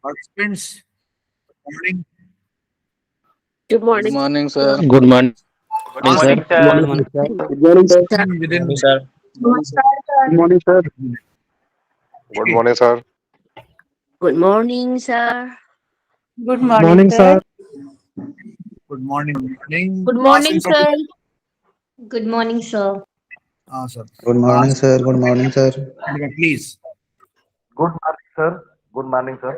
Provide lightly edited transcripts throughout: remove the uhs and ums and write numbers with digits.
Participants, morning. Good Good morning. morning, sir. Good morning, Good Ask sir. morning, Good sir. morning, sir. Good morning, sir. question Good morning, within. sir. Good morning, sir. Good Okay. morning, sir. Good morning, sir. Good Good morning, morning, sir. sir. Good morning. Good morning. Good To ask any morning, sort of sir. Good morning, sir. sir. Good morning, Ask, sir. Good morning, sir. please. Good morning, sir. Good morning, sir.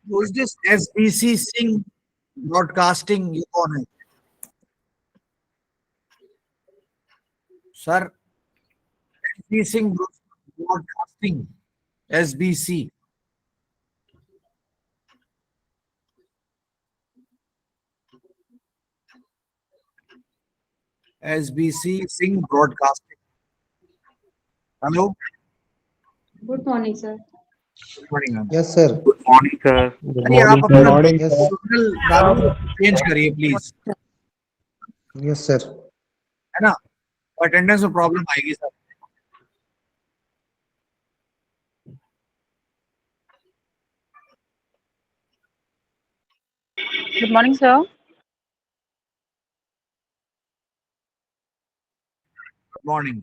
Who is this SBC Singh broadcasting? You कौन है? Sir, SBC Singh broadcasting. SBC. SBC Singh broadcasting. Hello. Good morning, sir. Good morning. Ma'am. Yes, sir. Good morning, sir. Good अरे आप morning, sir. अपना Morning, Yes, sir. Signal डालिए, change करिए please, yes, sir. है ना? Attendance में problem आएगी sir. Good morning, sir. Good morning.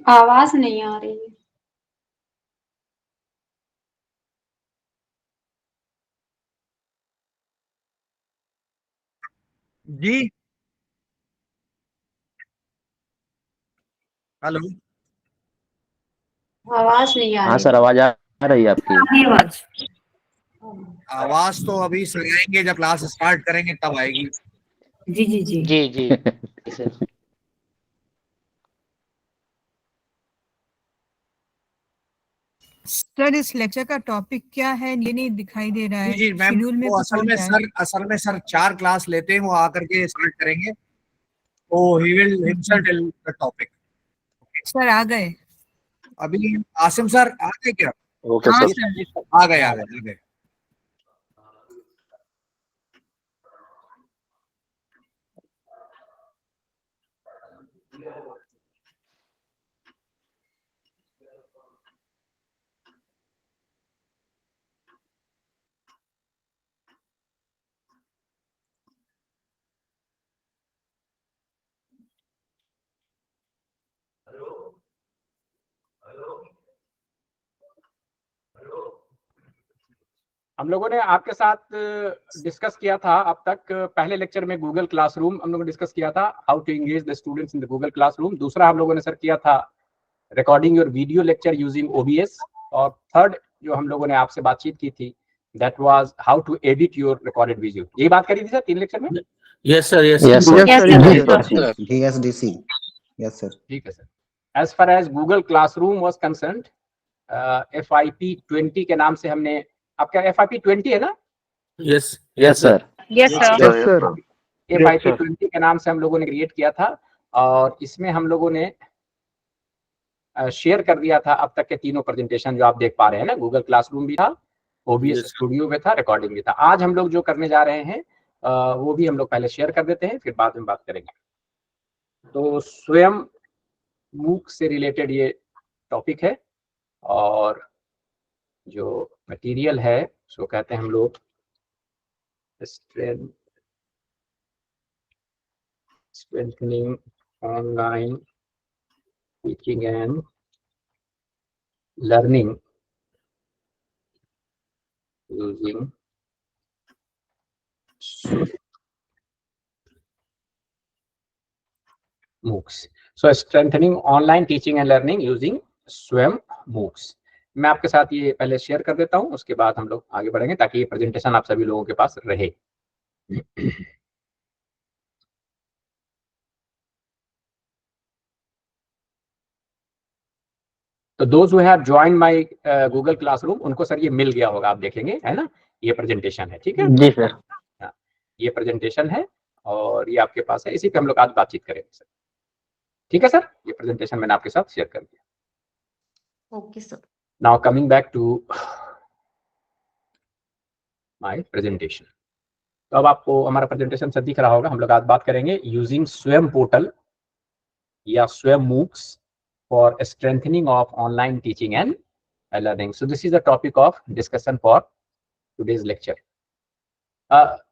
आवाज नहीं आ रही है। जी हेलो। आवाज नहीं आ हाँ रही। सर, आवाज आ रही है आपकी। आवाज। आवाज तो अभी लगाएंगे जब क्लास स्टार्ट करेंगे तब आएगी। जी जी जी। जी जी सर। सर इस लेक्चर का टॉपिक क्या है ये नहीं दिखाई दे रहा जी है, जी मैम, शेड्यूल में वो कुछ और है। असल में सर 4 क्लास लेते हैं, वो आकर के स्टार्ट करेंगे, तो he will himself tell the topic. Sir आ गए। अभी आसिम सर आ गए क्या? ओके हाँ सर। सर। आ गए आ गए आ गए। हम लोगों ने आपके साथ डिस्कस किया था अब तक। पहले लेक्चर में गूगल क्लासरूम हम लोगों ने डिस्कस किया था, how to engage the students in the Google classroom. दूसरा हम लोगों ने सर किया था recording your video lecture using OBS. और थर्ड जो हम लोगों ने आपसे बातचीत की थी that was how to edit your recorded video. यही बात करी थी सर 3 लेक्चर में। Yes, sir. Yes, Yes, sir. sir. DSDC. Yes, sir. ठीक है sir. As far as Google classroom was concerned, FIP 20 के नाम से हमने, आपका FIP 20 है ना? Yes. Yes sir. Yes sir. Yes, sir. FIP 20 के नाम से हम लोगों ने क्रिएट किया था, और इसमें हम लोगों ने शेयर कर दिया था अब तक के तीनों प्रेजेंटेशन जो आप देख पा रहे हैं ना। गूगल क्लासरूम भी था, OBS Yes. स्टूडियो में था, रिकॉर्डिंग भी था। आज हम लोग जो करने जा रहे हैं वो भी हम लोग पहले शेयर कर देते हैं, फिर बाद में बात करेंगे। तो स्वयं मूक से रिलेटेड ये टॉपिक है, और जो मटेरियल है उसको कहते हैं हम लोग strengthening online teaching and learning using MOOCs. So strengthening online teaching and learning using स्वयं MOOCs. मैं आपके साथ ये पहले शेयर कर देता हूँ, उसके बाद हम लोग आगे बढ़ेंगे ताकि ये प्रेजेंटेशन आप सभी लोगों के पास रहे। तो those who have joined my Google classroom उनको सर ये मिल गया होगा, आप देखेंगे है ना, ये प्रेजेंटेशन है। ठीक है जी सर। हाँ, ये प्रेजेंटेशन है और ये आपके पास है, इसी पे हम लोग आज बातचीत करेंगे सर। ठीक है सर, ये प्रेजेंटेशन मैंने आपके साथ शेयर कर दिया। Okay sir. Now coming back to my presentation. तो अब आपको हमारा प्रेजेंटेशन सर दिख रहा होगा। हम लोग आज बात करेंगे यूजिंग स्वयं पोर्टल या स्वयं MOOCs for strengthening of online teaching and learning. So this is the topic of discussion for today's lecture.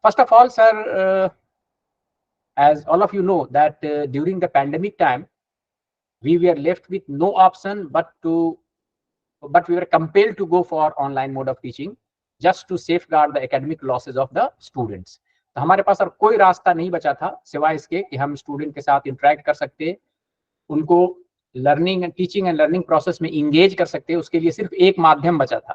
First of all, sir, as all of you know that during the pandemic time, we were left with no option but we were compelled to go for online mode of teaching just to safeguard the academic losses of the students. तो हमारे पास और कोई रास्ता नहीं बचा था सिवाय इसके कि हम स्टूडेंट के साथ इंटरेक्ट कर सकते, उनको learning and teaching and learning process में इंगेज कर सकते, उसके लिए सिर्फ एक माध्यम बचा था।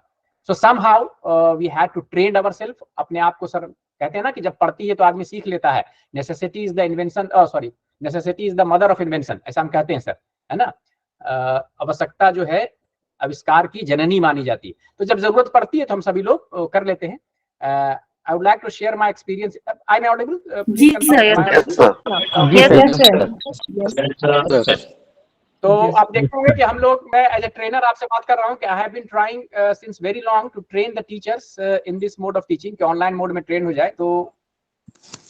So somehow we had to train ourselves, अपने आप को। सर कहते हैं ना कि जब पढ़ती है तो आदमी सीख लेता है, necessity is the invention, sorry necessity is the mother of invention, ऐसा हम कहते हैं सर, है ना। आवश्यकता जो है आविष्कार की जननी मानी जाती है, तो जब जरूरत पड़ती है तो हम सभी लोग कर लेते हैं। I would like to share my experience. I'm audible? जी sir. Yes, sir. Yes sir. तो आप देखते होंगे कि हम लोग, मैं एज ए ट्रेनर आपसे बात कर रहा हूँ कि I have been trying since very long to train the teachers in this mode of teaching, कि ऑनलाइन मोड में ट्रेन हो जाए। तो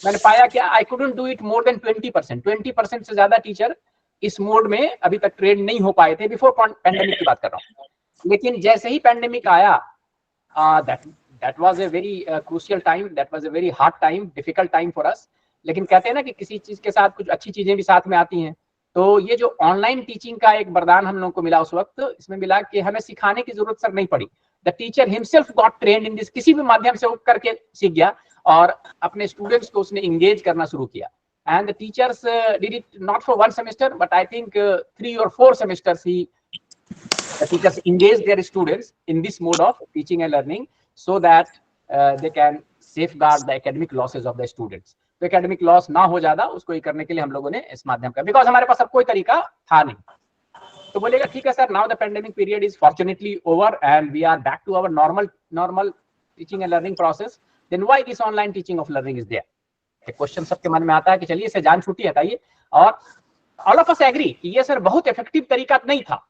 मैंने पाया कि I couldn't do it more than 20% से ज्यादा टीचर इस मोड में अभी तक ट्रेन नहीं हो पाए थे, बिफोर पैंडेमिक की बात कर रहा हूँ। लेकिन जैसे ही पैंडेमिक आया, that was a very crucial time, that was a very hard time, difficult time for us. लेकिन कहते हैं ना कि किसी चीज के साथ कुछ अच्छी चीजें भी साथ में आती हैं। तो ये जो ऑनलाइन टीचिंग का एक वरदान हम लोगों को मिला उस वक्त, इसमें मिला कि हमें सिखाने की जरूरत सर नहीं पड़ी। The teacher himself got trained in this, किसी भी माध्यम से वो करके सीख गया। और अपने स्टूडेंट्स को उसने इंगेज करना शुरू किया। And the teachers did it not for 1 semester but I think 3 or 4 semesters the teachers engage their students in this mode of teaching and learning so that they can safeguard the academic losses of the students। तो academic loss ना हो ज्यादा, उसको ये करने के लिए हम लोगों ने इस माध्यम का, बिकॉज हमारे पास अब कोई तरीका था नहीं। तो बोलेगा ठीक है sir, now the pandemic period is fortunately over and we are back to our normal teaching and learning process, then why this online teaching of learning is there. एक क्वेश्चन सबके मन में आता है कि चलिए इसे जान छूटी हटाइए, और ऑल ऑफ अस एग्री कि ये सर बहुत इफेक्टिव तरीका नहीं था।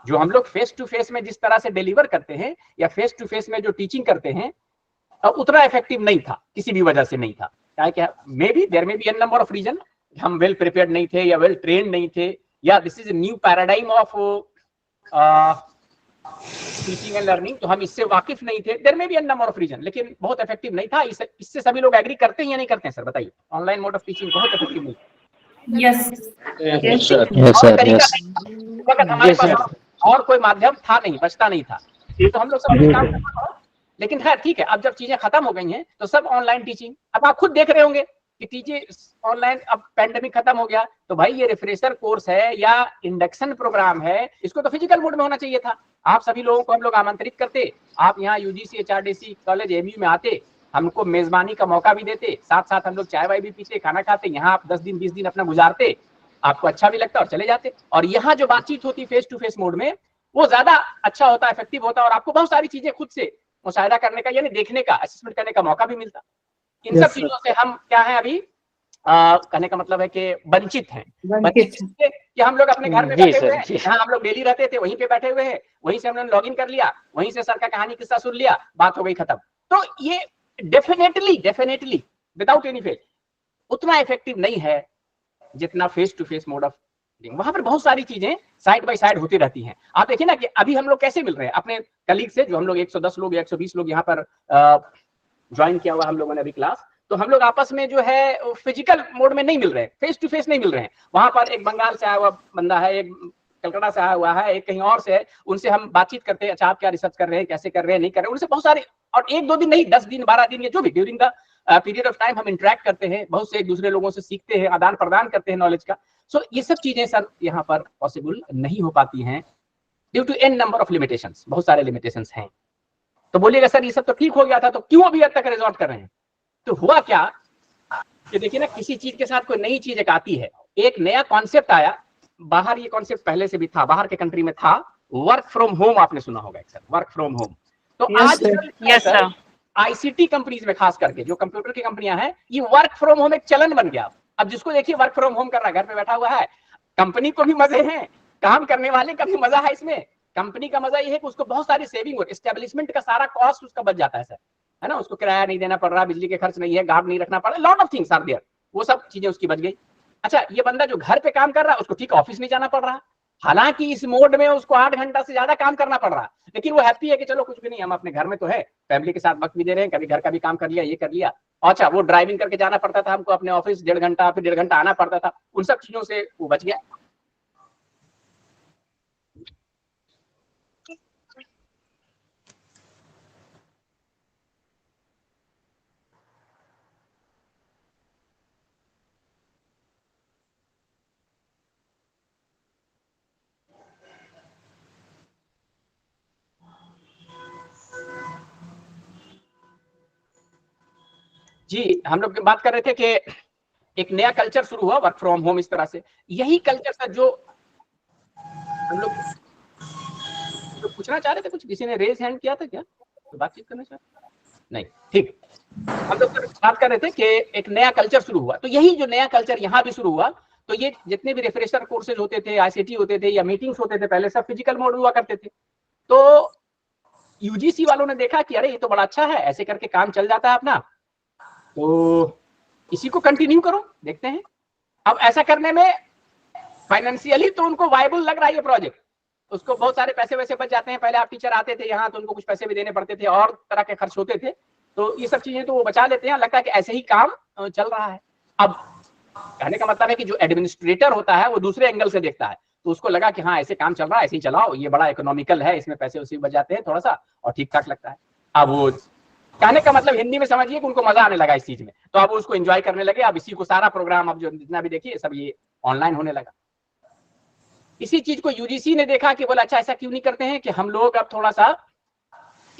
जो हम लोग फेस टू फेस में जिस तरह से डिलीवर करते हैं या फेस टू फेस में जो टीचिंग करते हैं उतना इफेक्टिव नहीं था, किसी भी वजह से नहीं था। क्या may be there may be an number of reason, हम वेल प्रिपेयर्ड नहीं थे या वेल ट्रेन्ड नहीं थे, या this is a new paradigm of teaching and learning, तो हम इससे वाकिफ नहीं थे। There may be an number of reason, लेकिन बहुत इफेक्टिव नहीं था। इससे सभी लोग एग्री करते हैं या नहीं करते हैं सर, बताइए? ऑनलाइन मोड ऑफ टीचिंग बहुत इफेक्टिव नहीं। Yes sir, yes sir, yes हमारे पास और कोई माध्यम था नहीं, बचता नहीं था, ये तो हम लोग सब काम करना था। लेकिन खैर ठीक है, अब जब चीजें खत्म हो गई हैं तो सब ऑनलाइन टीचिंग। अब आप खुद देख रहे होंगे कि टीचर ऑनलाइन, अब पेंडेमिक खत्म हो गया तो भाई ये रिफ्रेशर कोर्स है या इंडक्शन प्रोग्राम है, इसको तो फिजिकल मोड में होना चाहिए था। आप सभी लोगों को हम लोग आमंत्रित करते, आप यहाँ यूजीसी HRDC कॉलेज ABU में आते, हमको मेजबानी का मौका भी देते, साथ साथ हम लोग चाय वाय भी पीते, खाना खाते, यहाँ आप 10 दिन 20 दिन अपना गुजारते, आपको अच्छा भी लगता और चले जाते। और यहाँ जो बातचीत होती फेस टू फेस मोड में, वो ज्यादा अच्छा होता, इफेक्टिव होता, और आपको बहुत सारी चीजें खुद से मुशाहिदा करने का यानी देखने का, असेसमेंट करने का मौका भी मिलता। इन सब चीजों से हम क्या है अभी कहने का मतलब है कि वंचित हैं। वंचित कि हम लोग अपने घर में बैठे हुए हैं, जहाँ हम लोग डेली रहते थे वहीं पे बैठे हुए हैं, वहीं से हमने लॉगिन कर लिया, वहीं से सर का कहानी किस्सा सुन लिया, बात हो गई खत्म। तो ये डेफिनेटली विदाउट एनी फेल उतना इफेक्टिव नहीं है जितना face to face mode of. वहां पर बहुत सारी चीजें साइड बाय साइड होती रहती हैं। आप देखिए ना कि अभी हम लोग कैसे मिल रहे हैं अपने कलीग से, जो हम लोग 110 लोग या 120 लोग यहाँ पर ज्वाइन किया हुआ हम लोगों ने अभी क्लास, तो हम लोग आपस में जो है फिजिकल मोड में नहीं मिल रहे हैं, फेस टू फेस नहीं मिल रहे हैं। वहां पर एक बंगाल से आया हुआ बंदा है, एक कलकत्ता से आया हुआ है, एक कहीं और से है, उनसे हम बातचीत करते हैं, अच्छा आप क्या रिसर्च कर रहे हैं, कैसे कर रहे हैं, नहीं कर रहे हैं, उनसे बहुत सारे, और 1-2 दिन नहीं 10 दिन 12 दिन या जो भी during the period of time हम इंटरेक्ट करते हैं, बहुत से एक दूसरे लोगों से सीखते हैं, आदान प्रदान करते हैं नॉलेज का। सो ये सब चीजें सर यहाँ पर पॉसिबल नहीं हो पाती हैं due to an number of limitations, बहुत सारे लिमिटेशंस हैं। तो बोलिएगा सर ये सब तो ठीक हो गया था, तो क्यों अभी अब तक रिजॉर्ट कर रहे हैं? तो हुआ क्या कि देखिए ना, किसी चीज के साथ कोई नई चीज एक आती है, एक नया कॉन्सेप्ट आया बाहर, ये कॉन्सेप्ट पहले से भी था, बाहर के कंट्री में था, वर्क फ्रॉम होम, आपने सुना होगा सर, वर्क फ्रॉम होम। तो आज आईसीटी कंपनीज में खास करके जो कंप्यूटर की कंपनियां हैं, ये वर्क फ्रॉम होम एक चलन बन गया। अब जिसको देखिए वर्क फ्रॉम होम कर रहा है, घर पे बैठा हुआ है, कंपनी को भी मजे हैं, काम करने वाले का भी मजा है इसमें। कंपनी का मजा ये है कि उसको बहुत सारी सेविंग हो, एस्टेब्लिशमेंट का सारा कॉस्ट उसका बच जाता है सर, है ना, उसको किराया नहीं देना पड़ रहा, बिजली के खर्च नहीं है, गार्ड नहीं रखना पड़ रहा, lot of things are there, वो सब चीजें उसकी बच गई। अच्छा, ये बंदा जो घर पे काम कर रहा है उसको ठीक ऑफिस नहीं जाना पड़ रहा, हालांकि इस मोड में उसको 8 घंटा से ज्यादा काम करना पड़ रहा, लेकिन वो हैप्पी है कि चलो कुछ भी नहीं, हम अपने घर में तो है, फैमिली के साथ वक्त भी दे रहे हैं, कभी घर का भी काम कर लिया, ये कर लिया। अच्छा, वो ड्राइविंग करके जाना पड़ता था हमको अपने ऑफिस, 1.5 घंटा फिर 1.5 घंटा आना पड़ता था, उन सब चीजों से वो बच गया। जी, हम लोग बात कर रहे थे कि एक नया कल्चर शुरू हुआ वर्क फ्रॉम होम, इस तरह से यही कल्चर सर जो हम लोग तो पूछना चाह रहे थे, कुछ किसी ने रेज हैंड किया था क्या, तो बातचीत करना चाह नहीं? ठीक, हम लोग बात कर रहे थे कि एक नया कल्चर शुरू हुआ, तो यही जो नया कल्चर यहाँ भी शुरू हुआ, तो ये जितने भी रिफ्रेशर कोर्सेज होते थे, आईसीटी होते थे या मीटिंग्स होते थे, पहले सब फिजिकल मोड हुआ करते थे। तो यूजीसी वालों ने देखा कि अरे ये तो बड़ा अच्छा है, ऐसे करके काम चल जाता है अपना, तो इसी को कंटिन्यू करो, देखते हैं। अब ऐसा करने में फाइनेंशियली तो उनको वायबल लग रहा है ये प्रोजेक्ट, उसको बहुत सारे पैसे वैसे बच जाते हैं। पहले आप टीचर आते थे यहाँ तो उनको कुछ पैसे भी देने पड़ते थे और तरह के खर्च होते थे, तो ये सब चीजें तो वो बचा लेते हैं, लगता है कि ऐसे ही काम चल रहा है। अब कहने का मतलब है कि जो एडमिनिस्ट्रेटर होता है वो दूसरे एंगल से देखता है, तो उसको लगा कि हाँ ऐसे काम चल रहा है, ऐसे ही चलाओ, ये बड़ा इकोनॉमिकल है, इसमें पैसे उसे बच जाते हैं थोड़ा सा और ठीक ठाक लगता है। अब वो कहने का मतलब हिंदी में समझिए कि उनको मजा आने लगा इस चीज में, तो अब उसको एंजॉय करने लगे। अब इसी को सारा प्रोग्राम अब जो जितना भी देखिए सब ये ऑनलाइन होने लगा। इसी चीज को यूजीसी ने देखा कि बोला अच्छा ऐसा क्यों नहीं करते हैं कि हम लोग अब थोड़ा सा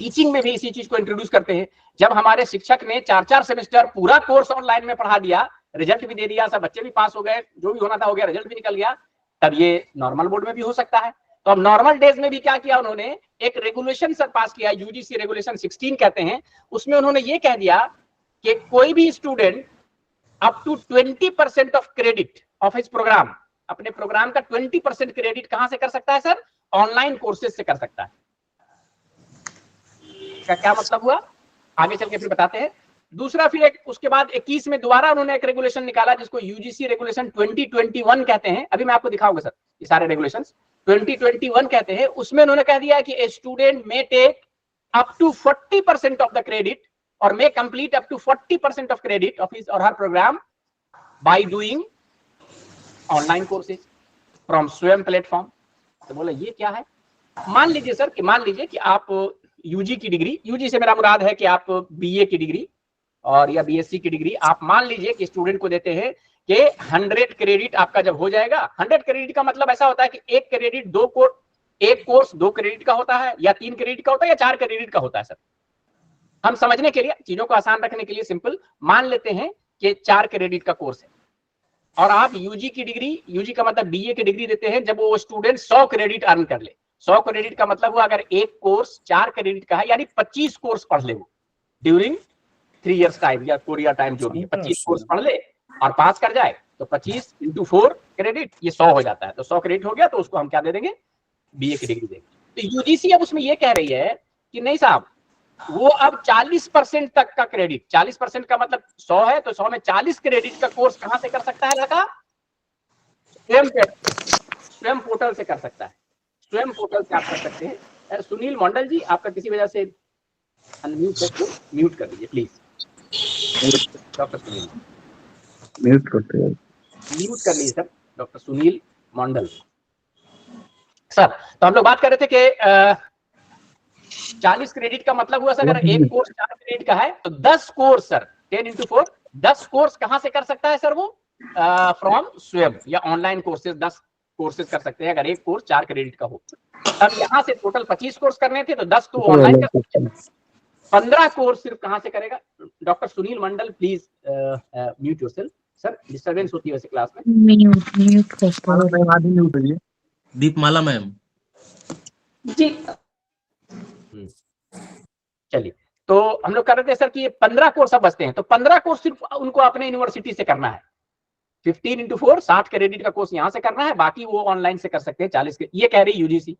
टीचिंग में भी इसी चीज को इंट्रोड्यूस करते हैं। जब हमारे शिक्षक ने 4-4 सेमेस्टर पूरा कोर्स ऑनलाइन में पढ़ा दिया, रिजल्ट भी दे दिया, सब बच्चे भी पास हो गए, जो भी होना था हो गया, रिजल्ट भी निकल गया, तब ये नॉर्मल बोर्ड में भी हो सकता है। तो अब नॉर्मल डेज में भी क्या किया उन्होंने, एक रेगुलेशन सर पास किया, यूजीसी रेगुलेशन 16 कहते हैं। उसमें उन्होंने ये कह दिया कि कोई भी student up to 20% of credit of his program, अपने प्रोग्राम का 20% क्रेडिट कहां से कर सकता है सर? ऑनलाइन कोर्सेज से कर सकता है। इसका क्या मतलब हुआ आगे चल के फिर बताते हैं। दूसरा फिर एक उसके बाद 21 में दोबारा उन्होंने एक रेगुलेशन निकाला जिसको यूजीसी रेगुलेशन 2021 कहते हैं। अभी मैं आपको दिखाऊंगा सर ये सारे रेगुलेशंस 2021 कहते हैं। उसमें उन्होंने कह दिया कि a student may take up to 40% of the credit और may complete up to 40% of credit of his or her program by doing online courses from Swayam platform. तो बोला ये क्या है? मान लीजिए सर कि मान लीजिए कि आप यूजी की डिग्री, यूजी से मेरा मुराद है कि आप बीए की डिग्री और या बीएससी की डिग्री, आप मान लीजिए कि स्टूडेंट को देते हैं कि 100 क्रेडिट आपका जब हो जाएगा, 100 क्रेडिट का मतलब ऐसा होता है कि एक क्रेडिट एक कोर्स 2 क्रेडिट का होता है या 3 क्रेडिट का होता है या 4 क्रेडिट का होता है सर। हम समझने के लिए, चीजों को आसान रखने के लिए सिंपल मान लेते हैं कि 4 क्रेडिट का कोर्स है और आप यूजी की डिग्री, यूजी का मतलब बीए की डिग्री देते हैं जब वो स्टूडेंट 100 क्रेडिट अर्न कर ले। 100 क्रेडिट का मतलब हुआ अगर एक कोर्स 4 क्रेडिट का है यानी 25 कोर्स पढ़ ले वो ड्यूरिंग 3 इयर्स टाइम या 4 ईयर टाइम जो भी है, 25 कोर्स पढ़ ले और पास कर जाए तो 25 × 4 क्रेडिट ये 100 हो जाता है। तो 100 क्रेडिट हो गया तो उसको हम क्या दे देंगे? बीए की डिग्री देंगे। तो यूजीसी अब उसमें ये कह रही है कि नहीं साहब, वो अब 40% तक का क्रेडिट, 40% का मतलब 100 है तो 100 में 40 क्रेडिट का कोर्स कहां से कर सकता है लड़का? स्वयं पोर्टल से कर सकता है। स्वयं पोर्टल से आप कर सकते हैं। सुनील मंडल जी आपका किसी वजह से अनम्यूट है तो म्यूट कर दीजिए प्लीज। डॉक्टर सुनील म्यूट करते हैं। म्यूट कर लीजिए सर, डॉक्टर सुनील मंडल सर। तो हम लोग बात कर रहे थे कि 40 क्रेडिट का मतलब हुआ सर अगर एक कोर्स 4 क्रेडिट का है तो 10 कोर्स सर 10 × 4 10 कोर्स कहां से कर सकता है सर? वो फ्रॉम स्वयं या ऑनलाइन कोर्सेज 10 कोर्सेज कर सकते हैं अगर एक कोर्स 4 क्रेडिट का हो। अब यहाँ से टोटल 25 कोर्स करने थे तो 10 तो ऑनलाइन कर सकते हैं, 15 कोर्स सिर्फ कहां से करेगा? Doctor Sunil Mandal please mute yourself sir, disturbance होती है वैसे क्लास में। म्यूट दीपमाला मैम जी चलिए, तो हम लोग कर रहे थे सर कि ये 15 कोर्स अब बचते हैं तो 15 कोर्स सिर्फ उनको अपने यूनिवर्सिटी से करना है। 15 × 4 60 क्रेडिट का कोर्स यहाँ से करना है, बाकी वो ऑनलाइन से कर सकते हैं 40 के, ये कह रही यूजीसी।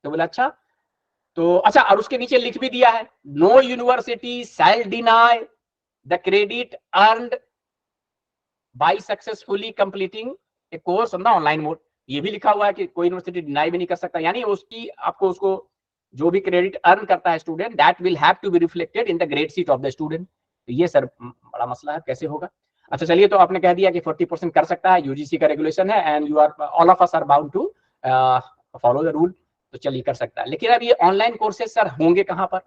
तो बोला अच्छा, तो अच्छा और उसके नीचे लिख भी दिया है no university shall deny the credit earned by successfully completing a course on the online mode. ये भी लिखा हुआ है कि कोई यूनिवर्सिटी डिनाई भी नहीं कर सकता, यानी उसकी आपको उसको जो भी क्रेडिट अर्न करता है student that will have to be reflected in the grade sheet of the student. तो ये सर बड़ा मसला है, कैसे होगा? अच्छा चलिए, तो आपने कह दिया कि 40% कर सकता है, यूजीसी का रेगुलेशन है and you are all of us are bound to follow the rule. तो चलिए कर सकता है, लेकिन अब ये ऑनलाइन कोर्सेज सर होंगे कहां पर?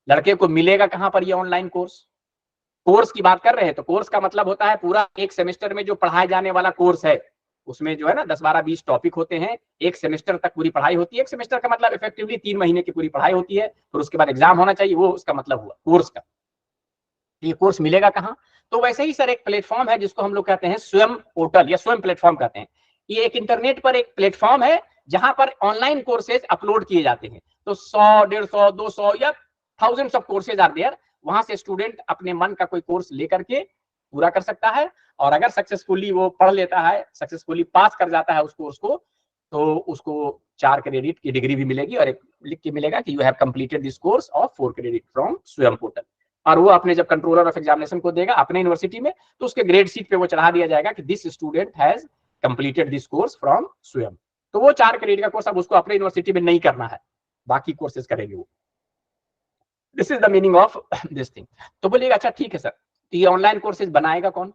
लड़के को मिलेगा कहां पर ये ऑनलाइन कोर्स? कोर्स की बात कर रहे हैं तो कोर्स का मतलब होता है पूरा एक सेमेस्टर में जो पढ़ाए जाने वाला कोर्स है, उसमें जो है ना 10, 12, 20 टॉपिक होते हैं, एक सेमेस्टर तक पूरी पढ़ाई होती है। एक सेमेस्टर का मतलब इफेक्टिवली 3 महीने की पूरी पढ़ाई होती है, फिर उसके बाद एग्जाम होना चाहिए, वो उसका मतलब हुआ कोर्स का। ये कोर्स मिलेगा कहां? तो वैसे ही सर एक प्लेटफॉर्म है जिसको हम लोग कहते हैं स्वयं पोर्टल या स्वयं प्लेटफॉर्म कहते हैं। ये एक इंटरनेट पर एक प्लेटफॉर्म है जहां पर ऑनलाइन कोर्सेज अपलोड किए जाते हैं। तो 100, 150, 200 या thousands of courses are there. वहां से स्टूडेंट अपने मन का कोई कोर्स लेकर के पूरा कर सकता है और अगर सक्सेसफुली वो पढ़ लेता है, सक्सेसफुली पास कर जाता है उस कोर्स को, तो उसको 4 क्रेडिट की डिग्री भी मिलेगी और एक लिख के मिलेगा कि you have completed this course of 4 credit from स्वयं पोर्टल। और वो अपने जब कंट्रोलर ऑफ एग्जामिनेशन को देगा अपने यूनिवर्सिटी में, तो उसके ग्रेड शीट पे वो चढ़ा दिया जाएगा कि this student has completed this course from स्वयं। तो वो 4 क्रेडिट का कोर्स अब उसको अपने यूनिवर्सिटी में नहीं करना है, बाकी कोर्सेज करेंगे वो। This is the meaning of this thing. तो बोलिएगा अच्छा ठीक है सर, तो ये ऑनलाइन कोर्सेज बनाएगा कौन?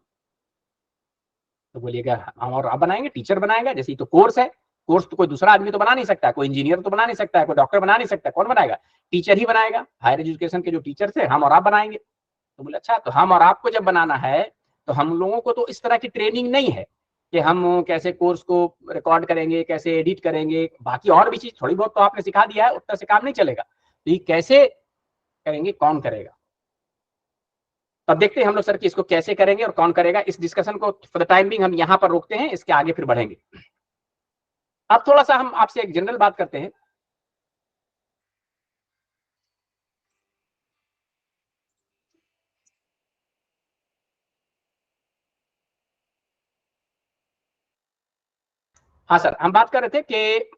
तो बोलिएगा और आप बनाएंगे, टीचर बनाएगा। जैसे तो कोर्स है, कोर्स तो कोई दूसरा आदमी तो बना नहीं सकता, कोई इंजीनियर तो बना नहीं सकता है, कोई डॉक्टर बना नहीं सकता, कौन बनाएगा? टीचर ही बनाएगा। हायर एजुकेशन के जो टीचर थे, हम और आप बनाएंगे। तो बोले अच्छा, तो हम और आपको जब बनाना है तो हम लोगों को तो इस तरह की ट्रेनिंग नहीं है कि हम कैसे कोर्स को रिकॉर्ड करेंगे, कैसे एडिट करेंगे, बाकी और भी चीज थोड़ी बहुत तो आपने सिखा दिया है, उतना से काम नहीं चलेगा। तो ये कैसे करेंगे, कौन करेगा? तब देखते हैं हम लोग सर कि इसको कैसे करेंगे और कौन करेगा। इस डिस्कशन को फॉर द टाइम बिंग हम यहाँ पर रोकते हैं, इसके आगे फिर बढ़ेंगे। अब थोड़ा सा हम आपसे एक जनरल बात करते हैं। हाँ सर, हम बात कर रहे थे कि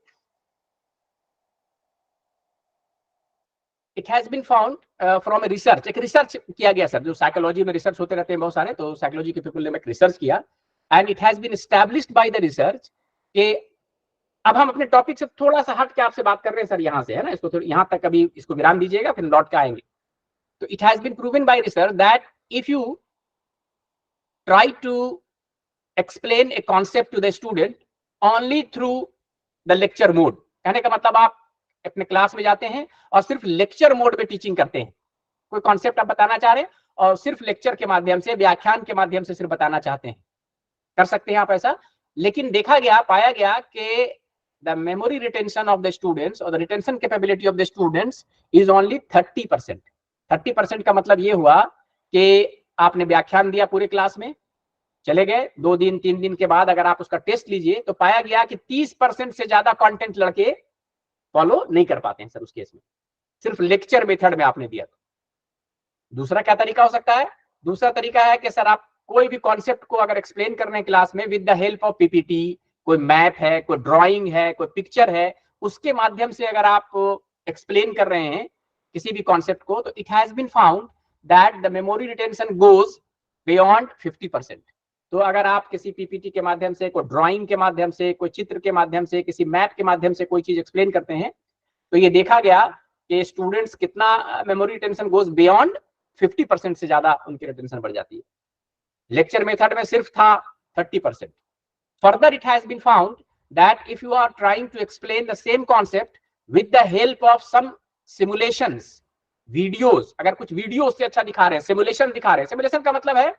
it has been found from a research, एक रिसर्च किया गया सर, जो साइकोलॉजी में रिसर्च होते रहते हैं बहुत सारे, तो साइकोलॉजी के पीपल ने एक रिसर्च किया and it has been established by the research कि अब हम अपने टॉपिक से थोड़ा सा हट के आपसे बात कर रहे हैं सर, यहाँ से है ना, इसको थोड़ी यहाँ तक अभी इसको विराम दीजिएगा, फिर लौट के आएंगे। तो it has been proven by research that if you try to explain a concept to the student only through the lecture mode, कहने का मतलब आप अपने क्लास में जाते हैं और सिर्फ लेक्चर मोड में टीचिंग करते हैं, कोई कॉन्सेप्ट आप बताना चाह रहे हैं और सिर्फ लेक्चर के माध्यम से, व्याख्यान के माध्यम से सिर्फ बताना चाहते हैं, कर सकते हैं आप ऐसा। लेकिन देखा गया, पाया गया कि the memory retention of the students or the retention capability of the students is only 30%. 30% का मतलब ये हुआ कि आपने व्याख्यान दिया पूरे क्लास में, चले गए 2 दिन 3 दिन के बाद अगर आप उसका टेस्ट लीजिए तो पाया गया कि 30% से ज्यादा कंटेंट लड़के फॉलो नहीं कर पाते हैं सर उस केस में, सिर्फ लेक्चर मेथड में आपने दिया। तो दूसरा क्या तरीका हो सकता है? दूसरा तरीका है कि सर आप कोई भी कॉन्सेप्ट को अगर एक्सप्लेन कर रहे हैं क्लास में with the help of PPT, कोई मैप है, कोई ड्राइंग है, कोई पिक्चर है, उसके माध्यम से अगर आप एक्सप्लेन कर रहे हैं किसी भी कॉन्सेप्ट को, तो it has been found that the memory retention goes beyond 50%। तो अगर आप किसी पीपीटी के माध्यम से, कोई ड्राइंग के माध्यम से, कोई चित्र के माध्यम से, किसी मैप के माध्यम से कोई चीज एक्सप्लेन करते हैं, तो ये देखा गया कि स्टूडेंट्स कितना मेमोरी रिटेंशन गोज बियॉन्ड 50% से ज्यादा उनकी रिटेंशन बढ़ जाती है। लेक्चर मेथड में सिर्फ था 30%। Further, it has been found that if you are trying to explain the same concept with the help of some simulations, videos, अगर कुछ वीडियो से अच्छा दिखा रहे हैं, सिमुलेशन दिखा रहे हैं, सिमुलेशन का मतलब है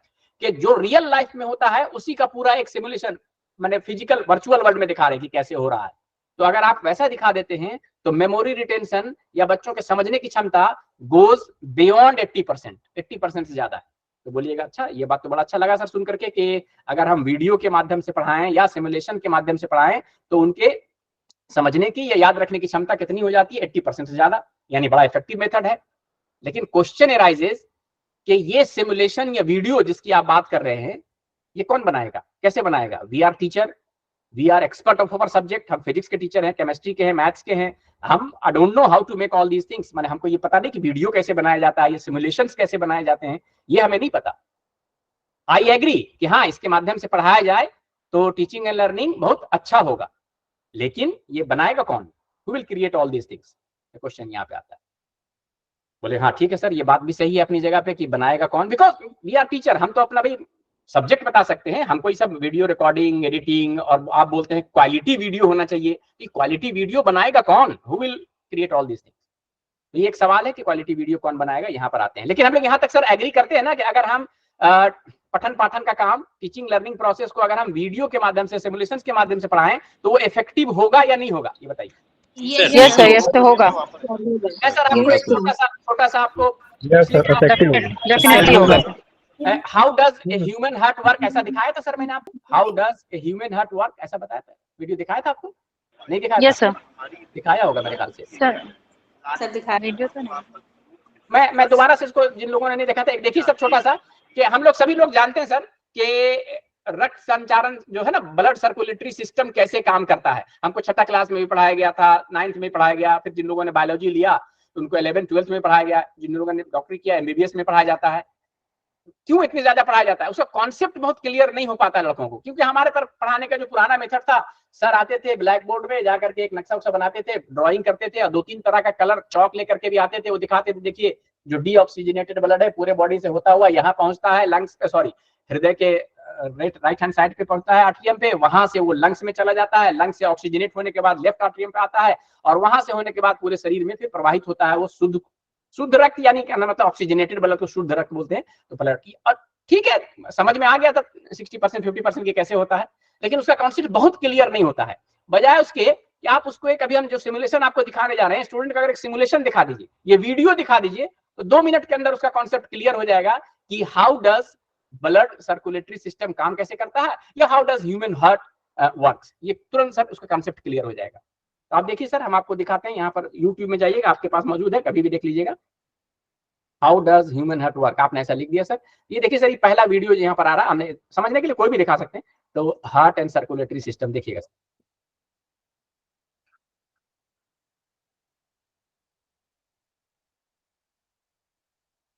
कि जो रियल लाइफ में होता है उसी का पूरा एक सिमुलेशन, माने फिजिकल वर्चुअल वर्ल्ड में दिखा रहे हैं कि कैसे हो रहा है। तो अगर आप वैसा दिखा देते हैं तो मेमोरी रिटेंशन या बच्चों के समझने की क्षमता गोज बियॉन्ड 80%, 80% से ज्यादा है। तो बोलिएगा अच्छा, ये बात तो बड़ा अच्छा लगा सर सुन करके कि अगर हम वीडियो के माध्यम से पढ़ाएं या सिमुलेशन के माध्यम से पढ़ाएं तो उनके समझने की या याद रखने की क्षमता कितनी हो जाती है? 80% से ज्यादा, यानी बड़ा इफेक्टिव मेथड है। लेकिन क्वेश्चन अराइजेस कि ये सिमुलेशन या वीडियो जिसकी आप बात कर रहे हैं, ये कौन बनाएगा, कैसे बनाएगा? We are teacher, we are expert of our subject, हम फिजिक्स के टीचर हैं, केमिस्ट्री के हैं, मैथ्स के हैं, हम I don't know how to make all these things, माने हमको ये पता नहीं कि वीडियो कैसे बनाया जाता है, ये सिमुलेशंस कैसे बनाए जाते हैं, ये हमें नहीं पता। आई एग्री कि हाँ, इसके माध्यम से पढ़ाया जाए तो टीचिंग एंड लर्निंग बहुत अच्छा होगा, लेकिन ये बनाएगा कौन? Who will create all these things? Question यहाँ पे आता है। बोले हाँ ठीक है सर, ये बात भी सही है अपनी जगह पे कि बनाएगा कौन, बिकॉज वी आर टीचर, हम तो अपना भाई सब्जेक्ट बता सकते हैं, हमको ये सब वीडियो रिकॉर्डिंग, एडिटिंग, और आप बोलते हैं क्वालिटी वीडियो होना चाहिए, कि क्वालिटी वीडियो बनाएगा कौन? Who will create all this things? तो ये एक सवाल है कि क्वालिटी वीडियो कौन बनाएगा, यहाँ पर आते हैं। लेकिन हम लोग यहाँ तक सर एग्री करते हैं ना कि अगर हम पठन पाठन का काम, टीचिंग लर्निंग प्रोसेस को अगर हम वीडियो के माध्यम से, सिमुलेशंस के माध्यम से पढ़ाएं तो वो इफेक्टिव होगा या नहीं होगा, ये बताइए। यस सर, यस तो होगा। सर आपको छोटा सा आपको डेफिनेटली होगा। How does a human heart work, ऐसा दिखाया था सर मैंने आपको? How does a human heart work ऐसा बताया था, वीडियो दिखाया था आपको? नहीं दिखाया? यस सर, दिखाया होगा मेरे ख्याल से। सर दिखा वीडियो तो नहीं। मैं दोबारा से इसको, जिन लोगों ने नहीं देखा था, एक देखिए सब छोटा सा, कि हम लोग सभी लोग जानते हैं सर कि रक्त संचारण जो है ना, ब्लड सर्कुलेटरी सिस्टम कैसे काम करता है, हमको 6th क्लास में भी पढ़ाया गया था, 9th में पढ़ाया गया, फिर जिन लोगों ने बायोलॉजी लिया उनको 11th 12th में पढ़ाया गया, जिन लोगों ने डॉक्टरी किया एमबीबीएस में पढ़ाया जाता है। क्यों इतनी ज्यादा पढ़ाया जाता है? उसका कॉन्सेप्ट बहुत क्लियर नहीं हो पाता है लड़कों को, क्योंकि हमारे पर पढ़ाने का जो पुराना मेथड था, सर आते थे ब्लैक बोर्ड में जाकर के एक नक्शा उक्सा बनाते थे, ड्राइंग करते थे, और 2-3 तरह का कलर चौक लेकर के भी आते थे, वो दिखाते थे देखिए जो डीऑक्सीजनेटेड ब्लड है पूरे बॉडी से होता हुआ यहाँ पहुंचता है लंग्स पे, सॉरी हृदय के राइट हैंड साइड पे पड़ता है आर्ट्रियम पे, वहां से वो लंग्स में चला जाता है, लंग्स से ऑक्सीजनेट होने के बाद लेफ्ट आर्ट्रियम पे आता है, और वहां से होने के बाद पूरे शरीर में फिर प्रवाहित होता है वो शुद्ध रक्त, यानी क्या मतलब ऑक्सीजनेटेड ब्लड को शुद्ध रक्त बोलते हैं। तो ब्लड की ठीक है, समझ में आ गया था 60% 50% ये कैसे होता है, लेकिन उसका कॉन्सेप्ट बहुत क्लियर नहीं होता है। बजाय उसके कि आप उसको एक, अभी हम जो सिमुलेशन आपको दिखाने जा रहे हैं, स्टूडेंट का अगर एक सिमुलेशन दिखा दीजिए, ये वीडियो दिखा दीजिए, तो 2 मिनट के अंदर उसका कॉन्सेप्ट क्लियर हो जाएगा कि how does blood circulatory system काम कैसे करता है, या how does human heart works, ये तुरंत सर उसका कॉन्सेप्ट क्लियर हो जाएगा। तो आप देखिए सर, हम आपको दिखाते हैं, यहाँ पर यूट्यूब में जाइएगा, आपके पास मौजूद है, कभी भी देख लीजिएगा। How does human heart work, आपने ऐसा लिख दिया सर। ये देखिए सर, ये पहला वीडियो यहाँ पर आ रहा है, हमने समझने के लिए कोई भी दिखा सकते हैं। तो हार्ट एंड सर्कुलेटरी सिस्टम देखिएगा सर।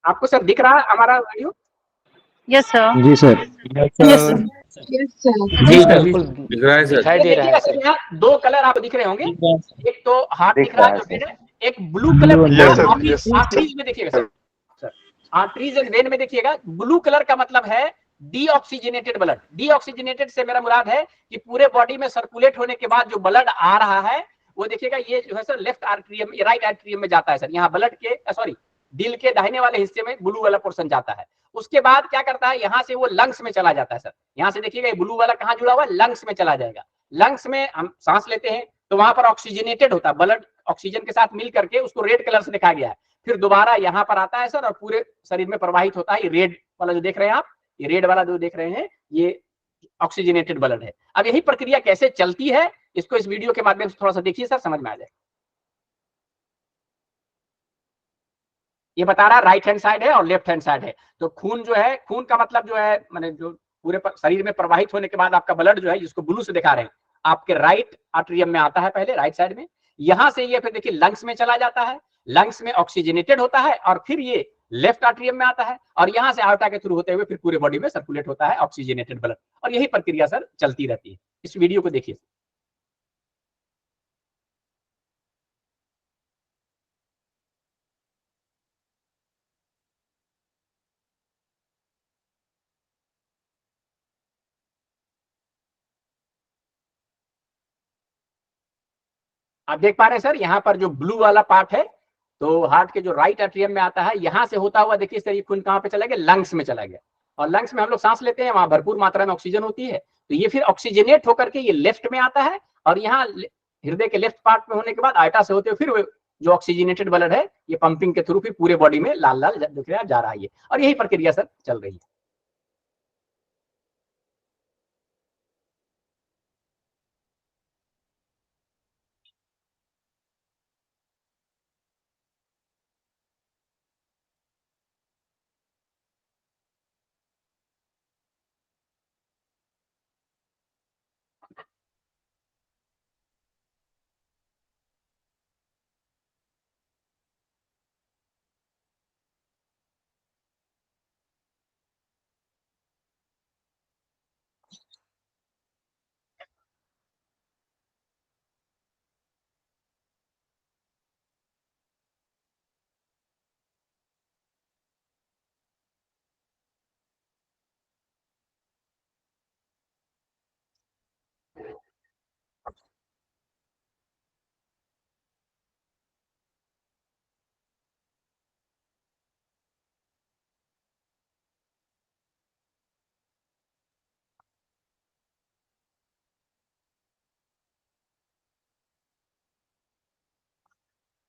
आपको सर दिख रहा है हमारा वीडियो? Yes sir. जी सर। जी सर, बिल्कुल दिख रहा है सर। दिखाई दे रहा है सर। यहाँ 2 कलर आप दिख रहे होंगे, एक तो हार्ट दिख रहा है जो रेड है, एक ब्लू कलर आर्टरीज में देखिएगा सर, आर्टरीज एंड वेन में देखिएगा। ब्लू कलर का मतलब है डीऑक्सीजनेटेड ब्लड। डीऑक्सीजनेटेड से मेरा मुराद है कि पूरे बॉडी में सर्कुलेट होने के बाद जो ब्लड आ रहा है वो देखिएगा, ये जो है sir left atrium, right atrium में जाता है सर। यहाँ ब्लड के सॉरी दिल के दाहिने वाले हिस्से में ब्लू वाला पोर्शन जाता है। उसके बाद क्या करता है, यहाँ से वो लंग्स में चला जाता है सर। यहाँ से देखिएगा ये ब्लू वाला कहाँ जुड़ा हुआ है, लंग्स में चला जाएगा। लंग्स में हम सांस लेते हैं तो वहां पर ऑक्सीजनेटेड होता है, ब्लड ऑक्सीजन के साथ मिल करके उसको रेड कलर से दिखाया गया है। फिर दोबारा यहाँ पर आता है सर और पूरे शरीर में प्रवाहित होता है। ये रेड वाला जो देख रहे हैं आप, ये रेड वाला जो देख रहे हैं, ये ऑक्सीजनेटेड ब्लड है। अब यही प्रक्रिया कैसे चलती है, इसको इस वीडियो के माध्यम से थोड़ा सा देखिए सर, समझ में आ जाए। ये बता रहा है राइट हैंड साइड है और लेफ्ट हैंड साइड है। तो खून जो है, खून का मतलब जो है माने जो पूरे शरीर में प्रवाहित होने के बाद आपका ब्लड जो है, जिसको ब्लू से दिखा रहे हैं, आपके राइट आर्टरियम में आता है पहले, राइट साइड में। यहां से ये फिर देखिए लंग्स में चला जाता है, लंग्स में ऑक्सीजनेटेड होता है, और फिर ये लेफ्ट आर्टरियम में आता है, और यहां से आर्टा के थ्रू होते हुए फिर पूरे बॉडी में सर्कुलेट होता है ऑक्सीजनेटेड ब्लड। और यही प्रक्रिया सर चलती रहती है। इस वीडियो को देखिए। आप देख पा रहे हैं सर, यहाँ पर जो ब्लू वाला पार्ट है, तो हार्ट के जो राइट एट्रियम में आता है, यहाँ से होता हुआ देखिए सर, ये खून कहाँ पे चला गया, लंग्स में चला गया। और लंग्स में हम लोग सांस लेते हैं, वहां भरपूर मात्रा में ऑक्सीजन होती है, तो ये फिर ऑक्सीजनेट होकर के ये लेफ्ट में आता है, और यहाँ हृदय के लेफ्ट पार्ट में होने के बाद आर्टा से होते हुए फिर जो ऑक्सीजनेटेड ब्लड है, ये पंपिंग के थ्रू फिर पूरे बॉडी में लाल लाल दिख रहा जा रहा है। और यही प्रक्रिया सर चल रही है।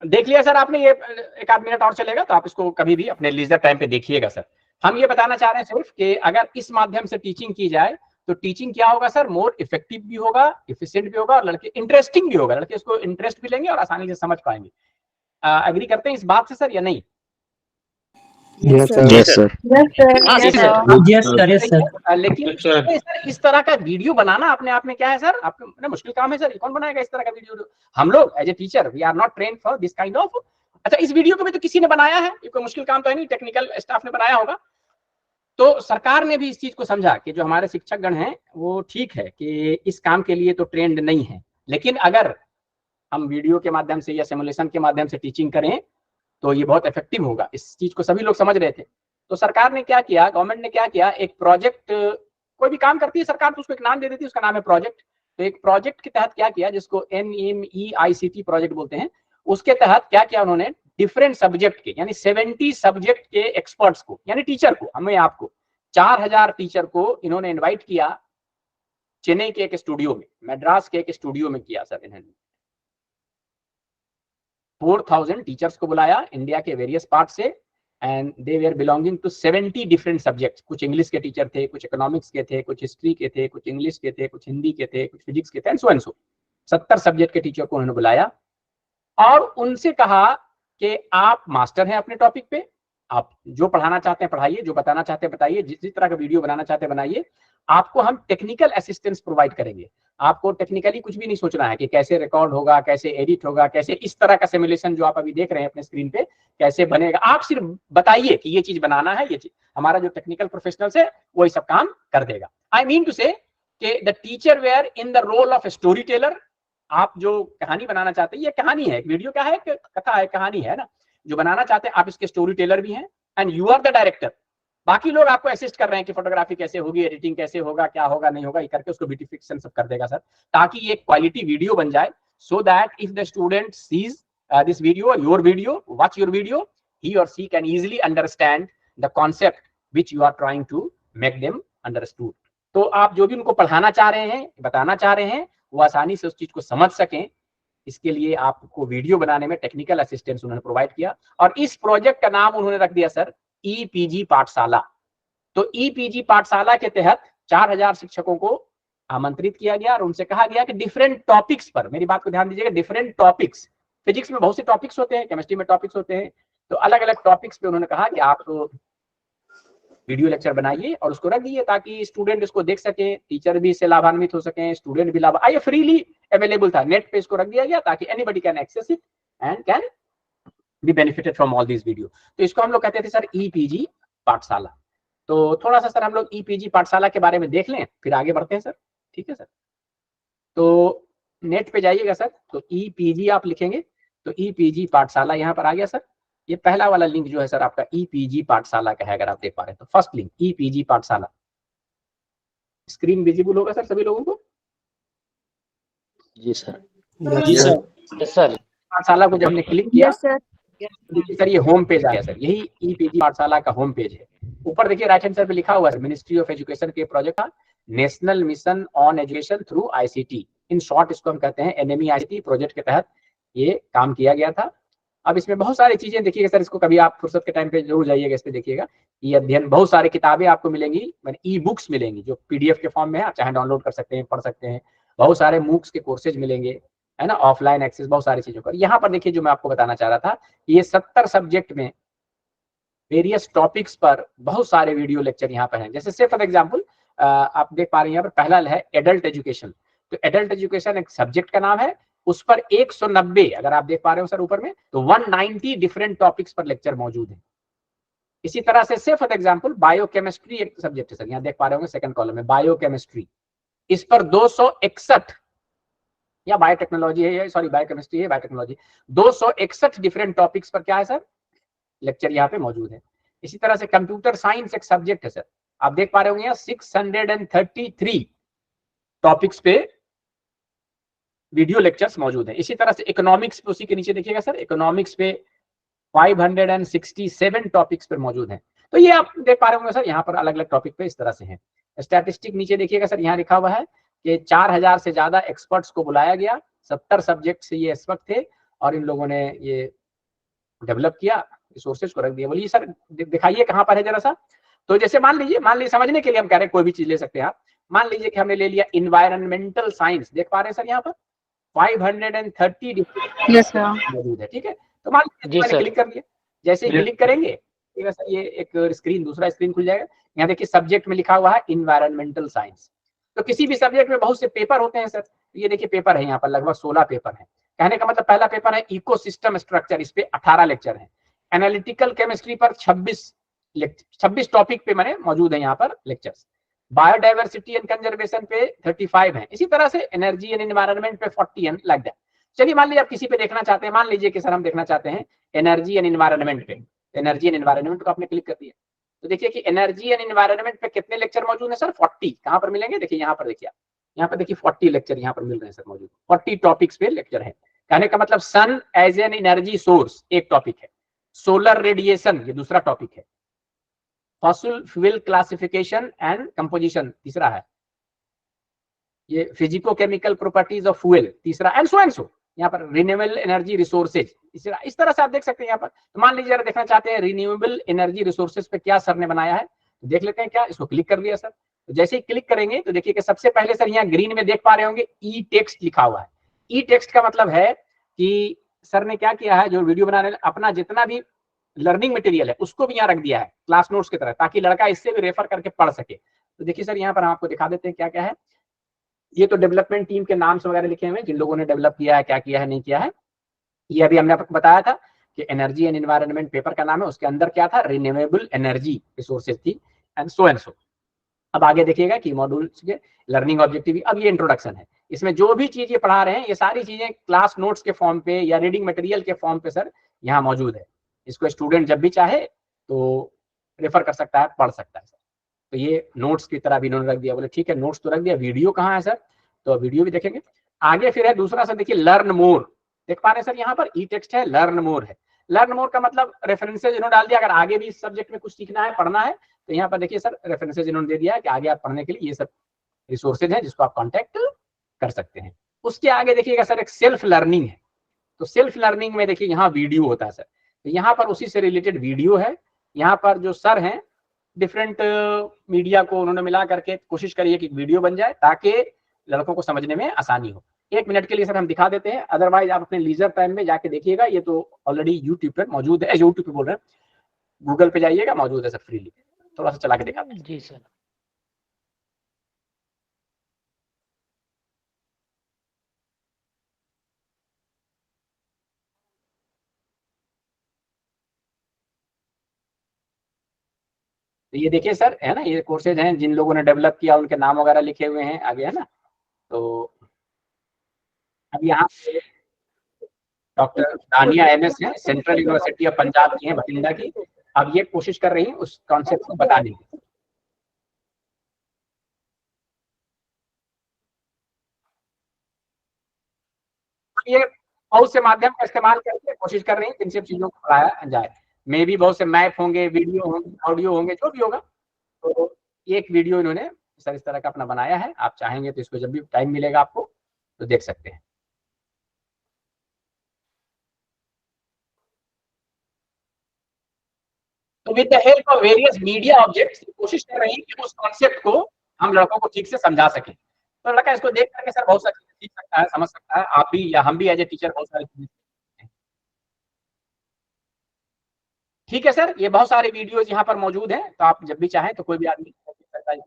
देख लिया सर आपने, ये 1 आध मिनट और चलेगा, तो आप इसको कभी भी अपने लीजर टाइम पे देखिएगा सर। हम ये बताना चाह रहे हैं सिर्फ कि अगर इस माध्यम से टीचिंग की जाए तो टीचिंग क्या होगा सर, मोर इफेक्टिव भी होगा, इफिशिएंट भी होगा, और लड़के इंटरेस्टिंग भी होगा, लड़के इसको इंटरेस्ट भी लेंगे और आसानी से समझ पाएंगे। एग्री करते हैं इस बात से सर या नहीं? Yes sir. लेकिन सर इस तरह का वीडियो बनाना अपने आप में क्या है सर, आपका मुश्किल काम है सर। कौन बनाएगा इस तरह का वीडियो? हम लोग as a teacher we are not trained for this kind of. अच्छा, इस वीडियो को भी तो किसी ने बनाया है, ये कोई मुश्किल काम तो है नहीं, टेक्निकल स्टाफ ने बनाया होगा। तो सरकार ने भी इस चीज को समझा कि जो हमारे शिक्षक गण हैं वो ठीक है कि इस काम के लिए तो ट्रेंड नहीं है, लेकिन अगर हम वीडियो के माध्यम से या सिमुलेशन के माध्यम से टीचिंग करें तो ये बहुत इफेक्टिव होगा। इस चीज को सभी लोग समझ रहे थे। तो सरकार ने क्या किया, गवर्नमेंट ने क्या किया, एक प्रोजेक्ट कोई भी काम करती है सरकार तो उसको एक नाम दे देती है, उसका नाम है प्रोजेक्ट। तो एक प्रोजेक्ट के तहत क्या किया, जिसको NMEICT प्रोजेक्ट बोलते हैं, उसके तहत क्या किया उन्होंने, डिफरेंट सब्जेक्ट के यानी 70 सब्जेक्ट के एक्सपर्ट्स को, यानी टीचर को, हमें आपको 4000 टीचर को इन्होंने इनवाइट किया चेन्नई के एक स्टूडियो में, मद्रास के एक स्टूडियो में किया सर इन्होंने। 4000 टीचर्स को बुलाया इंडिया के वेरियस पार्ट से, and they were belonging to 70 different subjects. कुछ इंग्लिश के टीचर थे, कुछ इकोनॉमिक्स के थे, कुछ हिस्ट्री के थे, कुछ इंग्लिश के थे, कुछ हिंदी के थे, कुछ फिजिक्स के थे, एंड सो 70 सब्जेक्ट के टीचर को उन्होंने बुलाया और उनसे कहा कि आप मास्टर हैं अपने टॉपिक पे, आप जो पढ़ाना चाहते हैं पढ़ाइए, जो बताना चाहते हैं बताइए, जिस तरह का वीडियो बनाना चाहते हैं बनाइए, आपको हम टेक्निकल असिस्टेंस प्रोवाइड करेंगे। आपको टेक्निकली कुछ भी नहीं सोचना है कि कैसे रिकॉर्ड होगा, कैसे एडिट होगा, कैसे इस तरह का सिमुलेशन जो आप अभी देख रहे हैं अपने स्क्रीन पे कैसे बनेगा। आप सिर्फ बताइए कि ये चीज बनाना है, ये चीज हमारा जो टेक्निकल प्रोफेशनल्स है वही सब काम कर देगा। आई मीन टू से कि the teacher were in the role of storyteller. आप जो कहानी बनाना चाहते हैं, ये कहानी है, वीडियो क्या है, कथा है, कहानी है ना, जो बनाना चाहते हैं आप इसके स्टोरी टेलर भी हैं, and you are the director. बाकी लोग आपको असिस्ट कर रहे हैं कि फोटोग्राफी कैसे होगी, एडिटिंग कैसे होगा, क्या होगा नहीं होगा, ये करके उसको ब्यूटिफिकेशन सब कर देगा सर, ताकि ये क्वालिटी वीडियो बन जाए, so that if the student sees this video, your video, watch your video, he or she can easily understand the concept which you are trying to make them understood। तो आप जो भी उनको पढ़ाना चाह रहे हैं, बताना चाह रहे हैं, वो आसानी से उस चीज को समझ सकें, इसके लिए आपको वीडियो बनाने में टेक्निकल असिस्टेंस उन्होंने प्रोवाइड किया। और इस प्रोजेक्ट का नाम उन्होंने रख दिया सर EPG पाठशाला। तो EPG पाठशाला के तहत 4000 शिक्षकों को आमंत्रित किया गया और उनसे कहा गया कि डिफरेंट टॉपिक्स पर, मेरी बात को ध्यान दीजिएगा, डिफरेंट टॉपिक्स, फिजिक्स में बहुत से टॉपिक्स होते हैं, केमिस्ट्री में टॉपिक्स होते हैं, तो अलग अलग टॉपिक्स पे उन्होंने कहा कि आप वीडियो लेक्चर बनाइए और उसको रख दिए ताकि स्टूडेंट इसको देख सके, टीचर भी इससे लाभान्वित हो सके, स्टूडेंट भी ये फ्रीली अवेलेबल था, नेट पे इसको रख दिया गया ताकि anybody can access it and can be benefited from all this video. तो इसको हम लोग कहते थे सर EPG पाठशाला। तो थोड़ा सा सर हम लोग EPG पाठशाला के बारे में देख लें, फिर आगे बढ़ते हैं सर, ठीक है सर। तो नेट पे जाइएगा सर, तो EPG आप लिखेंगे तो EPG पाठशाला यहाँ पर आ गया सर। ये पहला वाला लिंक जो है सर आपका EPG पाठशाला का है, अगर आप देख पा रहे हैं तो फर्स्ट लिंक EPG पाठशाला। स्क्रीन विजिबल होगा सर सभी लोगों को? जी सर। जी सर। सर पाठशाला को जब हमने क्लिक किया Yes, sir. देखिए सर ये होम पेज आ गया सर, यही EPG पाठशाला का होम पेज है। ऊपर देखिए राइट हैंड साइड पे लिखा हुआ है मिनिस्ट्री ऑफ एजुकेशन के प्रोजेक्ट था, national mission on education through ICT, in short इसको हम कहते हैं NMEICT प्रोजेक्ट के तहत ये काम किया गया था। अब इसमें बहुत सारी चीजें देखिएगा सर, इसको कभी आप फुर्सत के टाइम पे जरूर जाइएगा, इस पे देखिएगा। ये अध्ययन, बहुत सारी किताबें आपको मिलेंगी, मैंने E-बुक्स मिलेंगी जो PDF के फॉर्म में है, आप चाहे डाउनलोड कर सकते हैं, पढ़ सकते हैं। बहुत सारे MOOCs के कोर्सेज मिलेंगे, है ना, ऑफलाइन एक्सेस, बहुत सारी चीजों का। यहाँ पर देखिए जो मैं आपको बताना चाह रहा था, ये 70 सब्जेक्ट में वेरियस टॉपिक्स पर बहुत सारे वीडियो लेक्चर यहाँ पर हैं। जैसे से फॉर एग्जाम्पल आप देख पा रहे हैं यहाँ पर पहला है एडल्ट एजुकेशन। तो एडल्ट एजुकेशन एक सब्जेक्ट का नाम है, उस पर 190, अगर आप देख पा रहे हो सर ऊपर में, तो 190 डिफरेंट टॉपिक्स पर लेक्चर मौजूद है। इसी तरह से फॉर एग्जाम्पल बायोकेमिस्ट्री एक सब्जेक्ट है सर, यहाँ देख पा रहे होंगे सेकंड कॉलम में बायोकेमिस्ट्री, इस पर 261, या बायोटेक्नोलॉजी है, सॉरी बायोकेमिस्ट्री है, बायोटेक्नोलॉजी, 261 डिफरेंट टॉपिक्स पर क्या है सर लेक्चर यहाँ पे मौजूद है। इसी तरह से कंप्यूटर साइंस एक सब्जेक्ट है सर, आप देख पा रहे होंगे यहाँ 633 टॉपिक्स पे वीडियो लेक्चर्स मौजूद है। इसी तरह से इकोनॉमिक्स पे, उसी के नीचे देखिएगा सर, इकोनॉमिक्स पे 567 टॉपिक्स पे मौजूद है। तो ये आप देख पा रहे होंगे सर, यहाँ पर अलग अलग टॉपिक पे इस तरह से है। स्टैटिस्टिक नीचे देखिएगा सर, यहाँ लिखा हुआ है कि 4000 से ज्यादा एक्सपर्ट्स को बुलाया गया, 70 सब्जेक्ट से ये एक्सपर्ट थे और इन लोगों ने ये डेवलप किया, रिसोर्सेज को रख दिया। बोलिए सर दिखाइए कहाँ पर है जरा सा। तो जैसे मान लीजिए समझने के लिए हम कह रहे हैं कोई भी चीज ले सकते हैं आप। मान लीजिए कि हमने ले लिया इन्वायरमेंटल साइंस, देख पा रहे हैं सर यहाँ पर 530 Yes, sir. मौजूद है, ठीक है। तो मान लीजिए मैंने क्लिक कर दिया, जैसे ही क्लिक करेंगे सर ये एक स्क्रीन, दूसरा स्क्रीन खुल जाएगा। यहाँ देखिए सब्जेक्ट में लिखा हुआ है इन्वायरमेंटल साइंस। तो किसी भी सब्जेक्ट में बहुत से पेपर होते हैं सर, ये देखिए पेपर है यहाँ पर लगभग 16 पेपर है। कहने का मतलब पहला पेपर है इकोसिस्टम स्ट्रक्चर, इस पे 18 लेक्चर है। एनालिटिकल केमिस्ट्री पर 26 टॉपिक पे मैंने मौजूद है यहाँ पर लेक्चर्स। बायोडाइवर्सिटी एंड कंजर्वेशन पे 35 है। इसी तरह से एनर्जी एंड एनवायरनमेंट पे 40 एंड लाइक दैट। चलिए मान लीजिए आप किसी पे देखना चाहते हैं, मान लीजिए कि सर हम देखना चाहते हैं एनर्जी एंड एनवायरनमेंट पे, एनर्जी एंड एनवायरनमेंट को आपने क्लिक कर दिया तो देखिए कि एनर्जी एंड एनवायरनमेंट पे कितने लेक्चर मौजूद है सर? 40। कहाँ पर मिलेंगे? देखिए यहाँ पर, देखिए यहाँ पर देखिए 40 लेक्चर यहाँ पर मिल रहे हैं सर मौजूद। 40 टॉपिक्स पे लेक्चर है। कहने का मतलब सन एज एन एनर्जी सोर्स एक टॉपिक है, सोलर रेडिएशन ये दूसरा टॉपिक है, fossil fuel classification and composition तीसरा है, ये physico chemical properties of fuel तीसरा, एंड सो यहाँ पर रिन्यूएबल एनर्जी रिसोर्सेज तीसरा। इस तरह से आप देख सकते हैं यहाँ पर। तो मान लीजिए जरा देखना चाहते हैं रिन्यूएबल एनर्जी रिसोर्सेज पे क्या सर ने बनाया है, तो देख लेते हैं क्या। इसको क्लिक कर दिया सर, तो जैसे ही क्लिक करेंगे तो देखिए कि सबसे पहले सर यहाँ ग्रीन में देख पा रहे होंगे ई टेक्स्ट लिखा हुआ है। ई टेक्स्ट का मतलब है कि सर ने क्या किया है, जो वीडियो बनाने अपना जितना भी लर्निंग मटेरियल है उसको भी यहाँ रख दिया है क्लास नोट्स की तरह, ताकि लड़का इससे भी रेफर करके पढ़ सके। तो देखिए सर यहाँ पर हम आपको दिखा देते हैं क्या क्या है। ये तो डेवलपमेंट टीम के नाम वगैरह लिखे हुए हैं, जिन लोगों ने डेवलप किया है, क्या किया है, नहीं किया है। ये अभी हमने आपको बताया था कि एनर्जी एंड एनवायरनमेंट पेपर का नाम है, उसके अंदर क्या था, रिन्यूएबल एनर्जी रिसोर्सेज थी एंड सो। अब आगे देखिएगा कि मॉड्यूल्स के लर्निंग ऑब्जेक्टिव, अब ये इंट्रोडक्शन है। इसमें जो भी चीज ये पढ़ा रहे हैं ये सारी चीजें क्लास नोट्स के फॉर्म पे या रीडिंग मटेरियल के फॉर्म पे सर यहाँ मौजूद है। इसको स्टूडेंट जब भी चाहे तो रेफर कर सकता है, पढ़ सकता है सर। तो ये नोट्स की तरह भी इन्होंने रख दिया। बोले ठीक है नोट्स तो रख दिया, वीडियो कहाँ है सर? तो वीडियो भी देखेंगे आगे। फिर है दूसरा सर, देखिए लर्न मोर, देख पा रहे हैं सर यहाँ पर ई टेक्स्ट है, लर्न मोर है। लर्न मोर का मतलब रेफरेंसेज इन्होंने डाल दिया, अगर आगे भी इस सब्जेक्ट में कुछ सीखना है, पढ़ना है, तो यहाँ पर देखिए सर रेफरेंसेज इन्होंने दे दिया है कि आगे आप पढ़ने के लिए ये सब रिसोर्सेज है जिसको आप कॉन्टेक्ट कर सकते हैं। उसके आगे देखिएगा सर एक सेल्फ लर्निंग है। तो सेल्फ लर्निंग में देखिए यहाँ वीडियो होता है सर, तो यहाँ पर उसी से रिलेटेड वीडियो है। यहाँ पर जो सर हैं डिफरेंट मीडिया को उन्होंने मिला करके कोशिश करी है कि वीडियो बन जाए ताकि लड़कों को समझने में आसानी हो। 1 मिनट के लिए सर हम दिखा देते हैं, अदरवाइज आप अपने लीजर टाइम में जाके देखिएगा। ये तो ऑलरेडी यूट्यूब पर मौजूद है, यूट्यूब पे बोल रहे हैं, गूगल पे जाइएगा, मौजूद है सर फ्रीली। थोड़ा सा चला के दिखाते हैं। जी सर। तो ये देखिए सर है ना, ये कोर्सेज हैं जिन लोगों ने डेवलप किया, उनके नाम वगैरह लिखे हुए हैं आगे, है ना। तो अब यहाँ पे डॉक्टर दानिया एमएस है, सेंट्रल यूनिवर्सिटी ऑफ पंजाब की है, बठिंडा की। अब ये कोशिश कर रही है उस कॉन्सेप्ट को बताने की। ये बहुत से माध्यम का इस्तेमाल करके कोशिश कर रही है जिनसे चीजों को पढ़ाया जाए। मे भी बहुत से मैप होंगे, वीडियो होंगे, ऑडियो होंगे, जो भी होगा। तो एक वीडियो इन्होंने सर इस तरह का अपना बनाया है। आप चाहेंगे तो इसको जब भी टाइम मिलेगा आपको तो देख सकते हैं। तो with the help of various media objects कोशिश कर रही है कि उस कॉन्सेप्ट को हम लड़कों को ठीक से समझा सकें। तो लड़का इसको देख करके सर बहुत सारी चीजें सीख सकता है, समझ सकता है। आप भी या हम भी एज ए टीचर बहुत सारी चीजें। ठीक है सर, ये बहुत सारे वीडियोज यहाँ पर मौजूद हैं, तो आप जब भी चाहें तो कोई भी आदमी देख सकता है।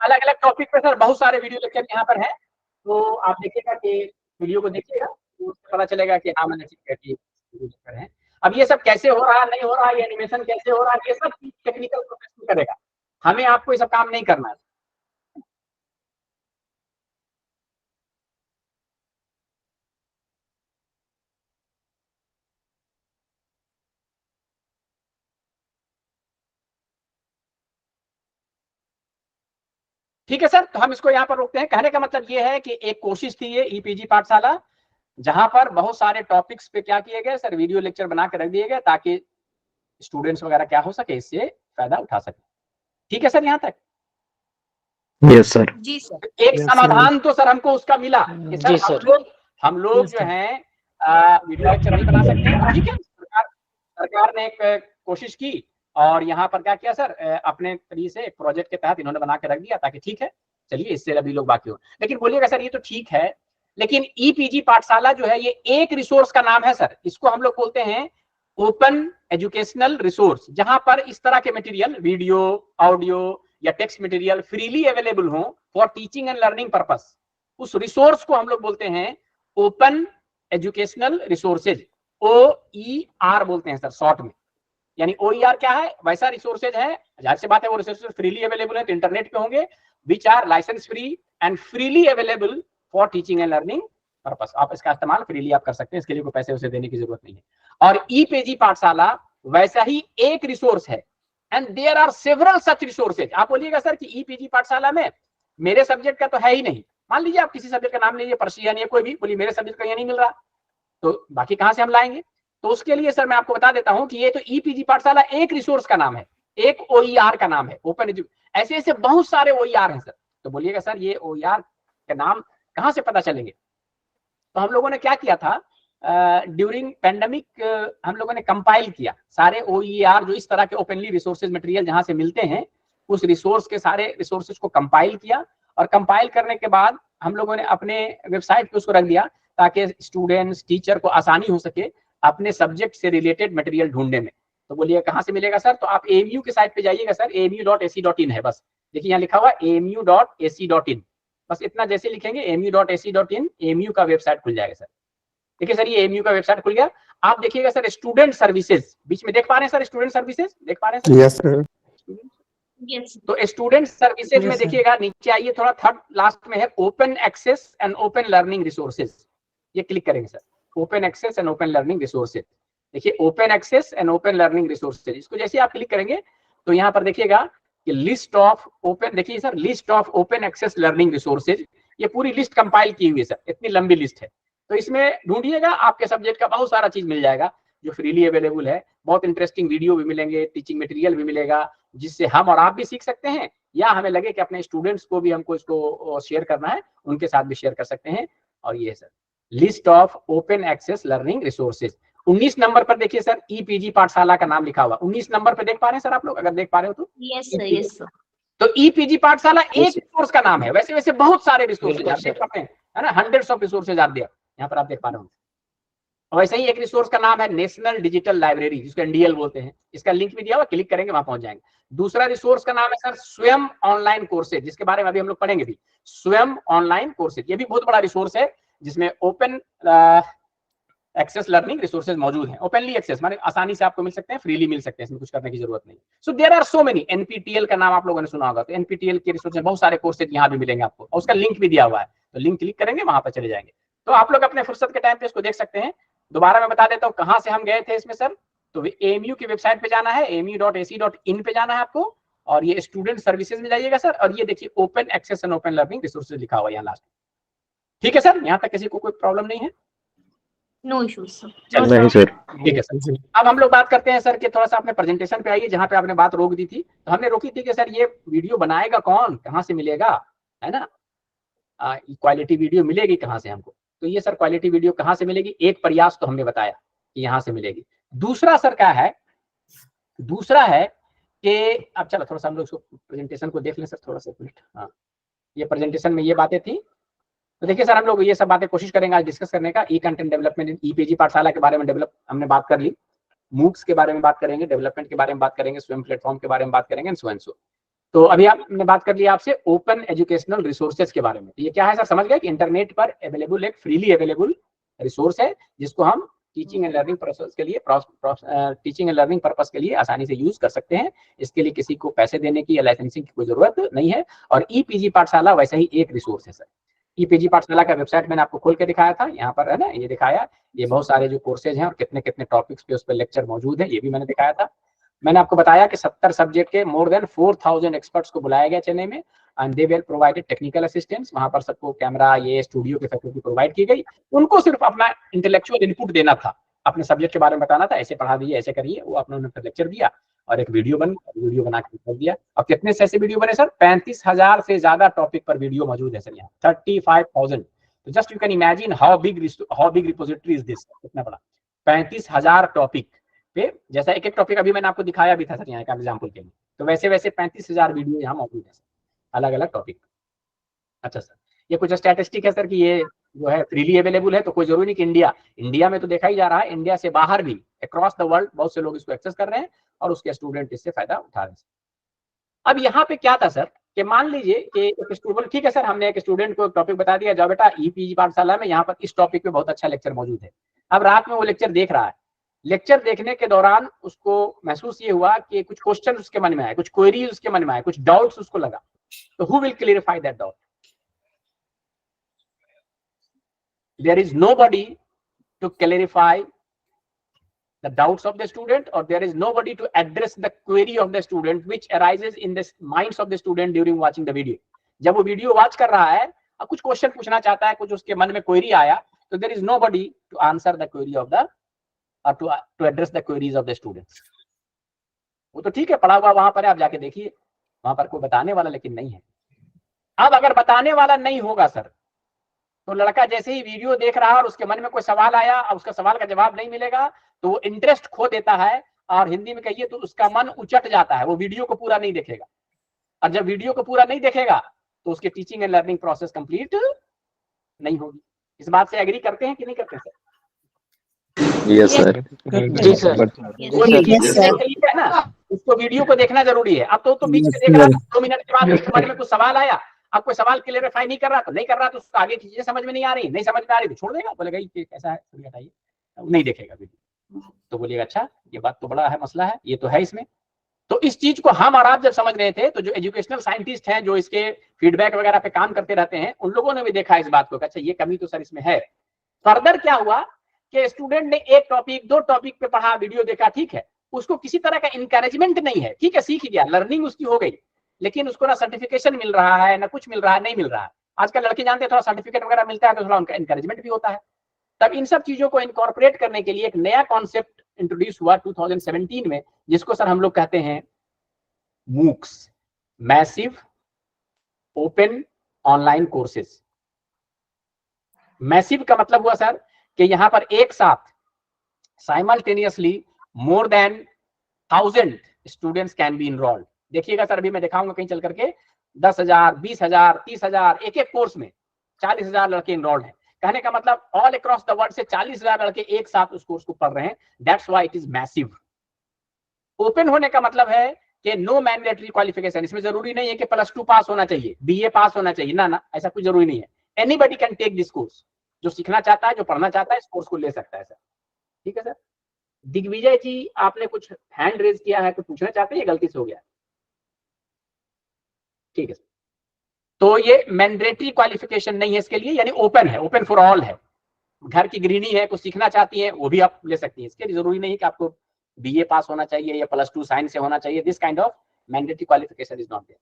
अलग अलग टॉपिक पे सर बहुत सारे वीडियो लेक्चर यहाँ पर हैं। तो आप देखिएगा कि वीडियो को देखिएगा तो उससे पता चलेगा कि हाँ मैंने ठीक है। अब ये सब कैसे हो रहा है, नहीं हो रहा है, ये एनिमेशन कैसे हो रहा है, ये सब टेक्निकल प्रोफेशनल करेगा। हमें आपको ये सब काम नहीं करना है। ठीक है सर, तो हम इसको यहाँ पर रोकते हैं। कहने का मतलब ये है कि एक कोशिश थी ये ईपीजी पाठशाला, जहां पर बहुत सारे टॉपिक्स पे क्या किए गए सर, वीडियो लेक्चर बना के रख दिए गए ताकि स्टूडेंट्स वगैरह क्या हो सके, इससे फायदा उठा सके। ठीक है सर, यहाँ तक? Yes sir. जी सर। एक समाधान तो सर हमको उसका मिला कि जी सर सर। हम लोग जो हैं वीडियो लेक्चर नहीं बना सकते। ठीक है, सरकार ने एक कोशिश की और यहाँ पर क्या किया सर, अपने तरीके से एक प्रोजेक्ट के तहत इन्होंने बना के रख दिया ताकि ठीक है चलिए इससे अभी लोग बाकी हो। लेकिन बोलिएगा सर ये तो ठीक है, लेकिन ईपीजी पाठशाला जो है ये एक रिसोर्स का नाम है सर। इसको हम लोग बोलते हैं ओपन एजुकेशनल रिसोर्स, जहां पर इस तरह के मटेरियल वीडियो, ऑडियो या टेक्स्ट मटेरियल फ्रीली अवेलेबल हो for teaching and learning purpose. उस रिसोर्स को हम लोग बोलते हैं ओपन एजुकेशनल रिसोर्सेज, OER बोलते हैं सर शॉर्ट में। यानी OER क्या है, वैसा रिसोर्सेज है, जाहिर सी बात है वो रिसोर्सेज फ्रीली अवेलेबल है तो इंटरनेट पे होंगे, which are license free and freely available for teaching and learning purpose. आप इसका इस्तेमाल फ्रीली आप कर सकते हैं, इसके लिए कोई पैसे उसे देने की जरूरत नहीं है। और ई-पेजी पाठशाला वैसा ही एक रिसोर्स है and there are several such resources. आप बोलिएगा सर कि ई-पेजी पाठशाला में मेरे सब्जेक्ट का तो है ही नहीं, मान लीजिए आप किसी सब्जेक्ट का नाम लीजिए, पर्शियन या कोई भी, बोलिए मेरे सब्जेक्ट का ये नहीं मिल रहा, तो बाकी कहां से हम लाएंगे? तो उसके लिए सर मैं आपको बता देता हूं कि ये तो ई-पेजी पाठशाला एक रिसोर्स का नाम है, एक OER का नाम है, ओपन एजुकेशन। ऐसे ऐसे बहुत सारे OER हैं सर। तो बोलिएगा सर ये OER के नाम कहां से पता चलेंगे? तो हम लोगों ने क्या किया था, ड्यूरिंग पैंडेमिक हम लोगों ने कंपाइल किया सारे OER जो इस तरह के ओपनली रिसोर्सेज मटेरियल जहां से मिलते हैं, उस रिसोर्स के सारे रिसोर्सेज को कंपाइल किया और कंपाइल करने के बाद हम लोगों ने अपने वेबसाइट पे उसको रख दिया ताकि स्टूडेंट्स टीचर को आसानी हो सके अपने सब्जेक्ट से रिलेटेड मटेरियल ढूंढने में। तो बोलिए कहां से मिलेगा सर? तो आप AMU के साइट पे जाइएगा सर, amu.ac.in है, बस देखिए यहाँ लिखा हुआ amu.ac.in, बस इतना जैसे लिखेंगे amu.ac.in, AMU का वेबसाइट खुल जाएगा सर। देखिए सर ये AMU का वेबसाइट खुल गया। आप देखिएगा सर स्टूडेंट सर्विसेज बीच में देख पा रहे हैं सर, स्टूडेंट सर्विसेज देख पा रहे हैं सर? Yes sir. Yes. तो स्टूडेंट सर्विसेज में देखिएगा नीचे आइए थोड़ा, थर्ड लास्ट में है open access and open learning resources, ये क्लिक करेंगे sir, open access and open learning resources. देखिए open access and open learning resources, इसको जैसे आप क्लिक करेंगे तो यहाँ पर देखिएगा कि लिस्ट ऑफ ओपन, देखिए sir list of open access learning resources, ये पूरी लिस्ट कंपाइल की हुई है सर, इतनी लंबी लिस्ट है। तो इसमें ढूंढिएगा आपके सब्जेक्ट का बहुत सारा चीज मिल जाएगा जो फ्रीली अवेलेबल है। बहुत इंटरेस्टिंग वीडियो भी मिलेंगे, टीचिंग मटेरियल भी मिलेगा जिससे हम और आप भी सीख सकते हैं, या हमें लगे कि अपने स्टूडेंट्स को भी हमको इसको शेयर करना है, उनके साथ भी शेयर कर सकते हैं। और ये sir list of open access learning resources. 19 number पर देखिए सर ई-पेजी पाठशाला का नाम लिखा हुआ, 19 नंबर पर देख पा रहे हैं सर आप लोग, अगर देख पा रहे हो तो? Yes, sir. Yes, sir. तो ई-पेजी पाठशाला एक रिसोर्स का नाम है, वैसे वैसे बहुत सारे रिसोर्सेज आप देख पाते हैं, है ना, hundreds of resources are there, यहाँ पर आप देख पा रहे हो। वैसे ही एक रिसोर्स का नाम है नेशनल डिजिटल लाइब्रेरी, जिसको NDL बोलते हैं, इसका लिंक भी दिया हुआ, क्लिक करेंगे वहां पहुंच जाएंगे। दूसरा रिसोर्स का नाम है सर स्वयं ऑनलाइन कोर्सेज, जिसके बारे में अभी हम लोग पढ़ेंगे भी, स्वयं ऑनलाइन कोर्सेज, ये भी बहुत बड़ा रिसोर्स है जिसमें ओपन एक्सेस लर्निंग रिसोर्सेज मौजूद हैं। ओपनली एक्सेस माने आसानी से आपको मिल सकते हैं, फ्रीली मिल सकते हैं, इसमें कुछ करने की जरूरत नहीं। So there are so many, NPTEL का नाम आप लोगों ने सुना होगा, तो NPTEL के रिसोर्सेज बहुत सारे कोर्सेज यहाँ भी मिलेंगे आपको, और उसका लिंक भी दिया हुआ है, तो लिंक क्लिक करेंगे वहां पर चले जाएंगे। तो आप लोग अपने फुर्सत के टाइम पे इसको देख सकते हैं। दोबारा मैं बता देता हूँ कहां से हम गए थे इसमें सर, तो AMU की वेबसाइट पे जाना है, amu.ac.in पे जाना है आपको, और ये स्टूडेंट सर्विसेज में जाइएगा सर, और ये देखिए open access and open learning resources लिखा हुआ है यहाँ लास्ट। ठीक है सर, यहाँ तक किसी को कोई प्रॉब्लम नहीं है? No issues, sir. नहीं सर। ठीक है सर। अब हम लोग बात करते हैं सर कि थोड़ा सा अपने प्रेजेंटेशन पे आइए, जहां पे आपने बात रोक दी थी। तो हमने रोकी थी कि सर ये वीडियो बनाएगा कौन, कहाँ से मिलेगा, है ना, क्वालिटी वीडियो मिलेगी कहाँ से हमको? तो ये सर क्वालिटी वीडियो कहाँ से मिलेगी, एक प्रयास तो हमने बताया कि यहाँ से मिलेगी। दूसरा सर क्या है, दूसरा है कि अब चलो थोड़ा सा हम लोग इसको प्रेजेंटेशन को देख लें सर, थोड़ा सा मिनट। हाँ, ये प्रेजेंटेशन में ये बातें थी, तो देखिए सर हम लोग ये सब बातें कोशिश करेंगे आज डिस्कस करने का। ई कंटेंट डेवलपमेंट इन ई-पेजी पाठशाला के बारे में हमने बात कर ली, मूक्स के बारे में बात करेंगे, डेवलपमेंट के बारे में बात करेंगे, स्वयं प्लेटफॉर्म के बारे में बात करेंगे, सो एंड सो। तो अभी आपने बात कर लिया आपसे ओपन एजुकेशनल रिसोर्सेज के बारे में। तो ये क्या है सर, समझ गए कि इंटरनेट पर अवेलेबल एक फ्रीली अवेलेबल रिसोर्स है जिसको हम टीचिंग एंड लर्निंग पर्पस के लिए टीचिंग एंड लर्निंग पर्पस के लिए आसानी से यूज कर सकते हैं। इसके लिए किसी को पैसे देने की या लाइसेंसिंग की कोई जरूरत नहीं है। और ई-पेजी पाठशाला वैसा ही एक रिसोर्स है सर। ई-पेजी पाठशाला का वेबसाइट मैंने आपको खोल के दिखाया था, यहाँ पर है ना, ये दिखाया, ये बहुत सारे जो कोर्सेज हैं और कितने कितने टॉपिक्स पे उस पर लेक्चर मौजूद है, ये भी मैंने दिखाया था। मैंने आपको बताया कि 70 सब्जेक्ट के मोर देन 4000 एक्सपर्ट्स को बुलाया गया चेन्नई में, and they well provided technical assistance. वहां पर सबको कैमरा, ये स्टूडियो की फैसिलिटी प्रोवाइड की गई। उनको सिर्फ अपना इंटेलेक्चुअल इनपुट देना था, अपने सब्जेक्ट के बारे में बताना था, ऐसे पढ़ा दीजिए, ऐसे करिए। वो अपने लेक्चर दिया और एक वीडियो बना के कर दिया। और कितने से ऐसे वीडियो बने सर, 35,000 से ज्यादा टॉपिक पर वीडियो मौजूद है सर यहाँ, 35,000। तो just you can imagine how big repository is this, कितना बड़ा, 35,000 टॉपिक पे, जैसा एक एक टॉपिक अभी मैंने आपको दिखाया भी था सर यहाँ का एग्जाम्पल के लिए, तो वैसे वैसे 35,000 वीडियो यहाँ मौजूद है सर, अलग अलग टॉपिक। अच्छा सर, ये कुछ स्टैटिस्टिक है सर कि ये जो है फ्रीली अवेलेबल है, तो कोई जरूरी नहीं कि इंडिया में तो देखा ही जा रहा है, इंडिया से बाहर भी अक्रॉस द वर्ल्ड बहुत से लोग इसको एक्सेस कर रहे हैं और उसके स्टूडेंट इससे फायदा उठा रहे हैं। अब यहाँ पे क्या था सर कि मान लीजिए कि एक स्टूडेंट, ठीक है सर, हमने एक स्टूडेंट को टॉपिक बता दिया, जाओ बेटा ई-पेजी पाठशाला में यहाँ पर इस टॉपिक पे बहुत अच्छा लेक्चर मौजूद है। अब रात में वो लेक्चर देख रहा है, लेक्चर देखने के दौरान उसको महसूस ये हुआ कि कुछ क्वेश्चन उसके मन में आए, कुछ क्वेरीज उसके मन में आए, कुछ डाउट्स उसको लगा, तो who will clarify that doubt? There is nobody to clarify the doubts of the student, or there is nobody to address the query of the student which arises in the minds of the student during watching the video. जब वो video watch कर रहा है और कुछ question पूछना चाहता है, कुछ उसके मन में क्वेरी आया, तो there is nobody to answer the query of the or to address the queries of the students. वो तो ठीक है, पढ़ा हुआ वहां पर है, आप जाके देखिए, वहां पर कोई बताने वाला लेकिन नहीं है। अब अगर बताने वाला नहीं होगा सर, तो लड़का जैसे ही वीडियो देख रहा और उसके मन में कोई सवाल आया और उसका सवाल का जवाब नहीं मिलेगा, तो वो इंटरेस्ट खो देता है, और हिंदी में कहिए तो उसका मन उचट जाता है, वो वीडियो को पूरा नहीं देखेगा। और जब वीडियो को पूरा नहीं देखेगा तो उसके teaching and learning process complete नहीं होगी। इस बात से एग्री करते हैं कि नहीं करते सर? Yes, sir. जी सर। वो है ना, उसको वीडियो को देखना जरूरी है। अब तो बीच में देख रहा, 2 मिनट के बाद उसके मन में कुछ सवाल आया, अब कोई सवाल क्लियरिफाई नहीं कर रहा तो उसको आगे की चीजें समझ में नहीं आ रही, नहीं समझ में आ रही तो छोड़ देगा, बोलेगा ये कैसा है, बताइए, नहीं देखेगा वीडियो, तो बोलिएगा अच्छा ये बात तो बड़ा है, मसला है, ये तो है इसमें। तो इस चीज को हम और आप जब समझ रहे थे, तो जो एजुकेशनल साइंटिस्ट हैं, जो इसके फीडबैक वगैरह पे काम करते रहते हैं, उन लोगों ने भी देखा इस बात को, अच्छा ये कमी तो सर इसमें है। फर्दर क्या हुआ कि स्टूडेंट ने 1 टॉपिक 2 टॉपिक पे पढ़ा, वीडियो देखा, ठीक है, उसको किसी तरह का इंकरेजमेंट नहीं है, ठीक है, सीख गया, लर्निंग उसकी हो गई, लेकिन उसको ना सर्टिफिकेशन मिल रहा है, ना कुछ मिल रहा है, नहीं मिल रहा है। आजकल लड़के जानते हैं थोड़ा सर्टिफिकेट वगैरह मिलता है तो थोड़ा उनका इंकरेजमेंट भी होता है। तब इन सब चीजों को इनकॉर्पोरेट करने के लिए एक नया कॉन्सेप्ट इंट्रोड्यूस हुआ 2017 में, जिसको सर हम लोग कहते हैं MOOCs, massive open online courses. Massive का मतलब हुआ सर कि यहां पर एक साथ simultaneously more than 1000 students can be enrolled. देखिएगा सर, अभी मैं दिखाऊंगा कहीं चल करके 10,000, 20,000, 30,000, एक कोर्स में 40,000 लड़के इनरोल्ड हैं। कहने का मतलब ऑल अक्रॉस द वर्ल्ड से 40,000 लड़के एक साथ उस कोर्स को पढ़ रहे हैं, that's why it is massive. Open होने का मतलब है कि नो मैंडेटरी क्वालिफिकेशन, इसमें जरूरी नहीं है कि +2 पास होना चाहिए, BA पास होना चाहिए, ना, ऐसा कुछ जरूरी नहीं है। Anybody can take this course, जो सीखना चाहता है, जो पढ़ना चाहता है, इस कोर्स को ले सकता है सर, ठीक है सर। दिग्विजय जी, आपने कुछ हैंड रेज किया है, कुछ पूछना चाहते हैं, गलती से हो गया, ठीक है। तो ये मैंडेटरी क्वालिफिकेशन नहीं है इसके लिए, यानी ओपन है, ओपन फॉर ऑल है। घर की गृहिणी है, कुछ सीखना चाहती है, वो भी आप ले सकती है। इसके लिए जरूरी नहीं कि आपको BA पास होना चाहिए या +2 साइंस से होना चाहिए, this kind of mandatory qualification is not there.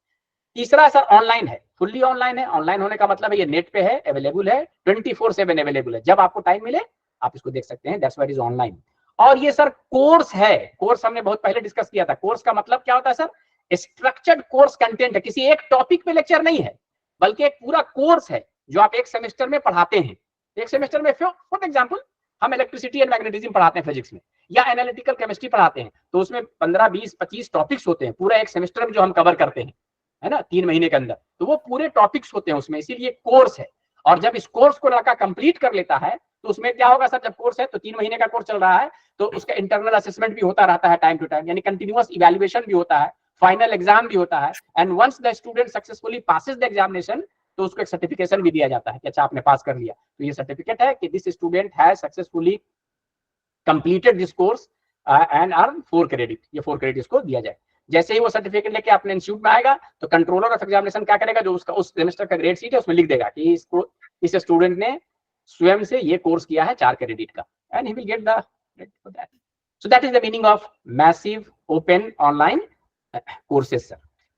तीसरा सर ऑनलाइन है, फुल्ली ऑनलाइन है। ऑनलाइन होने का मतलब है ये नेट पे है, अवेलेबल है, 24/7 अवेलेबल है, जब आपको टाइम मिले आप इसको देख सकते हैं, that's why it is online. और ये सर कोर्स है, कोर्स हमने बहुत पहले डिस्कस किया था। कोर्स का मतलब क्या होता है सर? स्ट्रक्चर्ड कोर्स कंटेंट है, किसी एक टॉपिक पे लेक्चर नहीं है, बल्कि एक पूरा कोर्स है जो आप एक सेमेस्टर में पढ़ाते हैं। एक सेमेस्टर में फॉर एग्जांपल हम इलेक्ट्रिसिटी एंड मैग्नेटिज्म पढ़ाते हैं फिजिक्स में, या एनालिटिकल केमिस्ट्री पढ़ाते हैं, तो उसमें 15, 20, 25 टॉपिक्स होते हैं पूरा एक सेमेस्टर में जो हम कवर करते हैं, है ना, 3 महीने के अंदर, तो वो पूरे टॉपिक्स होते हैं उसमें, इसीलिए कोर्स है। और जब इस कोर्स को लड़का कंप्लीट कर लेता है तो उसमें क्या होगा सर? जब कोर्स है तो 3 महीने का कोर्स चल रहा है, तो उसका इंटरनल असेसमेंट भी होता रहता है टाइम टू टाइम, यानी कंटिन्यूअस इवैल्यूएशन भी होता है, फाइनल एग्जाम भी होता है, and once the student successfully passes the examination, तो उसको एक सर्टिफिकेशन भी दिया जाता है कि अच्छा आपने पास कर लिया, तो ये सर्टिफिकेट है कि this student has successfully completed this course and earn 4 credit. ये 4 क्रेडिट इसको दिया जाए। जैसे ही वो सर्टिफिकेट लेके अपने इंस्टीट्यूट में आएगा तो कंट्रोलर ऑफ एग्जामिनेशन क्या करेगा? जो उसका उस सेमेस्टर का ग्रेड शीट है उसमें लिख देगा कि इस स्टूडेंट ने स्वयं से ये कोर्स किया है 4 क्रेडिट का, and he will get the credit for that. So that is the meaning of massive open online courses sir.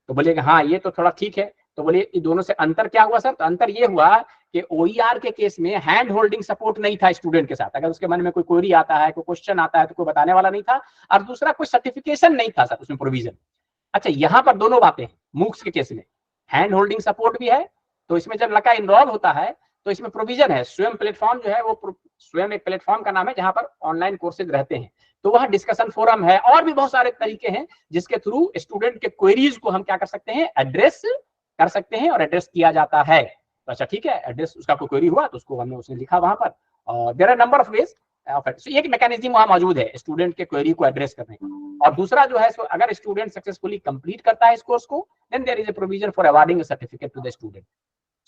तो बोलिएगा हाँ ये तो थोड़ा ठीक है। तो बोलिए इन दोनों से अंतर क्या हुआ सर? तो अंतर ये हुआ कि OER के केस में हैंड होल्डिंग सपोर्ट नहीं था स्टूडेंट के साथ। अगर उसके मन में कोई क्वेरी आता है, कोई क्वेश्चन आता है, तो कोई बताने वाला नहीं था, और दूसरा कोई सर्टिफिकेशन नहीं था सर उसमें प्रोविजन। अच्छा, यहाँ पर दोनों बातें हैं। मूक्स के केस में हैंड होल्डिंग सपोर्ट भी है, तो इसमें जब लड़का इनरोल होता है तो इसमें प्रोविजन है। स्वयं प्लेटफॉर्म जो है वो स्वयं एक प्लेटफॉर्म का नाम है जहां पर ऑनलाइन कोर्सेज रहते हैं, तो वह डिस्कशन फोरम है, और भी बहुत सारे तरीके हैं जिसके थ्रू स्टूडेंट के क्वेरीज को हम क्या कर सकते हैं? एड्रेस कर सकते हैं और एड्रेस किया जाता है। तो अच्छा ठीक है, एड्रेस उसका कोई क्वेरी हुआ तो उसको हमने उसने लिखा वहां पर, और there are number of ways. एक मैकेनिज्म वहां मौजूद है स्टूडेंट के क्वेरी को एड्रेस करने का। और दूसरा जो है सो अगर स्टूडेंट सक्सेसफुली कंप्लीट करता है इस कोर्स को, then there is a provision for awarding a certificate to the student.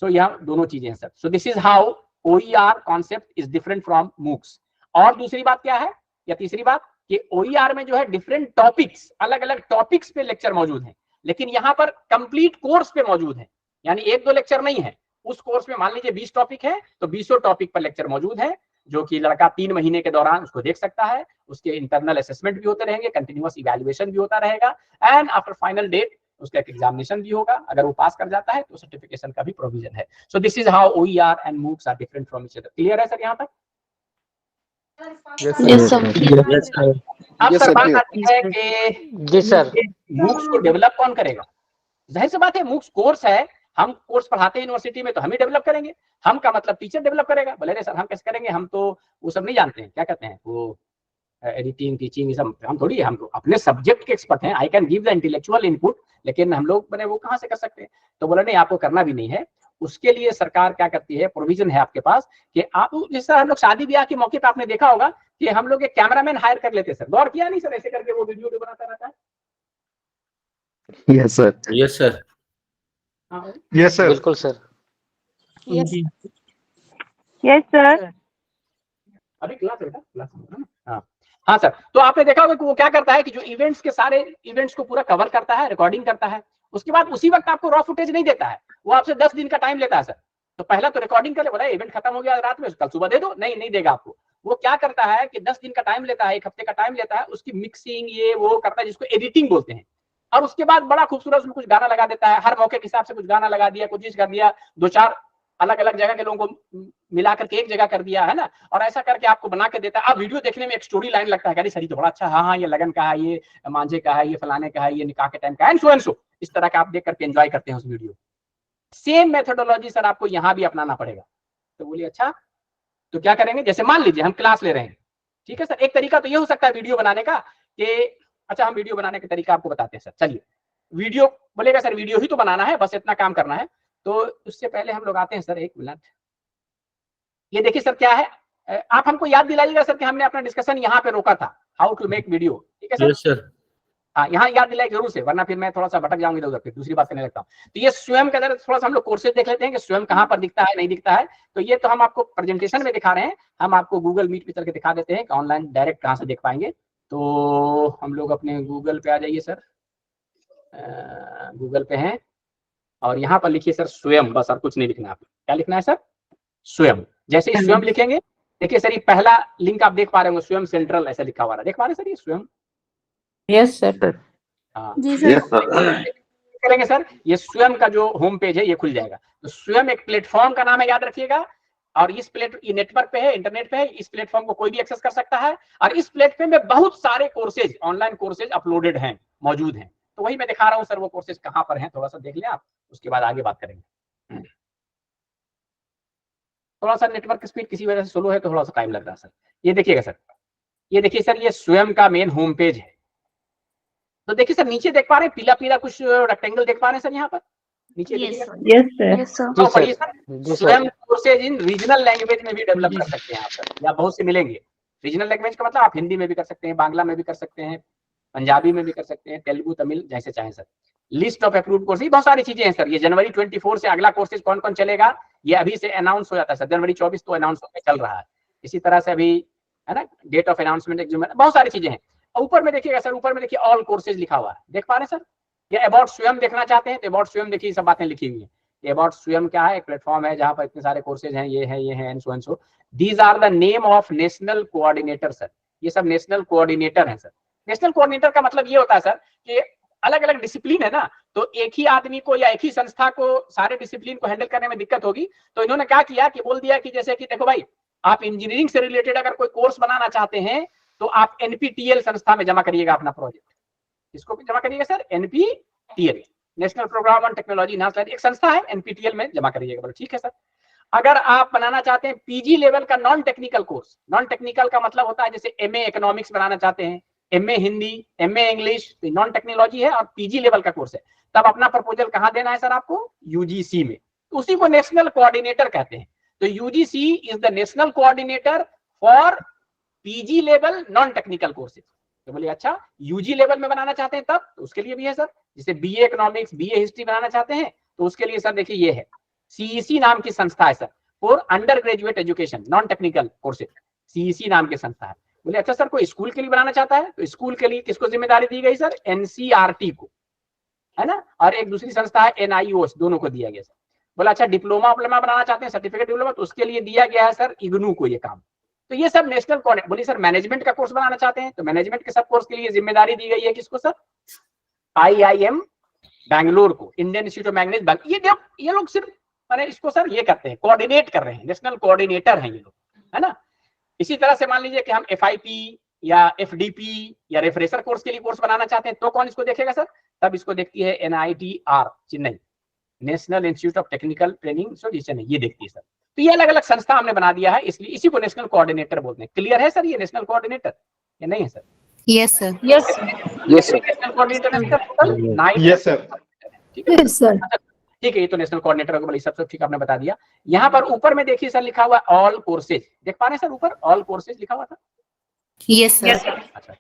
So यहाँ दोनों चीजें हैं सर। So this is how OER concept is different from MOOCs. और दूसरी बात क्या है या तीसरी बात कि OER में जो है डिफरेंट टॉपिक्स, अलग अलग टॉपिक्स पे लेक्चर मौजूद हैं, लेकिन यहाँ पर कंप्लीट कोर्स पे मौजूद है, यानी एक दो लेक्चर नहीं है। उस कोर्स में मान लीजिए 20 टॉपिक है तो 20 टॉपिक पर लेक्चर मौजूद है, जो कि लड़का 3 महीने के दौरान उसको देख सकता है। उसके इंटरनल असेसमेंट भी होते रहेंगे, कंटिन्यूअस इवैल्यूएशन भी होता रहेगा, एंड आफ्टर फाइनल डेट उसका एक एग्जामिनेशन भी होगा। अगर वो पास कर जाता है तो सर्टिफिकेशन का भी प्रोविजन है। So this is how OER and MOOCs are different from each other. Clear है सर यहाँ तक? Yes, Yes, sir. Yes, sir. अब सर बात आती है कि जी सर। MOOCs को डेवलप कौन करेगा? जाहिर सी बात है, MOOCs कोर्स है, हम कोर्स पढ़ाते हैं यूनिवर्सिटी में तो हम ही डेवलप करेंगे। हम का मतलब टीचर डेवलप करेगा। बोले सर हम कैसे करेंगे, हम तो वो सब नहीं जानते हैं, क्या कहते हैं वो एडिटिंग, टीचिंग, ये सब हम थोड़ी, हम अपने सब्जेक्ट के एक्सपर्ट हैं। I can give the intellectual input, लेकिन हम लोग बने वो कहाँ से कर सकते हैं? तो बोला नहीं, आपको करना भी नहीं है। उसके लिए सरकार क्या करती है, प्रोविजन है आपके पास कि आप, जैसे हम लोग शादी ब्याह के मौके पर आपने देखा होगा कि हम लोग एक कैमरामैन हायर कर लेते सर, गौर किया नहीं सर, ऐसे करके वो वीडियो बनाता रहता है। Yes, sir. Yes, sir. Yes, sir. बिल्कुल सर। Yes sir. अभी क्लास है बेटा, क्लास है ना? हाँ हाँ सर। तो आपने देखा होगा कि वो क्या करता है कि जो इवेंट्स के सारे इवेंट्स को पूरा कवर करता है, रिकॉर्डिंग करता है, उसके बाद उसी वक्त आपको रॉ फुटेज नहीं देता है, वो आपसे 10 दिन का टाइम लेता है सर। तो पहला तो रिकॉर्डिंग कर ले, बोला इवेंट खत्म हो गया रात में, कल सुबह दे दो, नहीं नहीं देगा आपको। वो क्या करता है कि 10 दिन का टाइम लेता है, 1 हफ्ते का टाइम लेता है, उसकी मिक्सिंग ये वो करता है, जिसको एडिटिंग बोलते हैं। और उसके बाद बड़ा खूबसूरत उसमें कुछ गाना लगा देता है, हर मौके के हिसाब से कुछ गाना लगा दिया, कुछ चीज कर दिया, 2-4 अलग अलग जगह के लोगों को मिला करके एक जगह कर दिया है ना, और ऐसा करके आपको बना के देता है। अब वीडियो देखने में एक स्टोरी लाइन लगता है, सर ये तो बड़ा अच्छा, हाँ हाँ ये लगन का है, ये मांझे का है, ये फलाने का है, ये निकाह के टाइम का है, एंड सो इस तरह का आप देख करके एंजॉय करते हैं उस वीडियो। सेम मेथोडोलॉजी सर आपको यहाँ भी अपनाना पड़ेगा। तो बोलिए अच्छा तो क्या करेंगे, जैसे मान लीजिए हम क्लास ले रहे हैं, ठीक है सर। एक तरीका तो ये हो सकता है वीडियो बनाने का कि, अच्छा हम वीडियो बनाने का तरीका आपको बताते हैं सर। चलिए वीडियो बोलेगा सर, वीडियो ही तो बनाना है, बस इतना काम करना है। तो उससे पहले हम लोग आते हैं सर, 1 मिनट, ये देखिए सर क्या है, आप हमको याद दिलाइएगा सर कि हमने अपना डिस्कशन यहाँ पे रोका था, हाउ टू मेक वीडियो, ठीक है सर? Yes, sir. हाँ यहाँ याद दिलाइए जरूर से, वरना फिर मैं थोड़ा सा भटक जाऊंगी उधर, फिर दूसरी बात करने लगता हूँ। तो ये स्वयं का जरा थोड़ा सा हम लोग कोर्सेज देख लेते हैं कि स्वयं कहाँ पर दिखता है, नहीं दिखता है। तो ये तो हम आपको प्रेजेंटेशन में दिखा रहे हैं, हम आपको गूगल मीट पे चल के दिखा देते हैं कि ऑनलाइन डायरेक्ट कहाँ से देख पाएंगे। तो हम लोग अपने गूगल पे आ जाइए सर, गूगल पे हैं, और यहाँ पर लिखिए सर स्वयं, बस और कुछ नहीं लिखना है आपको। क्या लिखना है सर? स्वयं। जैसे ही स्वयं लिखेंगे, देखिए सर ये पहला लिंक आप देख पा रहे होंगे, स्वयं सेंट्रल ऐसा लिखा हुआ है, देख पा रहे हैं सर ये स्वयं? Yes sir. हाँ जी Yes, सर। sir. करेंगे सर, ये स्वयं का जो होम पेज है ये खुल जाएगा। तो स्वयं एक प्लेटफॉर्म का नाम है, याद रखिएगा। और इस ये नेटवर्क पे है, इंटरनेट पे है, इस प्लेटफॉर्म को कोई भी एक्सेस कर सकता है। और इस प्लेटफॉर्म में बहुत सारे कोर्सेज, ऑनलाइन कोर्सेज अपलोडेड हैं, मौजूद हैं। तो वही मैं दिखा रहा हूँ सर, वो कोर्सेज कहाँ पर हैं, थोड़ा सा देख लें आप, उसके बाद आगे बात करेंगे। थोड़ा सा नेटवर्क स्पीड किसी वजह से स्लो है तो थोड़ा सा टाइम लग रहा है सर। ये देखिएगा सर, ये देखिए सर, ये स्वयं का मेन होम पेज है। तो देखिए सर नीचे देख पा रहे हैं, पीला पीला कुछ रेक्टेंगल देख पा रहे हैं सर यहाँ पर नीचे? Yes, देखिएगा। sir. Yes sir. Yes, sir. तो पढ़िए सर, स्वयं कोर्सेज इन रीजनल लैंग्वेज में भी डेवलप कर सकते हैं आप सर, या बहुत से मिलेंगे। रीजनल लैंग्वेज का मतलब आप हिंदी में भी कर सकते हैं, बांग्ला में भी कर सकते हैं, पंजाबी में भी कर सकते हैं, तेलुगु, तमिल, जैसे चाहें sir. List of approved courses, बहुत सारी चीजें हैं सर। ये जनवरी 24 से अगला कोर्सेज कौन कौन चलेगा ये अभी से अनाउंस हो जाता है सर। जनवरी 24 तो अनाउंस होकर चल रहा है, इसी तरह से अभी है ना, डेट ऑफ अनाउंसमेंट, बहुत सारी चीजें हैं। ऊपर में देखिएगा सर, ऊपर में देखिए ऑल कोर्सेज लिखा हुआ है, देख पा रहे हैं सर? ये अबाउट स्वयं देखना चाहते हैं तो अबाउट स्वयं देखिए, सब बातें लिखी हुई है। अबाउट स्वयं क्या है, एक प्लेटफॉर्म है जहां पर इतने सारे कोर्सेज हैं, ये है and so. These are the name of national coordinator sir, ये सब नेशनल कोऑर्डिनेटर हैं सर। नेशनल कोऑर्डिनेटर का मतलब ये होता है सर कि अलग अलग डिसिप्लिन है ना, तो एक ही आदमी को या एक ही संस्था को सारे डिसिप्लिन को हैंडल करने में दिक्कत होगी। तो इन्होंने क्या किया कि बोल दिया कि जैसे कि देखो भाई, आप इंजीनियरिंग से रिलेटेड अगर कोई कोर्स बनाना चाहते हैं तो आप NPTEL संस्था में जमा करिएगा अपना प्रोजेक्ट। इसको भी जमा करिएगा sir, NPTEL, national programme on technology, एक संस्था है, NPTEL में जमा करिएगा। बोलो ठीक है सर। अगर आप बनाना चाहते हैं PG लेवल का non technical course, non technical का मतलब होता है जैसे MA इकोनॉमिक्स बनाना चाहते हैं, MA Hindi, MA English, non technology है और PG लेवल का कोर्स है, तब अपना प्रपोजल कहाँ देना है सर आपको? UGC में। उसी को नेशनल कोऑर्डिनेटर कहते हैं। तो UGC is the national coordinator for PG level non technical courses. तो बोलिए अच्छा, UG लेवल में बनाना चाहते हैं तब, तो उसके लिए भी है सर। जैसे BA इकोनॉमिक्स, BA हिस्ट्री बनाना चाहते हैं तो उसके लिए सर देखिए ये है, CEC नाम की संस्था है sir, for under graduate education non technical courses, CEC नाम की संस्था है। बोले अच्छा सर कोई स्कूल के लिए बनाना चाहता है, तो स्कूल के लिए किसको जिम्मेदारी दी गई सर? एनसीईआरटी को, है ना, और एक दूसरी संस्था है एनआईओएस, दोनों को दिया गया सर। बोला अच्छा डिप्लोमा बनाना चाहते हैं, सर्टिफिकेट डिप्लोमा, तो उसके लिए दिया गया है सर इग्नू को ये काम। तो ये सब नेशनल कोऑर्डिनेटर। बोली सर मैनेजमेंट का कोर्स बनाना चाहते हैं, तो मैनेजमेंट के सब कोर्स के लिए जिम्मेदारी दी गई है किसको सर? IIM बैंगलोर को, इंडियन इंस्टीट्यूट ऑफ मैनेजमेंट। ये लोग सिर्फ मैंने इसको सर ये करते हैं, कोऑर्डिनेट कर रहे हैं, नेशनल कोऑर्डिनेटर हैं ये लोग, है ना। इसी तरह से मान लीजिए कि हम FIP या FDP या रिफ्रेशर कोर्स के लिए कोर्स बनाना चाहते हैं, तो कौन इसको देखेगा सर? तब इसको देखती है NITR Chennai, national institute of technical training Chennai, ये देखती है सर। तो ये अलग अलग संस्था हमने बना दिया है, इसलिए इसी को नेशनल कोऑर्डिनेटर बोलते हैं। क्लियर है सर ये नेशनल कोऑर्डिनेटर या नहीं है sir? Yes sir. Yes. Yes, sir. National coordinator है टोटल 9। Yes, sir. ठीक है Yes, sir. ठीक है, ये तो नेशनल कोऑर्डिनेटर को बोली, सब ठीक आपने बता दिया। यहाँ पर ऊपर में देखिए सर लिखा हुआ ऑल कोर्सेज, देख पा रहे हैं सर ऊपर ऑल कोर्सेज लिखा हुआ था? Yes sir. अच्छा,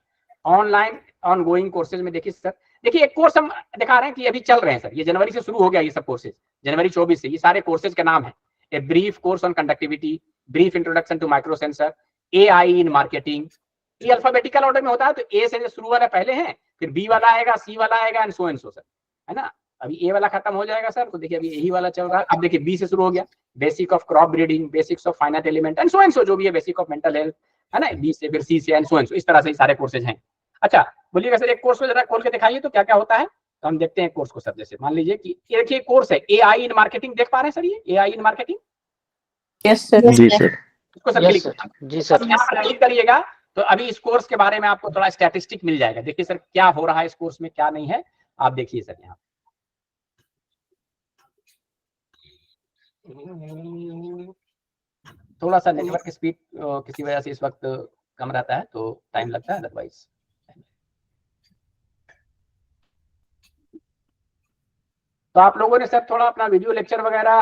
ऑनलाइन ऑनगोइंग कोर्सेज में देखिए सर, देखिए एक कोर्स हम दिखा रहे हैं कि अभी चल रहे हैं सर, ये जनवरी से शुरू हो गया ये सब कोर्सेज, जनवरी 24 से। ये सारे कोर्सेज का नाम है a brief course on conductivity, brief introduction to micro sensor, AI in marketing. ये अल्फाबेटिकल ऑर्डर में होता है, तो ए से जो शुरू वाला पहले है, फिर बी वाला आएगा, सी वाला आएगा एंड सो सर, है ना। अभी ए वाला खत्म हो जाएगा सर, तो देखिए अभी यही वाला चल रहा है। अब देखिए बी से शुरू हो गया, basic of crop breeding, basics of finite element and so जो भी है, बेसिक ऑफ मेंटल हेल्थ, है ना। बी से फिर सी से एंड सो इस तरह से सारे कोर्सेज हैं। अच्छा बोलिएगा सर एक कोर्स को जरा खोल के दिखाइए तो क्या क्या होता है। तो हम देखते हैं कोर्स को सर। जैसे मान लीजिए कि ये देखिए कोर्स है AI इन मार्केटिंग, देख पा रहे हैं सर ये AI in marketing? Yes, sir. जी सर। इसको सर क्लिक करिएगा तो अभी इस कोर्स के बारे में आपको थोड़ा स्टैटिस्टिक मिल जाएगा। देखिए सर क्या हो रहा है इस कोर्स में, क्या नहीं है, आप देखिए सर यहाँ। थोड़ा सा नेटवर्क स्पीड किसी वजह से इस वक्त कम रहता है तो टाइम लगता है, अदरवाइज तो आप लोगों ने सर थोड़ा अपना वीडियो लेक्चर वगैरह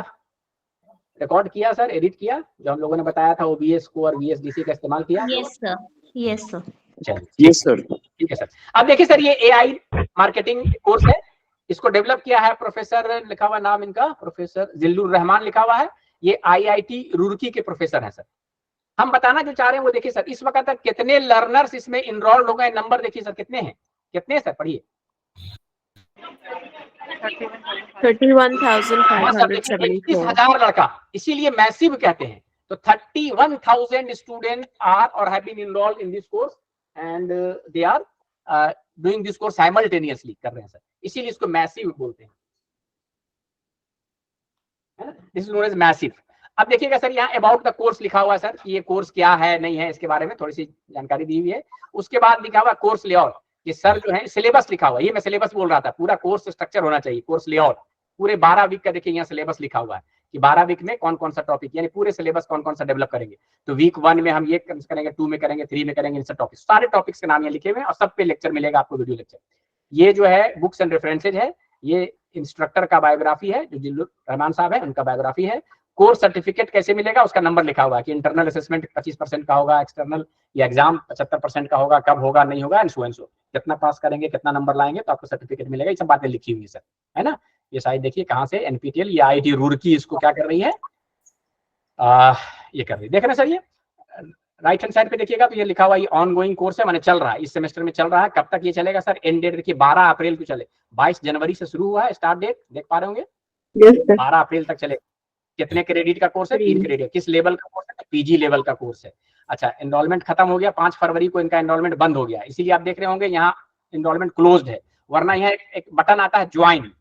रिकॉर्ड किया सर, एडिट किया, जो हम लोगों ने बताया था OBS को और VSDC का इस्तेमाल किया? Yes sir, yes sir. चलिए यस सर। ठीक है सर। अब देखिए सर ये AI मार्केटिंग कोर्स है, इसको डेवलप किया है प्रोफेसर, लिखा हुआ नाम इनका प्रोफेसर जिल्लुर रहमान लिखा हुआ है। ये IIT रुड़की के प्रोफेसर हैं सर। हम बताना जो चाह रहे हैं वो देखिए सर, इस वक्त तक कितने लर्नर्स इसमें इनरोल्ड हो गए, नंबर देखिए सर कितने हैं, कितने सर पढ़िए। 31,574 लड़का, इसीलिए मैसिव कहते हैं। तो 31,000 student are or have been enrolled in this course and they are doing this course simultaneously कर रहे हैं सर, इसीलिए इसको मैसिव बोलते हैं, this is known as massive. अब देखिएगा सर यहाँ अबाउट द कोर्स लिखा हुआ है सर, कि ये कोर्स क्या है नहीं है इसके बारे में थोड़ी सी जानकारी दी हुई है। उसके बाद लिखा हुआ कोर्स लेआउट, कि सर जो है सिलेबस लिखा हुआ है, ये मैं सिलेबस बोल रहा था, पूरा कोर्स स्ट्रक्चर होना चाहिए, कोर्स लेआउट पूरे 12 वीक का देखिए यहाँ सिलेबस लिखा हुआ है कि 12 वीक में कौन कौन सा टॉपिक, यानी पूरे सिलेबस कौन कौन सा डेवलप करेंगे। तो वीक 1 में हम ये करेंगे, 2 में करेंगे, 3 में करेंगे, इन सब टॉपिक, सारे टॉपिक्स के नाम यहाँ लिखे हुए हैं और सब पे लेक्चर मिलेगा आपको, वीडियो लेक्चर। ये जो है बुक्स एंड रेफरेंसेज है, ये इंस्ट्रक्टर का बायोग्राफी है जो जिल्लुर रहमान साहब है, उनका बायोग्राफी है। कोर्स सर्टिफिकेट कैसे मिलेगा उसका नंबर लिखा हुआ है कि इंटरनल असेसमेंट 25% का होगा, एक्सटर्नल या एग्जाम 75% का होगा, कब होगा नहीं होगा एंड सो कितना पास करेंगे कितना नंबर लाएंगे तो आपको सर्टिफिकेट मिलेगा। ये सब बातें लिखी हुई है सर, है ना। ये शायद देखिए कहाँ से, NPTEL या IIT रुड़की इसको क्या कर रही है, ये कर रही है, देख रहे हैं सर। ये राइट हैंड साइड पे देखिएगा तो ये लिखा हुआ ये ऑनगोइंग कोर्स है, माने चल रहा है, इस सेमेस्टर में चल रहा है। कब तक ये चलेगा सर? एंड डेट देखिए 12 अप्रैल को चले, 22 जनवरी से शुरू हुआ है, स्टार्ट डेट देख पा रहे होंगे, 12 अप्रैल तक चलेगा। कितने क्रेडिट का कोर्स है? 3 क्रेडिट। किस लेवल का कोर्स है? PG लेवल का कोर्स है। अच्छा एनरोलमेंट खत्म हो गया, 5 फरवरी को इनका एनरोलमेंट बंद हो गया, इसीलिए आप देख रहे होंगे यहाँ एनरोलमेंट क्लोज्ड है, वरना यहाँ एक बटन आता है ज्वाइन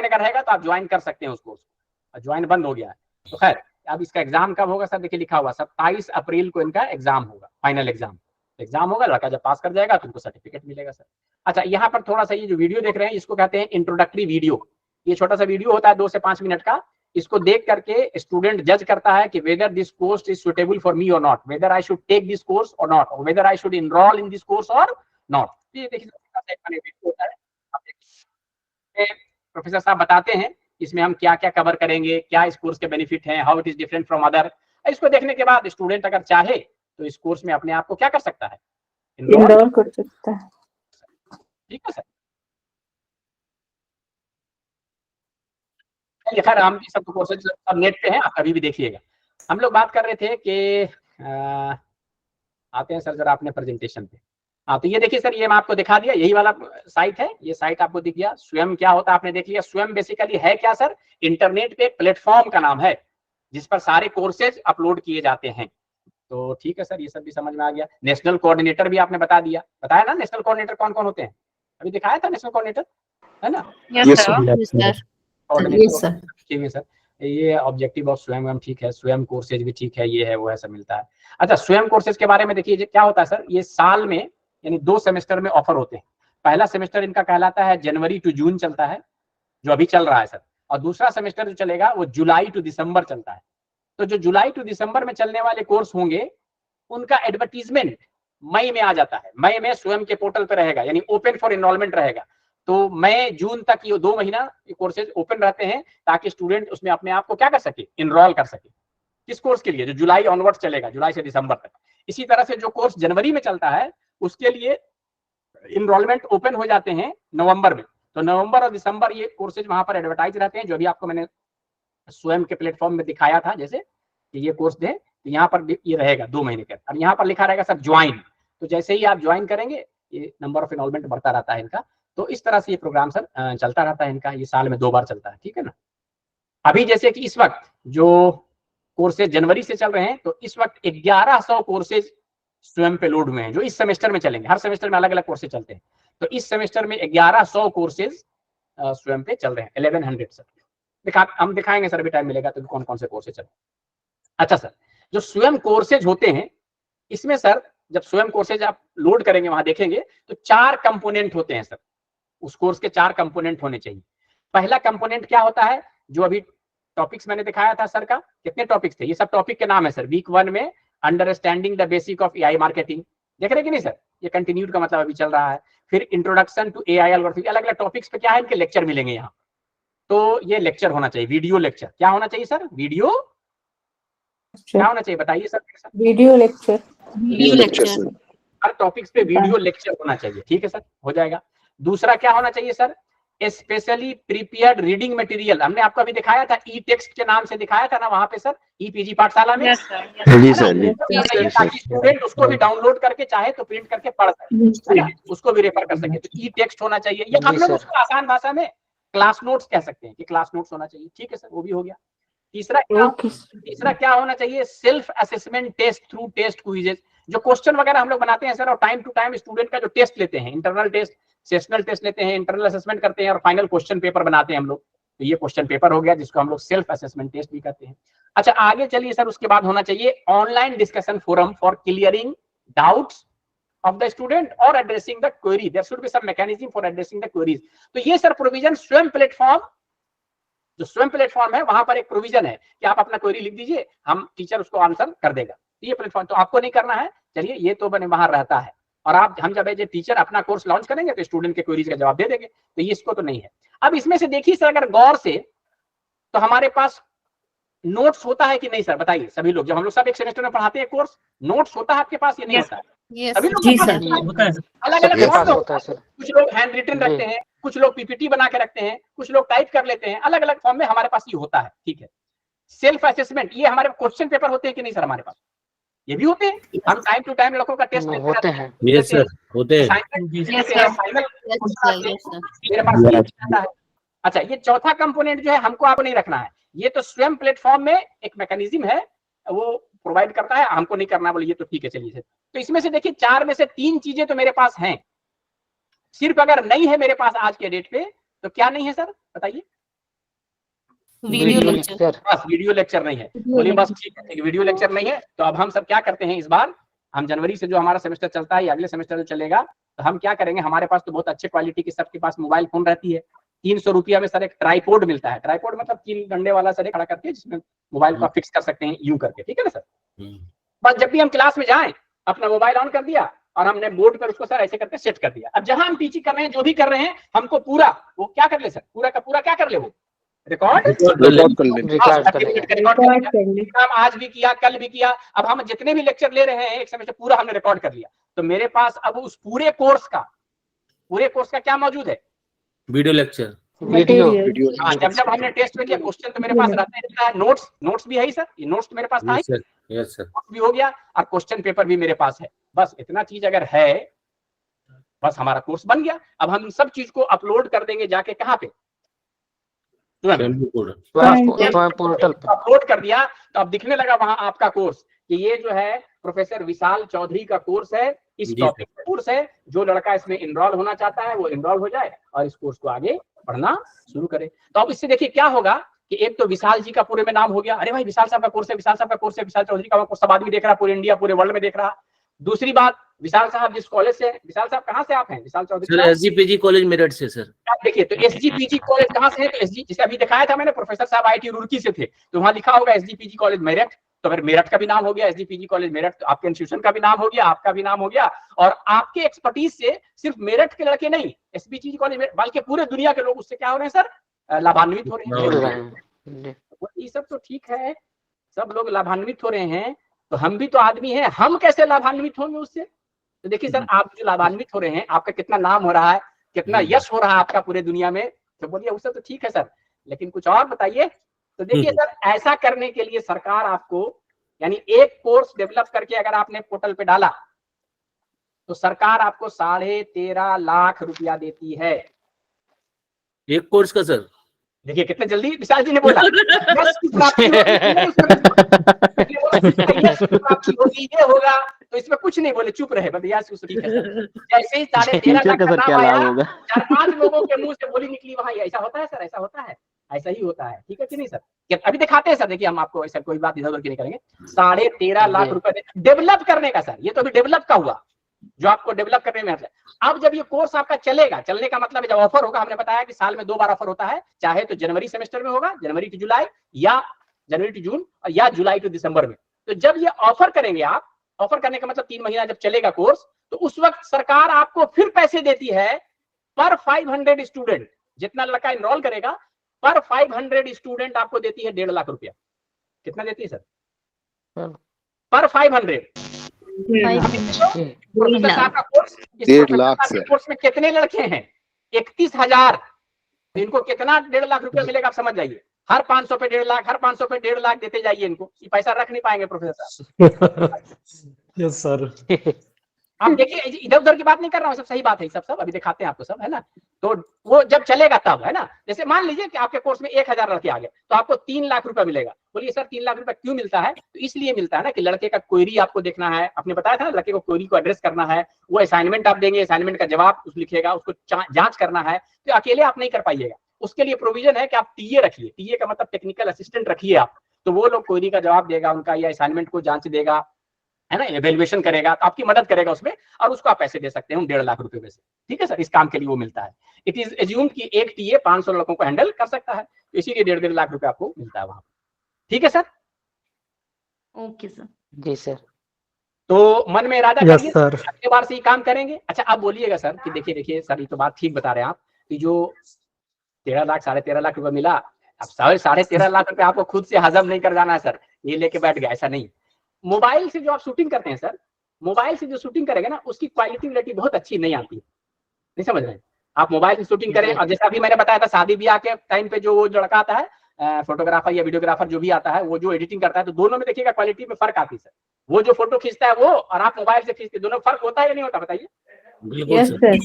अगर रहेगा तो आप ज्वाइन कर सकते हैं उस कोर्स को, ज्वाइन बंद हो गया है। तो खैर अब इसका एग्जाम कब होगा सर? देखिए लिखा हुआ 27 अप्रैल को इनका एग्जाम होगा, फाइनल एग्जाम होगा। लड़का जब पास कर जाएगा तो उनको सर्टिफिकेट मिलेगा सर। अच्छा यहाँ पर थोड़ा सा ये जो वीडियो देख रहे हैं इसको कहते हैं इंट्रोडक्टरी वीडियो। ये छोटा सा वीडियो होता है 2 से 5 मिनट का, इसको देख करके स्टूडेंट जज करता है कि whether this course is suitable for me or not, whether I should take this course or not, और whether I should enroll in this course or not. ये देखिए होता है, प्रोफेसर साहब बताते हैं इसमें हम क्या क्या कवर करेंगे, क्या इस कोर्स के बेनिफिट हैं, how it is different from other. इसको देखने के बाद स्टूडेंट अगर चाहे तो इस कोर्स में अपने आप को क्या कर सकता है, इनरोल कर सकता है। ठीक है सर। खैर हम सब कोर्सेज सब नेट पे हैं, आप कभी भी देखिएगा। हम लोग बात कर रहे थे कि आते हैं सर जरा अपने प्रेजेंटेशन पे। हाँ, तो ये देखिए सर, ये मैं आपको दिखा दिया, यही वाला साइट है, ये साइट आपको दिख गया। स्वयं क्या होता है आपने देख लिया। स्वयं बेसिकली है क्या सर, इंटरनेट पे एक प्लेटफॉर्म का नाम है जिस पर सारे कोर्सेज अपलोड किए जाते हैं। तो ठीक है सर, ये सब भी समझ में आ गया। नेशनल कोऑर्डिनेटर भी आपने बता दिया, बताया ना नेशनल कोऑर्डिनेटर कौन कौन होते हैं, अभी दिखाया था नेशनल कोऑर्डिनेटर, है ना। Yes, sir. Yes, sir. ठीक है सर, ये ऑब्जेक्टिव ऑफ स्वयं ठीक है, स्वयं कोर्सेज भी ठीक है, ये है वो है सब मिलता है। अच्छा, स्वयं कोर्सेज के बारे में देखिए क्या होता है सर, ये साल में यानी 2 सेमेस्टर में ऑफर होते हैं। पहला सेमेस्टर इनका कहलाता है जनवरी टू जून चलता है, जो अभी चल रहा है सर, और दूसरा सेमेस्टर जो चलेगा वो जुलाई टू दिसंबर चलता है। तो जो जुलाई टू दिसंबर में चलने वाले कोर्स होंगे उनका एडवर्टीजमेंट मई में आ जाता है। मई में स्वयं के पोर्टल पे रहेगा, यानी ओपन फॉर एनरोलमेंट रहेगा। तो मई जून तक ये 2 महीना ये कोर्सेज ओपन रहते हैं ताकि स्टूडेंट उसमें अपने आप को क्या कर सके, इनरोल कर सके। किस कोर्स के लिए, जो जुलाई ऑनवर्ड चलेगा, जुलाई से दिसंबर तक। इसी तरह से जो कोर्स जनवरी में चलता है उसके लिए इनरोलमेंट ओपन हो जाते हैं नवंबर में। तो नवंबर और दिसंबर ये कोर्सेज वहां पर एडवर्टाइज रहते हैं, जो अभी आपको मैंने स्वयं के प्लेटफॉर्म में दिखाया था, जैसे कि ये कोर्स दे, तो यहाँ पर ये रहेगा 2 महीने का। और यहाँ पर लिखा रहेगा सर ज्वाइन, तो जैसे ही आप ज्वाइन करेंगे ये नंबर ऑफ इनरोलमेंट बढ़ता रहता है इनका। तो इस तरह से ये प्रोग्राम सर चलता रहता है इनका, ये साल में 2 बार चलता है, ठीक है ना। अभी जैसे कि इस वक्त जो कोर्सेज जनवरी से चल रहे हैं, तो इस वक्त 1100 कोर्सेज स्वयं पे लोड हुए हैं जो इस सेमेस्टर में चलेंगे। हर सेमेस्टर में अलग अलग कोर्सेज चलते हैं, तो इस सेमेस्टर में 1100 कोर्सेज स्वयं पे चल रहे हैं, 1100 सर। हम दिखाएंगे सर, अभी टाइम मिलेगा तो कौन कौन से कोर्सेज चल। अच्छा सर, जो स्वयं कोर्सेज होते हैं इसमें सर, जब स्वयं कोर्सेज आप लोड करेंगे वहां देखेंगे तो 4 कंपोनेंट होते हैं सर। उस कोर्स के 4 कंपोनेंट होने चाहिए। पहला कंपोनेंट क्या होता है, जो अभी टॉपिक्स मैंने दिखाया था सर का, कितने टॉपिक्स थे, ये सब टॉपिक के नाम है सर। वीक 1 में understanding the basic of AI marketing, देख रहे कि नहीं सर, ये कंटिन्यूड का मतलब अभी चल रहा है। फिर इंट्रोडक्शन टू एआई एल्गोरिथम, अलग अलग टॉपिक्स पे क्या है इनके लेक्चर मिलेंगे यहाँ। तो ये लेक्चर होना चाहिए, वीडियो लेक्चर। क्या होना चाहिए सर, वीडियो क्या होना चाहिए बताइए sir. Video lecture. Video lecture. हर टॉपिक्स पे वीडियो लेक्चर होना चाहिए, ठीक है सर, हो जाएगा। दूसरा क्या होना चाहिए sir, specially prepared reading material. हमने आपको अभी दिखाया था, ई टेक्स्ट के नाम से दिखाया था ना वहां पे सर, ईपीजी पाठशाला में। जी सर, ताकि स्टूडेंट उसको भी डाउनलोड करके चाहे तो प्रिंट करके पढ़ सके, उसको भी रेफर कर सके। तो ई टेक्स्ट होना चाहिए, या हम लोग उसको आसान भाषा में क्लास नोट्स कह सकते हैं कि क्लास नोट्स होना चाहिए, ठीक है सर, वो भी हो गया। तीसरा क्या होना चाहिए, self assessment test through test quizzes. जो क्वेश्चन वगैरह हम लोग बनाते हैं सर, और टाइम टू टाइम स्टूडेंट का जो टेस्ट लेते हैं, इंटरनल टेस्ट, सेशनल टेस्ट लेते हैं, इंटरनल असेसमेंट करते हैं और फाइनल क्वेश्चन पेपर बनाते हैं हम लोग। तो ये क्वेश्चन पेपर हो गया जिसको हम लोग सेल्फ असेसमेंट टेस्ट भी करते हैं। अच्छा, आगे चलिए सर, उसके बाद होना चाहिए online discussion forum for clearing doubts of the student or addressing the query. There should be some mechanism for addressing the queries. तो ये सर प्रोविजन स्वयं प्लेटफॉर्म, जो स्वयं प्लेटफॉर्म है वहां पर एक प्रोविजन है कि आप अपना क्वेरी लिख दीजिए, हम टीचर उसको आंसर कर देगा। ये प्लेटफॉर्म तो आपको नहीं करना है, चलिए ये तो बने बाहर रहता है। और हम जब एज ए टीचर अपना कोर्स लॉन्च करेंगे तो स्टूडेंट के क्वेरीज का जवाब दे देंगे, तो ये इसको तो नहीं है। अब इसमें से देखिए सर, अगर गौर से, तो हमारे पास नोट्स होता है कि नहीं सर, बताइए सभी लोग। जब हम लोग सब एक सेमेस्टर में पढ़ाते हैं कोर्स, नोट्स होता है आपके पास, ये नहीं होता है? Yes. सभी लोग जी सर, अलग अलग होता है। कुछ लोग हैंड रिटन रखते हैं, कुछ लोग पीपीटी बना के रखते हैं, कुछ लोग टाइप कर लेते हैं, अलग अलग फॉर्म में हमारे पास ये होता है, ठीक है। सेल्फ असेसमेंट, ये हमारे क्वेश्चन पेपर होते हैं कि नहीं सर हमारे पास? ये भी होते हैं। हम टाइम टू टाइम लड़कों का टेस्ट होते हैं। यस सर, होते हैं। मेरे पास। अच्छा, ये चौथा कंपोनेंट जो है हमको आपको नहीं रखना है, ये तो स्वयं प्लेटफॉर्म में एक मैकेनिज्म है, वो प्रोवाइड करता है, हमको नहीं करना, बोलिए तो ठीक है, चलिए। तो इसमें से देखिए 4 में से 3 चीजें तो मेरे पास हैं। सिर्फ अगर नहीं है मेरे पास आज के डेट पे, तो क्या नहीं है सर बताइए? Video lecture. बस वीडियो लेक्चर नहीं है, बोलिए बस ठीक है, वीडियो लेक्चर नहीं है। तो अब हम सब क्या करते हैं, इस बार हम जनवरी से जो हमारा सेमेस्टर चलता है या अगले सेमेस्टर जो चलेगा, तो हम क्या करेंगे, हमारे पास तो बहुत अच्छे क्वालिटी की सबके पास मोबाइल फोन रहती है। 300 रुपया में सर एक ट्राईपोड मिलता है। ट्राईपोड मतलब 3 डंडे वाला सर खड़ा करके जिसमें मोबाइल को फिक्स कर सकते हैं यूं करके, ठीक है ना सर। बस जब भी हम क्लास में जाएं, अपना मोबाइल ऑन कर दिया और हमने बोर्ड पर उसको सर ऐसे करके सेट कर दिया। अब जहां हम टीचिंग कर रहे हैं, जो भी कर रहे हैं, हमको पूरा वो क्या कर ले सर, पूरा का पूरा क्या कर ले, वो रिकॉर्ड हम आज भी किया, कल भी किया। अब हम जितने भी लेक्चर ले रहे हैं एक सेमेस्टर पूरा हमने रिकॉर्ड कर लिया। तो मेरे पास अब उस पूरे कोर्स का क्या मौजूद है, वीडियो लेक्चर, जब हमने टेस्ट में किया क्वेश्चन तो मेरे पास रहता है। नोट्स भी है ही सर, ये नोट्स तो मेरे पास था ही। Yes sir. भी हो गया और क्वेश्चन पेपर भी मेरे पास है। बस इतना चीज अगर है, बस हमारा कोर्स बन गया। अब हम सब चीज को अपलोड कर देंगे जाके कहाँ पे, पोर्टल पे। अपलोड कर दिया तो अब दिखने लगा वहां आपका कोर्स कि ये जो है प्रोफेसर विशाल चौधरी का कोर्स है, इस टॉपिक का कोर्स है। जो लड़का इसमें इनरोल होना चाहता है वो इनरोल हो जाए और इस कोर्स को आगे पढ़ना शुरू करे। तो अब इससे देखिए क्या होगा कि एक तो विशाल जी का पूरे में नाम हो गया, अरे भाई विशाल साहब का कोर्स है, विशाल साहब का कोर्स है, विशाल चौधरी का कोर्स सब आदमी देख रहा, पूरे इंडिया पूरे वर्ल्ड में देख रहा। दूसरी बात, विशाल साहब जिस कॉलेज से, विशाल साहब कहाँ से आप हैं? विशाल चौधरी सर एसजीपीजी कॉलेज मेरठ से सर। देखिए तो एसजीपीजी कॉलेज कहाँ से है? तो एसजी जिसे अभी दिखाया था मैंने, प्रोफेसर साहब आईटी रुड़की से थे, तो वहां लिखा होगा एसजीपीजी कॉलेज मेरठ। तो फिर मेरठ का भी नाम हो गया, एसजीपीजी कॉलेज मेरठ, तो आपके इंस्टीट्यूशन का भी नाम हो गया, आपका भी नाम हो गया। और आपके एक्सपर्टीज से सिर्फ मेरठ के लड़के नहीं, एसजीपीजी कॉलेज बल्कि पूरे दुनिया के लोग उससे क्या हो रहे हैं सर, लाभान्वित हो रहे हैं। ये सब तो ठीक है, सब लोग लाभान्वित हो रहे हैं, तो हम भी तो आदमी हैं, हम कैसे लाभान्वित होंगे उससे? तो देखिए सर, आप जो लाभान्वित हो रहे हैं, आपका कितना नाम हो रहा है, कितना यश हो रहा है आपका पूरे दुनिया में, तो बोलिए उससे तो ठीक है सर, लेकिन कुछ और बताइए। तो देखिए सर, ऐसा करने के लिए सरकार आपको, यानी एक कोर्स डेवलप करके अगर आपने पोर्टल पे डाला तो सरकार आपको 13.5 लाख रुपया देती है एक कोर्स का सर। देखिए कितने जल्दी विशाल जी ने बोला, ये होगा, तो इसमें कुछ नहीं बोले, चुप रहे भैया। ठीक है सर, जैसे ही 13.5 लाख का नाम आया, 4-5 लोगों के मुंह से बोली निकली वहां, ऐसा होता है सर, ऐसा होता है, ऐसा ही होता है, ठीक है कि नहीं सर? अभी दिखाते हैं सर, देखिए हम आपको ऐसा कोई बात इधर उधर की नहीं करेंगे। 13.5 लाख रुपए डेवलप करने का सर, ये तो अभी डेवलप का हुआ, जो आपको डेवलप करने में। अब जब ये कोर्स आपका चलेगा, चलने का मतलब जब ऑफर होगा, हमने बताया कि साल में 2 बार ऑफर होता है, चाहे तो जनवरी सेमेस्टर में होगा, जनवरी टू जुलाई, या जनवरी टू जून, या जुलाई टू दिसंबर में। तो जब ये ऑफर करेंगे आप, ऑफर करने का मतलब 3 महीना जब चलेगा कोर्स, तो उस वक्त सरकार आपको फिर पैसे देती है पर 500 स्टूडेंट, जितना लड़का इनरोल करेगा पर 500 स्टूडेंट आपको देती है 1.5 लाख रुपया। कितना देती है सर? पर 500। प्रोफेसर साहब का कोर्स, 1.5 लाख से कोर्स में कितने लड़के हैं? 31,000। इनको कितना 1.5 लाख रुपया मिलेगा आप समझ जाइए। हर 500 पे 1.5 लाख, हर 500 पे 1.5 लाख देते जाइए इनको, ये पैसा रख नहीं पाएंगे प्रोफेसर साहब। Yes sir. आप देखिए, इधर उधर की बात नहीं कर रहा हूँ, सब सही बात है, सब अभी दिखाते हैं आपको सब, है ना? तो वो जब चलेगा तब, है ना? जैसे मान लीजिए कि आपके कोर्स में 1000 लड़के आ गए, तो आपको 3 लाख रुपया मिलेगा। बोलिए सर 3 लाख रुपया क्यों मिलता है? तो इसलिए मिलता है ना कि लड़के का क्वेरी आपको देखना है, आपने बताया था ना, लड़के को क्वेरी को एड्रेस करना है, वो असाइनमेंट आप देंगे, असाइनमेंट का जवाब उस लिखेगा, उसको जांच करना है, तो अकेले आप नहीं कर पाइएगा। उसके लिए प्रोविजन है कि आप टीए रखिए, टीए का मतलब टेक्निकल असिस्टेंट रखिए आप, तो वो लोग क्वेरी का जवाब देगा उनका, या असाइनमेंट को जांच देगा, है ना, एवेल्युएशन करेगा, तो आपकी मदद करेगा उसमें, और उसको आप पैसे दे सकते हैं 1.5 लाख रुपए में से। ठीक है सर, इस काम के लिए वो मिलता है। इट इज एज्यूम कि एक टीए 500 लड़कों को हैंडल कर सकता है, तो इसीलिए 1.5 लाख रुपए आपको मिलता है वहां। ठीक है सर? Okay sir. जी सर। तो मन में इरादा करिए, सर। अगले बार से ये काम करेंगे। अच्छा आप बोलिएगा सर कि देखिए सर, ये तो बात ठीक बता रहे हैं आप कि जो 13 लाख 13.5 लाख रुपए मिला, अब 13.5 लाख रुपए आपको खुद से हजम नहीं कर जाना है सर, ये लेके बैठ गया, ऐसा नहीं। मोबाइल से जो आप शूटिंग करते हैं सर, मोबाइल से जो शूटिंग करेंगे ना, उसकी क्वालिटी बहुत अच्छी नहीं आती है, नहीं समझ रहे हैं? आप मोबाइल से शूटिंग करें, और जैसा अभी मैंने बताया था, शादी ब्याह के टाइम पे जो वो लड़का आता है, फोटोग्राफर या वीडियोग्राफर जो भी आता है, वो जो एडिटिंग करता है, तो दोनों में देखिएगा क्वालिटी में फर्क आती है सर। वो जो फोटो खींचता है वो, और आप मोबाइल से खींचते, दोनों फर्क होता है या नहीं होता, बताइए?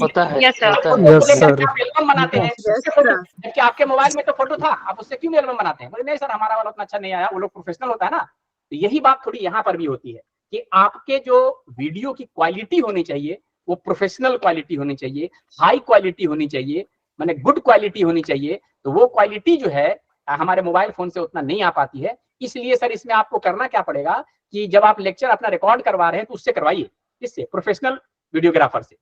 होता है। एल्बम बनाते हैं, जबकि आपके मोबाइल में तो फोटो था, आप उससे क्यों एल्बम बनाते हैं? बोले नहीं सर, हमारा वाला उतना अच्छा नहीं आया, वो लोग प्रोफेशनल होता है ना। तो यही बात थोड़ी यहाँ पर भी होती है कि आपके जो वीडियो की क्वालिटी होनी चाहिए, वो प्रोफेशनल क्वालिटी होनी चाहिए, हाई क्वालिटी होनी चाहिए, माने गुड क्वालिटी होनी चाहिए। तो वो क्वालिटी जो है हमारे मोबाइल फोन से उतना नहीं आ पाती है। इसलिए सर इसमें आपको करना क्या पड़ेगा कि जब आप लेक्चर अपना रिकॉर्ड करवा रहे हैं, तो उससे करवाइए, इससे प्रोफेशनल वीडियोग्राफर से,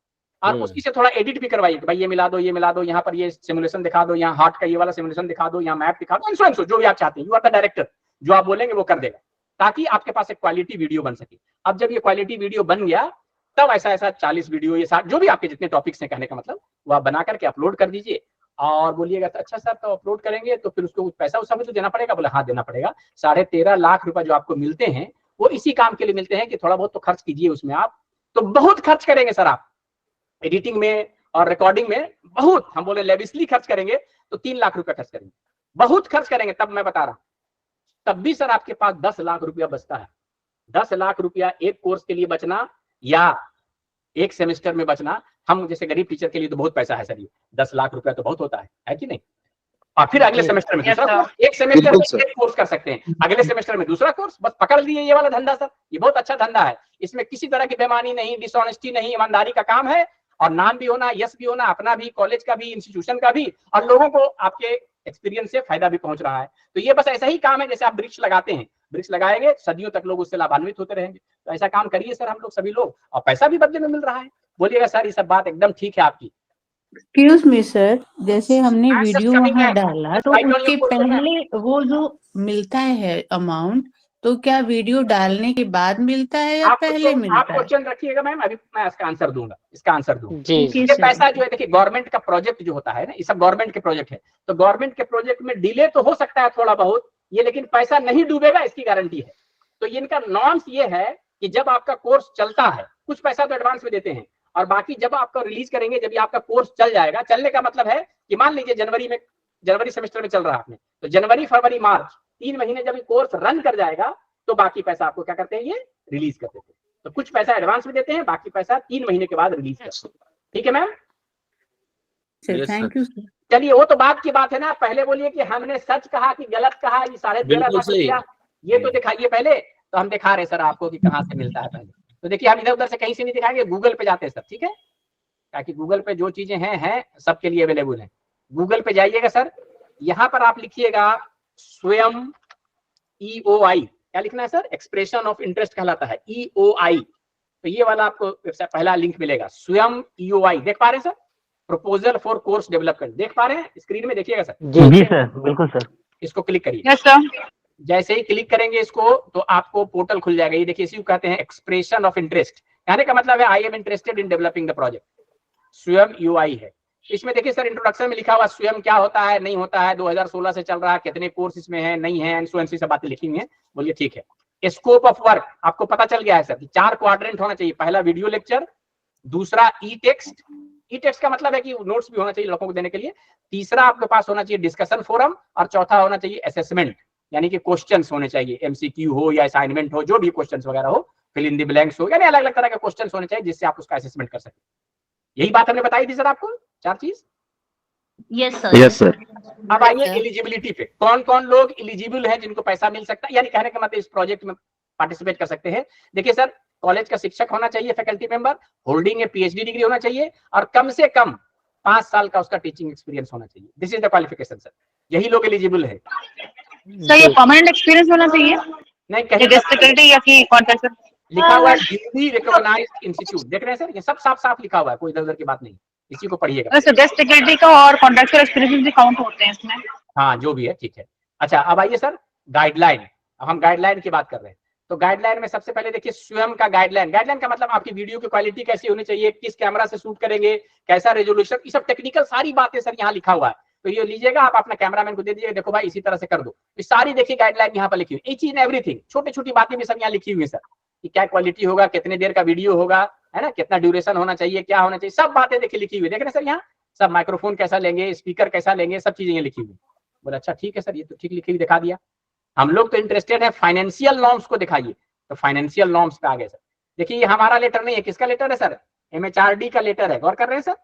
और उसी से थोड़ा एडिट भी करवाइए कि भाई ये मिला दो, ये मिला दो, यहाँ पर ये सिमुलेशन दिखा दो, यहाँ हार्ट का ये वाला सिमुलेशन दिखा दो, यहाँ मैप दिखा दो, जो भी आप चाहते हैं। यू आर द डायरेक्टर, जो आप बोलेंगे वो कर देगा, ताकि आपके पास एक क्वालिटी वीडियो बन सके। अब जब ये क्वालिटी वीडियो बन गया, तब ऐसा 40 वीडियो, ये 60, जो भी आपके जितने टॉपिक्स हैं, कहने का मतलब, वो आप बना करके अपलोड कर दीजिए। और बोलिएगा अच्छा सर, तो अपलोड करेंगे तो फिर उसको कुछ पैसा उसा भी तो देना पड़ेगा? बोले हाँ देना पड़ेगा। 13.5 लाख रुपए जो आपको मिलते हैं, वो इसी काम के लिए मिलते हैं कि थोड़ा बहुत तो खर्च कीजिए उसमें। आप तो बहुत खर्च करेंगे सर, आप एडिटिंग में और रिकॉर्डिंग में बहुत, हम बोले लेविशली खर्च करेंगे तो 3 लाख रुपए खर्च करेंगे, बहुत खर्च करेंगे, तब मैं बता रहा हूं, तब भी सर आपके पास 10 लाख रुपया बचता है। 10 लाख रुपया एक कोर्स के लिए बचना या एक सेमेस्टर में बचना, हम जैसे गरीब टीचर के लिए तो बहुत पैसा है सर, ये 10 लाख रुपया तो बहुत होता है कि नहीं। और फिर अगले सेमेस्टर में दूसरा कोर्स, एक सेमेस्टर में एक कोर्स कर सकते हैं, अगले सेमेस्टर में दूसरा कोर्स, बस पकड़ लिए ये वाला धंधा सर। ये बहुत अच्छा धंधा है, इसमें किसी तरह की बेईमानी नहीं, डिसऑनेस्टी नहीं, ईमानदारी का काम है, और नाम भी होना, यश भी होना, अपना भी, कॉलेज का भी, इंस्टीट्यूशन का भी, और लोगों को आपके एक्सपीरियंस से फायदा भी पहुंच रहा है। तो ये बस ऐसा ही काम है जैसे आप वृक्ष लगाते हैं, वृक्ष लगाएंगे सदियों तक लोग उससे लाभान्वित होते रहेंगे। तो ऐसा काम करिए सर हम लोग सभी लोग, और पैसा भी बदले में मिल रहा है। बोलिएगा सर, ये सब बात एकदम ठीक है आपकी। एक्सक्यूज मी सर, जैसे हमने वीडियो वहाँ डाला तो उसके पहले वो जो मिलता है अमाउंट, तो क्या वीडियो डालने के बाद मिलता है या पहले मिलता है? आप क्वेश्चन रखिएगा मैम, अभी मैं इसका आंसर दूंगा, इसका आंसर दूंगा। जी ये पैसा जो है देखिए, गवर्नमेंट का प्रोजेक्ट जो होता है ना, ये सब गवर्नमेंट के प्रोजेक्ट है, तो गवर्नमेंट के प्रोजेक्ट में डिले तो हो सकता है थोड़ा बहुत ये, लेकिन पैसा नहीं डूबेगा इसकी गारंटी है। तो इनका नॉर्म्स ये है कि जब आपका कोर्स चलता है, कुछ पैसा तो एडवांस में देते हैं, और बाकी जब आपका रिलीज करेंगे, जब ये आपका कोर्स चल जाएगा, चलने का मतलब है कि मान लीजिए जनवरी सेमेस्टर में चल रहा है आपने, तो जनवरी फरवरी मार्च 3 महीने जब ये कोर्स रन कर जाएगा, तो बाकी पैसा आपको क्या करते हैं, ये रिलीज कर देते हैं। तो कुछ पैसा एडवांस में देते हैं, बाकी पैसा 3 महीने के बाद रिलीज करते हैं। ठीक है मैम, थैंक यू सर। चलिए वो तो बात की बात है ना, पहले बोलिए कि हमने सच कहा कि गलत कहा, ये 13.5 लाख रुपया ये तो दिखाइए पहले, तो हम दिखा रहे सर आपको कि कहाँ से मिलता है पहले। तो देखिए हम इधर उधर से कहीं से नहीं दिखाएंगे, गूगल पे जाते हैं सर, ठीक है, ताकि गूगल पे जो चीजें हैं सबके लिए अवेलेबल है। गूगल पे जाइएगा सर, यहाँ पर आप लिखिएगा स्वयं EOI, क्या लिखना है सर, एक्सप्रेशन ऑफ इंटरेस्ट कहलाता है EOI। तो ये वाला आपको पहला लिंक मिलेगा, स्वयं EOI, देख पा रहे हैं sir, proposal for course development, देख पा रहे हैं स्क्रीन में, देखिएगा सर। जी सर, बिल्कुल सर। इसको क्लिक करिए। Yes sir. जैसे ही क्लिक करेंगे इसको, तो आपको पोर्टल खुल जाएगा। ये देखिए, इसी को कहते हैं एक्सप्रेशन ऑफ इंटरेस्ट, कहने का मतलब है I am interested in developing the project. स्वयं EOI है। इसमें देखिए सर, इंट्रोडक्शन में लिखा हुआ स्वयं क्या होता है, नहीं होता है, 2016 से चल रहा है, कितने कोर्स इसमें है, नहीं है, एंड सब बातें लिखी हुई है। बोलिए ठीक है। स्कोप ऑफ वर्क आपको पता चल गया है सर कि 4 क्वाड्रेंट होना चाहिए, पहला वीडियो लेक्चर, दूसरा ई टेक्स्ट का मतलब है कि नोट्स भी होना चाहिए लड़कों को देने के लिए, तीसरा आपके पास होना चाहिए डिस्कशन फोरम, और चौथा होना चाहिए असेसमेंट, यानी कि क्वेश्चंस होने चाहिए, MCQ हो या असाइनमेंट हो, जो भी क्वेश्चंस वगैरह हो, फिल इन द ब्लैंक्स हो, यानी अलग अलग तरह के क्वेश्चंस होने चाहिए जिससे आप उसका असेसमेंट कर सकें। यही बात हमने बताई थी सर आपको, 4 चीज। Yes sir. Yes sir. अब आइए एलिजिबिलिटी पे, कौन कौन लोग एलिजिबल हैं जिनको पैसा मिल सकता है, यानी कहने का मतलब इस प्रोजेक्ट में पार्टिसिपेट कर सकते हैं। देखिए सर, कॉलेज का शिक्षक होना चाहिए, फैकल्टी मेंबर, होल्डिंग ए PhD डिग्री होना चाहिए, और कम से कम 5 साल का उसका टीचिंग एक्सपीरियंस होना चाहिए। This is the qualification sir, यही लोग एलिजिबल है। सर ये परमानेंट एक्सपीरियंस होना चाहिए, नहीं कहीं फैकल्टी या कि कॉन्ट्रैक्ट सर? लिखा हुआ है ड्यूली रिकॉग्नाइज्ड इंस्टीट्यूट, देख रहे हैं सर, ये सब साफ साफ लिखा हुआ है, कोई इधर उधर की बात नहीं, इसी को पढ़िएगा। सर गेस्ट फैकल्टी का और कॉन्ट्रैक्चुअल एक्सपीरियंस भी काउंट होते हैं इसमें? हाँ जो भी है ठीक है। अच्छा अब आइए सर गाइडलाइन, अब हम गाइडलाइन की बात कर रहे हैं। तो गाइडलाइन में सबसे पहले देखिए स्वयं का गाइडलाइन, गाइडलाइन का मतलब आपकी वीडियो की क्वालिटी कैसी होनी चाहिए, किस कैमरा से शूट करेंगे, कैसा रेजोल्यूशन, ये सब टेक्निकल सारी बातें सर यहाँ लिखा हुआ है। तो ये लीजिएगा, आप अपना कैमरामैन को दे दीजिएगा, देखो भाई इसी तरह से कर दो, ये सारी देखिए गाइडलाइन यहाँ पर लिखी हुई, ईच एंड एवरीथिंग, छोटी छोटी बातें भी सब यहाँ लिखी हुई है सर, कि क्या क्वालिटी होगा, कितने देर का वीडियो होगा, है ना, कितना ड्यूरेशन होना चाहिए, क्या होना चाहिए, सब बातें देखिए लिखी हुई, देख रहे हैं सर यहाँ, सब माइक्रोफोन कैसा लेंगे, स्पीकर कैसा लेंगे, सब चीजें लिखी हुई। बोला अच्छा ठीक है सर, ये तो ठीक लिखी हुई दिखा दिया। हम लोग तो इंटरेस्टेड है फाइनेंशियल नॉर्म्स को दिखाइए, तो फाइनेंशियल नॉर्म्स पे आ गए सर। देखिए ये हमारा लेटर नहीं है, किसका लेटर है सर, MHRD का लेटर है, गौर कर रहे हैं सर,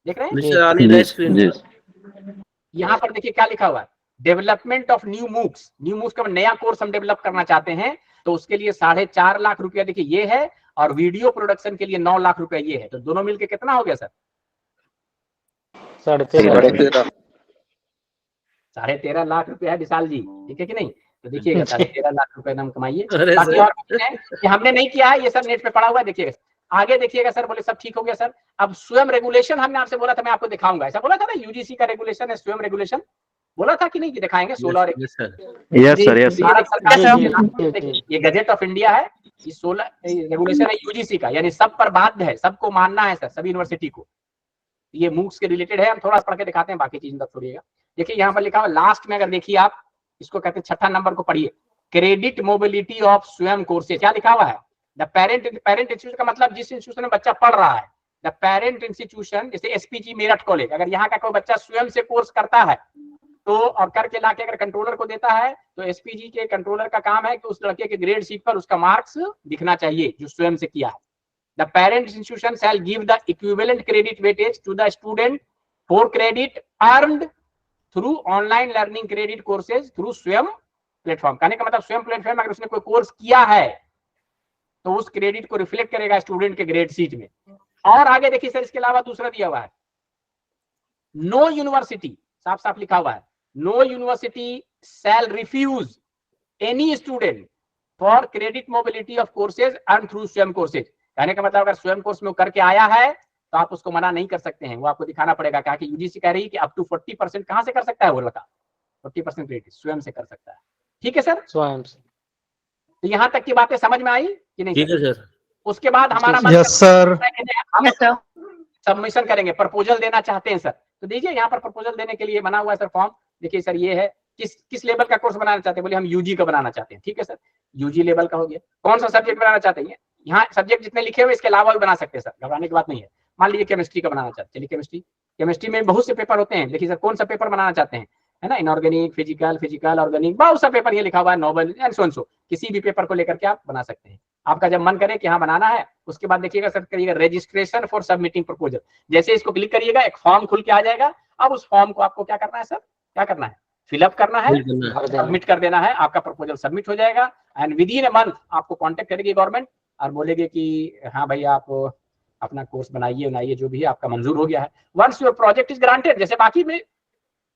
देख रहे हैं। यहाँ पर देखिए क्या लिखा हुआ है, development of new MOOCs, new MOOCs का नया कोर्स हम डेवलप करना चाहते हैं, तो उसके लिए 4.5 लाख रुपया देखिए ये है, और वीडियो प्रोडक्शन के लिए 9 लाख रुपया ये है, तो दोनों मिलके कितना हो गया सर? 13.5 13.5 लाख रुपया है विशाल जी, ठीक है कि नहीं? तो देखिएगा 13.5 लाख रुपए नाम कमाइए। बाकी और कि हमने नहीं किया है, ये सब नेट पे पड़ा हुआ है, देखिएगा आगे देखिएगा सर। बोले सब ठीक हो गया सर। अब स्वयं रेगुलेशन हमने आपसे बोला था, मैं आपको दिखाऊंगा, ऐसा बोला था ना, UGC का रेगुलेशन है, स्वयं रेगुलेशन बोला था कि नहीं, कि दिखाएंगे 16 और यस सर। यस भारत सरकार, ये गजेट ऑफ इंडिया है, ये 16 रेगुलेशन है UGC का, यानी सब पर बाध्य है, सबको मानना है सर, सभी यूनिवर्सिटी को। ये मूक्स के रिलेटेड है, हम थोड़ा पढ़ के दिखाते हैं, बाकी चीज तक छोड़िएगा। देखिए यहाँ पर लिखा हुआ लास्ट में, अगर देखिए आप इसको कहते हैं 6ठा नंबर को पढ़िए, क्रेडिट मोबिलिटी ऑफ स्वयं कोर्सेज, क्या लिखा हुआ है? द पेरेंट इंस्टीट्यूशन का मतलब जिस इंस्टीट्यूशन में बच्चा पढ़ रहा है, द पेरेंट इंस्टीट्यूशन, जैसे SPG मेरठ कॉलेज, अगर यहाँ का कोई बच्चा स्वयं से कोर्स करता है तो और करके लाके अगर कंट्रोलर को देता है तो एसपीजी के कंट्रोलर का काम है कि उस लड़के के ग्रेड शीट पर उसका मार्क्स दिखना चाहिए जो स्वयं से किया है। The parent institution shall give the equivalent credit weightage to the student for credit earned through online learning credit courses through Swayam platform. कहने का मतलब स्वयं प्लेटफॉर्म अगर उसने कोई कोर्स किया है तो उस क्रेडिट को रिफ्लेक्ट करेगा स्टूडेंट के ग्रेड शीट में। और आगे देखिए सर, इसके अलावा दूसरा दिया हुआ है, नो यूनिवर्सिटी, साफ साफ लिखा हुआ है, no university shall refuse any student for credit mobility of courses earn through Swayam courses. कहने का मतलब अगर स्वयं कोर्स में वो करके आया है तो आप उसको मना नहीं कर सकते हैं, वो आपको दिखाना पड़ेगा। क्या कि यूजीसी कह रही है कि अप टू 40% कहां से कर सकता है वो लड़का, 40% क्रेडिट स्वयं से कर सकता है। ठीक है सर, स्वयं से। तो यहां तक की बातें समझ में आई कि नहीं? ठीक है सर। उसके बाद हमारा यस सर। हम यस सर। सबमिशन करेंगे, प्रपोजल देना चाहते हैं सर, तो दीजिए यहाँ पर प्रपोजल देने के लिए बना हुआ है सर फॉर्म। देखिए सर ये है, किस लेवल का कोर्स बनाना चाहते हैं? बोले हम यूजी का बनाना चाहते हैं। ठीक है सर, यूजी लेवल का हो गया। कौन सा सब्जेक्ट बनाना चाहते हैं? यहाँ सब्जेक्ट जितने लिखे हुए इसके अलावा भी बना सकते हैं सर, घबराने की बात नहीं है। मान लीजिए केमिस्ट्री का बनाना चाहते हैं, चलिए केमिस्ट्री में बहुत से पेपर होते हैं। देखिए सर कौन सा पेपर बनाना चाहते हैं, है ना, इनऑर्गेनिक, फिजिकल, ऑर्गेनिक, बहुत सा पेपर ये लिखा हुआ है, noble and so and so. किसी भी पेपर को लेकर के आप बना सकते हैं, आपका जब मन करे कि हाँ बनाना है। उसके बाद देखिएगा सर, करिएगा रजिस्ट्रेशन फॉर सबमिटिंग प्रपोजल। जैसे इसको क्लिक करिएगा एक फॉर्म खुल के आ जाएगा। अब उस फॉर्म को आपको क्या करना है सर, क्या करना है, फिलअप करना है, सबमिट कर देना है, आपका प्रपोजल सबमिट हो जाएगा। And with in a month आपको कांटेक्ट करेगी गवर्नमेंट और बोलेगी कि हाँ भाई आप अपना कोर्स बनाइए, जो भी है आपका मंजूर हो गया है। Once your project is granted, जैसे बाकी में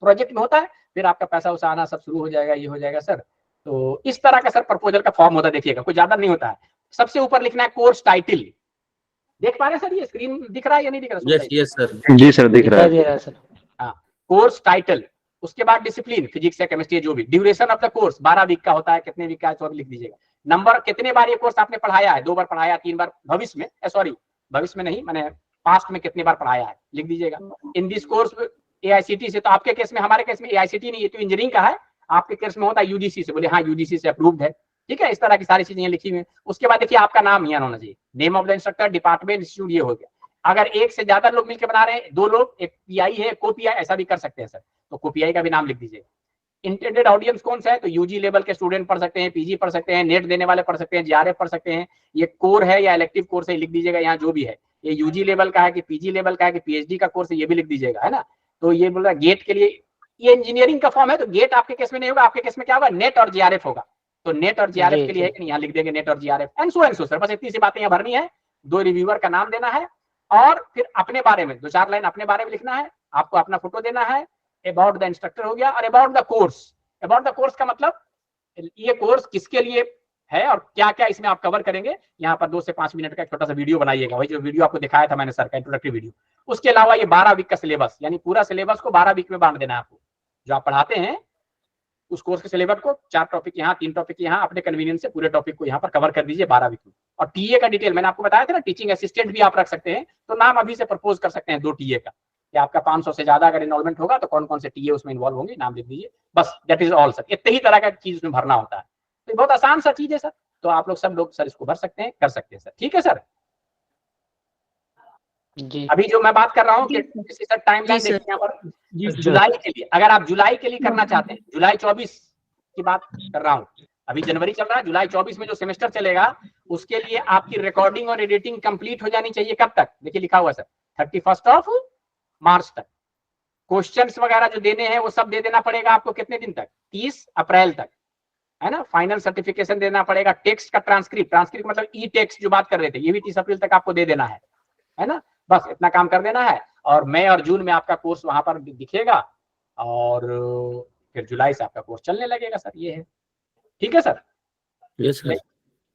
प्रोजेक्ट में होता है, फिर आपका पैसा उसा आना सब शुरू हो जाएगा, ये हो जाएगा सर। तो इस तरह का सर प्रपोजल का फॉर्म होता है। देखिएगा कोई ज्यादा नहीं होता है। सबसे ऊपर लिखना है कोर्स टाइटल। देख पा रहे हैं सर, ये स्क्रीन दिख रहा है या नहीं दिख रहा? Yes yes sir. जी सर, दिख रहा दिखाई है। दे रहा है सर। हाँ, कोर्स टाइटल। उसके बाद डिसिप्लिन, फिजिक्स या केमिस्ट्री जो भी। Duration of the course 12 week का होता है, कितने वीक का है तो लिख दीजिएगा। नंबर, कितने बार ये कोर्स आपने पढ़ाया है, 2 बार पढ़ाया, 3 बार, भविष्य में, सॉरी भविष्य में नहीं, मैंने पास्ट में कितने बार पढ़ाया है लिख दीजिएगा। इन दिस कोर्स एआईसीटी से, तो आपके केस में, हमारे केस में एआईसीटी नहीं, ये तो इंजीनियरिंग का है। आपके केस में होता है यूजीसी से, बोले हाँ यूजीसी से अप्रूव्ड है। ठीक है, इस तरह की सारी चीजें लिखी हुई है। उसके बाद देखिए आपका नाम यहाँ होना चाहिए, name of the instructor, department, institute, ये हो गया। अगर एक से ज्यादा लोग मिलकर बना रहे हैं, 2 लोग, एक पीआई है, को पीआई, ऐसा भी कर सकते हैं सर, तो को पीआई का भी नाम लिख दीजिए। इंटेंडेड ऑडियंस कौन सा है, तो यूजी लेवल के स्टूडेंट पढ़ सकते हैं, पीजी पढ़ सकते हैं, नेट देने वाले पढ़ सकते हैं, जीआरएफ पढ़ सकते हैं। ये कोर है या इलेक्टिव कोर्स है लिख दीजिएगा यहाँ जो भी है। ये यूजी लेवल का है कि पीजी लेवल का है कि पीएचडी का कोर्स है, ये भी लिख दीजिएगा, है ना। तो ये बोल रहा है गेट के लिए, ये इंजीनियरिंग का फॉर्म है, तो गेट आपके केस में नहीं होगा, आपके केस में क्या होगा, नेट और जीआरएफ होगा। तो नेट और जीआरएफ के लिए है कि नहीं, यहाँ लिख देंगे नेट और जीआरएफ एंड सो सर। बस इतनी सी बातें यहाँ भरनी है। 2 रिव्यूअर का नाम देना है और फिर अपने बारे में 2-4 लाइन अपने बारे में लिखना है। आपको अपना फोटो देना है। अबाउट द इंस्ट्रक्टर हो गया, और about the course. About the course का मतलब ये कोर्स किसके लिए है और क्या क्या इसमें आप कवर करेंगे। यहाँ पर 2 से 5 मिनट का छोटा सा वीडियो बनाइएगा, वही जो वीडियो आपको दिखाया था मैंने सर का, इंट्रोडक्टरी वीडियो। उसके अलावा ये 12 वीक का सिलेबस, यानी पूरा सिलेबस को 12 वीक में बांट देना है आपको। जो आप पढ़ाते हैं उस कोर्स के सिलेबस को 4 टॉपिक यहाँ, 3 टॉपिक यहाँ, अपने कन्वीनियंस से पूरे टॉपिक को यहाँ पर कवर कर दीजिए 12 वीक में। और टीए का डिटेल मैंने आपको बताया था ना, टीचिंग असिस्टेंट भी आप रख सकते हैं, तो नाम अभी से प्रपोज कर सकते हैं 2 टीए का, कि आपका 500 से ज्यादा अगर इनरोलमेंट होगा तो कौन कौन से टीए उसमें इन्वॉल्व होंगे, नाम लिख दीजिए। बस दैट इज ऑल सर। इतने ही तरह का चीज उसमें भरना होता है, तो बहुत आसान सा चीज है सर। तो आप लोग सब लोग सर इसको भर सकते हैं, कर सकते हैं सर। ठीक है सर। जी। अभी जो मैं बात कर रहा हूँ कि सर टाइमलाइन देखिए यहाँ पर, जुलाई के लिए, अगर आप जुलाई के लिए करना चाहते हैं, जुलाई 24 की बात कर रहा हूँ, अभी जनवरी चल रहा है, जुलाई 24 में जो सेमेस्टर चलेगा उसके लिए आपकी रिकॉर्डिंग और एडिटिंग कंप्लीट हो जानी चाहिए। कब तक, देखिए लिखा हुआ सर 31 मार्च तक। क्वेश्चंस वगैरह जो देने हैं वो सब दे देना पड़ेगा आपको। कितने दिन तक, 30 अप्रैल तक, है ना। फाइनल सर्टिफिकेशन देना पड़ेगा। टेक्स्ट का ट्रांसक्रिप्ट मतलब ई टेक्स्ट जो बात कर रहे थे, ये भी 30 अप्रैल तक आपको दे देना है ना। बस इतना काम कर देना है, और मई और जून में आपका कोर्स वहां पर दिखेगा, और फिर जुलाई से आपका कोर्स चलने लगेगा सर। ये है, ठीक है सर। Yes sir.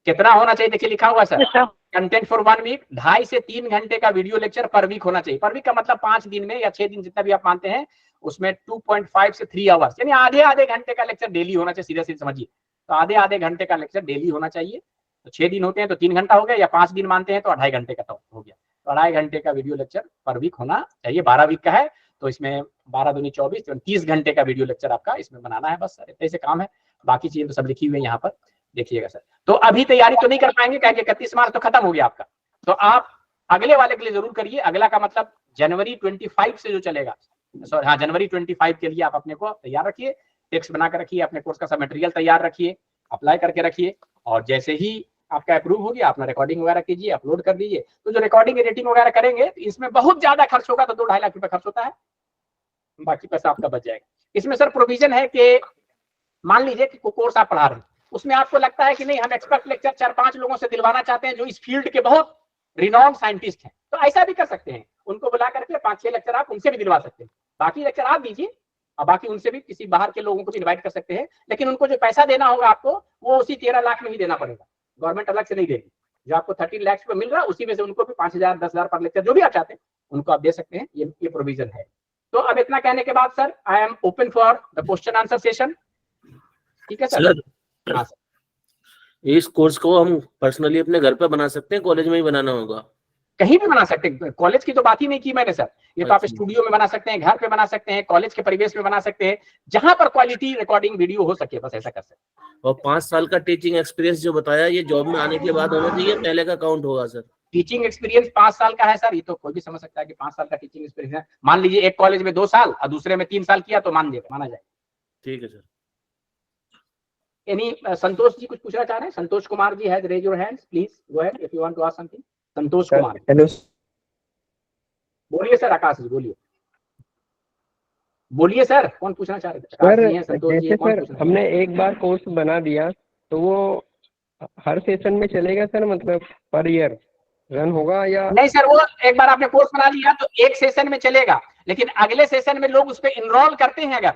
कितना होना चाहिए, देखिए लिखा हुआ sir, Yes, sir. Content for 1 week, 2.5 से 3 घंटे का वीडियो लेक्चर पर वीक होना चाहिए। पर वीक का मतलब 5 दिन में या 6 दिन, जितना भी आप मानते हैं, उसमें 2.5 से 3 आवर्स, यानी आधे घंटे का लेक्चर डेली होना चाहिए। सीधे समझिए, तो आधे घंटे का लेक्चर डेली होना चाहिए। तो 6 दिन होते हैं तो 3 घंटा हो गया, या 5 दिन मानते हैं तो 2.5 घंटे का तो हो गया। तो 2.5 घंटे का वीडियो लेक्चर पर वीक होना चाहिए। 12 वीक का है तो इसमें 12 दूनी 24, 30 घंटे का वीडियो लेक्चर आपका इसमें बनाना है। बस सर इतने से काम है, बाकी चीजें तो सब लिखी हुई है यहाँ पर, देखिएगा सर। तो अभी तैयारी तो नहीं कर पाएंगे, क्या 31 मार्च तो खत्म हो गया आपका, तो आप अगले वाले के लिए जरूर करिए। अगला का मतलब जनवरी 25 से जो चलेगा, सॉरी हाँ जनवरी 25 के लिए आप अपने को तैयार रखिए, टेक्स्ट बना कर रखिए, अपने कोर्स का सब मटेरियल तैयार रखिए, अप्लाई करके रखिए, और जैसे ही आपका अप्रूव हो गया अपना रिकॉर्डिंग वगैरह कीजिए, अपलोड कर दीजिए। तो जो रिकॉर्डिंग एडिटिंग वगैरह करेंगे तो इसमें बहुत ज्यादा खर्च होगा, तो 2-2.5 लाख रुपए खर्च होता है, बाकी पैसा आपका बच जाएगा। इसमें सर प्रोविजन है कि मान लीजिए कि कोर्स आप पढ़ा रहे हैं, उसमें आपको लगता है कि नहीं हम एक्सपर्ट लेक्चर 4-5 लोगों से दिलवाना चाहते हैं जो इस फील्ड के बहुत रिनॉन्ड साइंटिस्ट हैं, तो ऐसा भी कर सकते हैं, उनको बुला करके 5-6 लेक्चर आप उनसे भी दिलवा सकते हैं, बाकी लेक्चर आप दीजिए और बाकी उनसे भी किसी बाहर के लोगों को भी इन्वाइट कर सकते हैं। लेकिन उनको जो पैसा देना होगा आपको वो उसी 13 लाख में ही देना पड़ेगा, गवर्नमेंट अलग से नहीं देगी। जो आपको 13 लाख पे मिल रहा है उसी में से उनको भी 5,000 10,000 पर लेक्चर जो भी आप चाहते हैं उनको आप दे सकते हैं, ये प्रोविजन है। तो अब इतना कहने के बाद sir I am open for the question answer session. ठीक है सर? हाँ सर। इस कोर्स को हम पर्सनली अपने घर पे बना सकते हैं, कॉलेज में ही बनाना होगा? कहीं भी बना सकते हैं, कॉलेज की तो बात ही नहीं की मैंने सर। ये तो आप अच्छा। स्टूडियो में बना सकते हैं, घर पे बना सकते हैं, कॉलेज के परिवेश में बना सकते हैं, जहां पर क्वालिटी रिकॉर्डिंग वीडियो हो सके, बस ऐसा कर सकते हैं। और 5 साल का टीचिंग एक्सपीरियंस जो बताया, ये जॉब में आने के बाद होना चाहिए, पहले का काउंट होगा सर? टीचिंग एक्सपीरियंस 5 साल का है सर, ये तो कोई भी समझ सकता है कि 5 साल का टीचिंग एक्सपीरियंस है। मान लीजिए एक कॉलेज में 2 साल और दूसरे में 3 साल किया तो माना जाए। ठीक है सर। एनी संतोष जी कुछ पूछना चाह रहे हैं? Santosh Kumar ji has raise your hands, please go ahead if you want to ask something. Santosh Kumar, hello बोलिए सर। आकाश जी बोलिए सर, कौन पूछना चाह रहे थे? आकाश जी हैं, संतोष जी हैं, कौन पूछना? हमने एक बार कोर्स बना दिया तो वो हर सेशन में चलेगा सर, मतलब पर ईयर रन होगा या नहीं सर, वो एक बार आपने कोर्स बना लिया तो एक सेशन में चलेगा, लेकिन अगले सेशन में लोग उस पर इनरोल करते हैं अगर,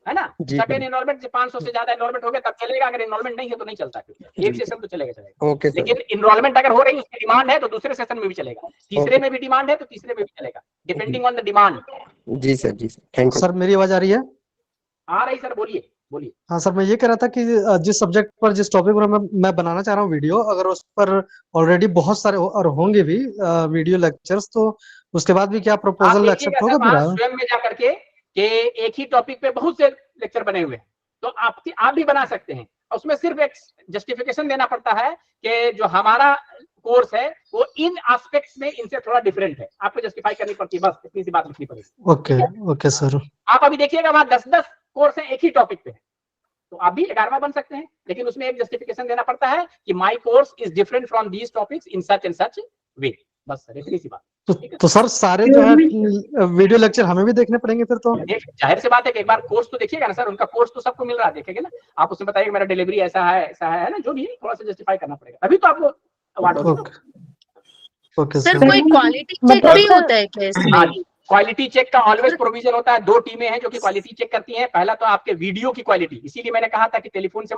है ना, सेकंड इनरोलमेंट 500 से ज्यादा इनरोलमेंट हो गया तब चलेगा, अगर इनरोलमेंट नहीं है तो नहीं चलता। एक सेशन तो चलेगा। Okay sir. लेकिन इनरोलमेंट अगर हो रही है, उसकी डिमांड है तो दूसरे सेशन में भी चलेगा, तीसरे में भी डिमांड है तो तीसरे में भी चलेगा, डिपेंडिंग ऑन द डिमांड। जी सर थैंक यू सर। मेरी आवाज आ रही है? आ रही सर, बोलिए। हाँ सर, मैं ये कह रहा था कि जिस सब्जेक्ट पर, जिस टॉपिक पर मैं बनाना चाह रहा हूँ वीडियो, अगर उस पर ऑलरेडी बहुत सारे और होंगे भी वीडियो लेक्चर्स, तो उसके बाद भी क्या प्रपोजल एक्सेप्ट होगा मेरा? स्वयं में जाकर के एक ही टॉपिक पे बहुत से लेक्चर बने हुए हैं, तो आप भी बना सकते हैं। उसमें सिर्फ एक जस्टिफिकेशन देना पड़ता है कि जो हमारा कोर्स है वो इन एस्पेक्ट्स में इनसे थोड़ा डिफरेंट है, आपको जस्टिफाई करनी पड़ती है, बस इतनी सी बात लिखनी पड़ेगी। Okay sir. आप अभी देखिएगा वहां 10-10 कोर्स है एक ही टॉपिक पे, तो आप भी 11वां बन सकते हैं, लेकिन उसमें एक जस्टिफिकेशन देना पड़ता है कि my course is different from these topics in such and such way, बस सर इतनी सी बात। तो सर सारे जो है वीडियो लेक्चर हमें भी देखने पड़ेंगे फिर तो? जाहिर सी बात है कि एक बार कोर्स तो देखिएगा ना सर, उनका कोर्स तो सबको मिल रहा है, देखेंगे ना आप, उसमें बताइए मेरा डिलीवरी ऐसा है ना, जो भी थोड़ा सा जस्टिफाई करना पड़ेगा, तभी तो आपको अवार्ड होगा। ओके सर, कोई क्वालिटी चेक भी होता है क्या इसमें? क्वालिटी चेक का ऑलवेज प्रोविजन होता है। 2 टीमें हैं जो कि क्वालिटी चेक करती हैं। पहला तो आपके वीडियो की क्वालिटी, इसीलिए मैंने कहा था कि टेलीफोन से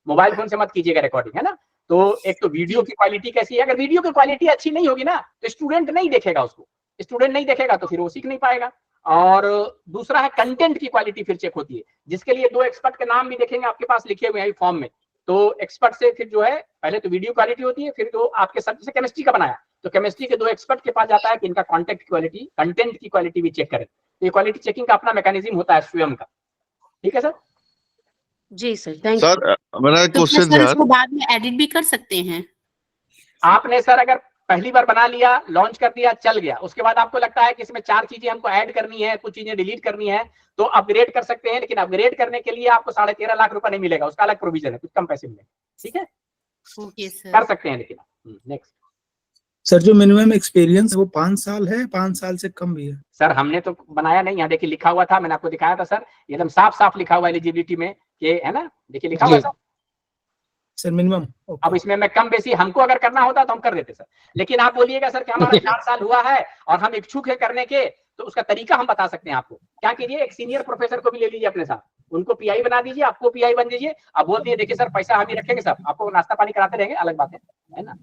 मोबाइल फोन से मत कीजिएगा रिकॉर्डिंग, है ना। तो एक तो वीडियो की क्वालिटी कैसी है, अगर वीडियो की क्वालिटी अच्छी नहीं होगी ना तो स्टूडेंट नहीं देखेगा उसको, स्टूडेंट नहीं देखेगा तो फिर वो सीख नहीं पाएगा। और दूसरा है कंटेंट की क्वालिटी फिर चेक होती है, जिसके लिए 2 एक्सपर्ट के नाम भी देखेंगे आपके पास लिखे हुए हैं फॉर्म में। तो एक्सपर्ट से फिर जो है पहले तो वीडियो क्वालिटी होती है, फिर जो आपके सब्जेक्ट से केमिस्ट्री का बनाया तो केमिस्ट्री के 2 एक्सपर्ट के पास जाता है कि इनका कंटेंट की क्वालिटी भी चेक करें। तो ये क्वालिटी चेकिंग का अपना मैकेनिज्म होता है स्वयं का। ठीक है सर? जी सर, थैंक यू। सर मेरा एक तो क्या क्वेश्चन सर है। इसको बाद में एडिट भी कर सकते हैं? आपने सर अगर पहली बार बना लिया, लॉन्च कर दिया, चल गया, उसके बाद आपको लगता है कि इसमें 4 चीजें हमको ऐड करनी है, कुछ चीजें डिलीट करनी है, तो अपग्रेड कर सकते हैं, लेकिन अपग्रेड करने के लिए आपको 13.5 लाख रुपए नहीं मिलेगा, उसका अलग प्रोविजन है, कुछ कम पैसे मिलेंगे। ठीक है, ओके सर, कर सकते हैं। लेकिन नेक्स्ट सर, जो मिनिमम एक्सपीरियंस है वो 5 साल है, 5 साल से कम भी है? सर हमने तो बनाया नहीं, यहाँ देखिए लिखा हुआ था, मैंने आपको दिखाया था सर, एकदम साफ साफ लिखा हुआ एलिजिबिलिटी में, ये है ना, देखिए लिखा हुआ सर मिनिमम। अब इसमें मैं कम बेसी हमको अगर करना होता तो हम कर देते सर, लेकिन आप बोलिएगा सर कि हमारा 4 साल हुआ है और हम इच्छुक है करने के, तो उसका तरीका हम बता सकते हैं आपको। क्या कीजिए, एक सीनियर प्रोफेसर को भी ले लीजिए अपने साथ, उनको पीआई बना दीजिए, आपको पीआई बन दीजिए, अब बोल दिए देखिए सर पैसा हम ही रखेंगे, सब आपको नाश्ता पानी कराते रहेंगे, अलग बात है ना।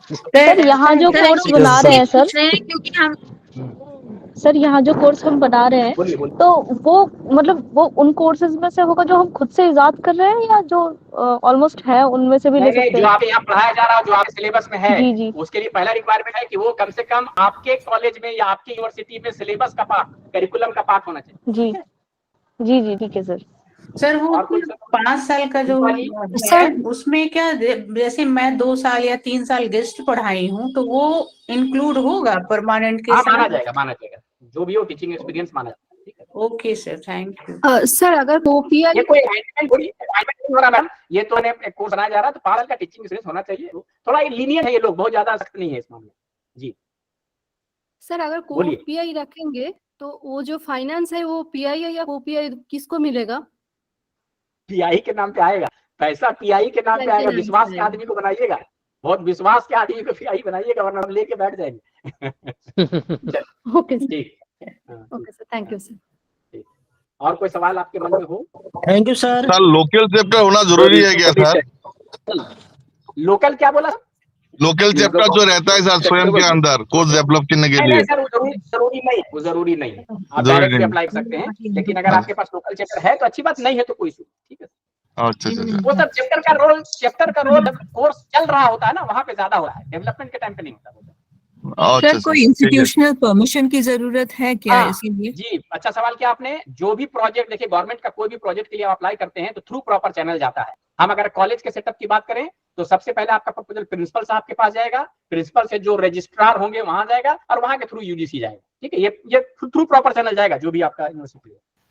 सर यहाँ जो कोर्स बना रहे हैं क्योंकि हम सर यहाँ जो कोर्स हम बना रहे हैं तो वो मतलब वो उन कोर्सेज में से होगा जो हम खुद से इजाद कर रहे हैं, या जो ऑलमोस्ट है उनमें से भी ले सकते हैं? जो आप यहाँ पढ़ाया जा रहा है, जो आपके सिलेबस में है, जी जी, उसके लिए पहला रिक्वायरमेंट है कि वो कम से कम आपके कॉलेज में या आपकी यूनिवर्सिटी में सिलेबस का पार्ट, करिकुलम का पार्ट होना चाहिए। जी जी जी, ठीक है सर। सर वो और कोई 5 साल का जो है उसमें क्या जैसे मैं 2 साल या 3 साल गेस्ट पढ़ाई हूँ तो वो इंक्लूड होगा परमानेंट के हाँ, माना साथ? जाएगा जो भी हो टीचिंग एक्सपीरियंस माना जाएगा। ठीक है okay sir, thank you. Sir अगर ओपीआई ये कोई assignment थोड़ी assignment नहीं हो रहा मैम, ये तो एक कोर्स बनाया जा रहा है तो 5 साल का टीचिंग एक्सपीरियंस होना चाहिए। थोड़ा लीनियंट है ये लोग, बहुत ज्यादा सख्त नहीं है इस मामले में। जी सर अगर बोलिए। ओपीआई रखेंगे तो वो जो फाइनेंस है वो पीआई है या ओपीआई किसको मिलेगा? पीआई के नाम पे आएगा पैसा, पीआई के नाम पे आएगा। विश्वास के आदमी को बनाइएगा, बहुत विश्वास के आदमी को पीआई बनाइएगा, वरना हम लेके बैठ जाएंगे। ओके ठीक, okay sir, thank you sir. और कोई सवाल आपके मन में हो? Thank you sir. Sir local chapter होना जरूरी है क्या सर? लोकल क्या बोला? लोकल चैप्टर जो रहता है सर स्वयं के अंदर कोर्स डेवलप करने के लिए। सर वो जरूरी नहीं है, आप डायरेक्ट भी अप्लाई कर सकते हैं, लेकिन अगर आपके पास लोकल चैप्टर है तो अच्छी बात, नहीं है तो कोई इशू। ठीक है, अच्छा अच्छा। वो सर चैप्टर का रोल कोर्स चल रहा होता है ना, वहाँ पे ज्यादा हो रहा है, डेवलपमेंट के टाइम पे नहीं होता। सर कोई इंस्टीट्यूशनल परमिशन की जरूरत है क्या इसके लिए? जी अच्छा सवाल किया आपने। जो भी प्रोजेक्ट, देखिए गवर्नमेंट का कोई भी प्रोजेक्ट के लिए आप अप्लाई करते हैं तो थ्रू प्रॉपर चैनल जाता है। हम अगर कॉलेज के सेटअप की बात करें तो सबसे पहले आपका प्रपोजल प्रिंसिपल साहब के पास जाएगा, प्रिंसिपल से जो रजिस्ट्रार होंगे वहां जाएगा और वहां के थ्रू यूजीसी जाएगा। ठीक है, ये थ्रू प्रॉपर चैनल जाएगा जो भी आपका यूनिवर्सिटी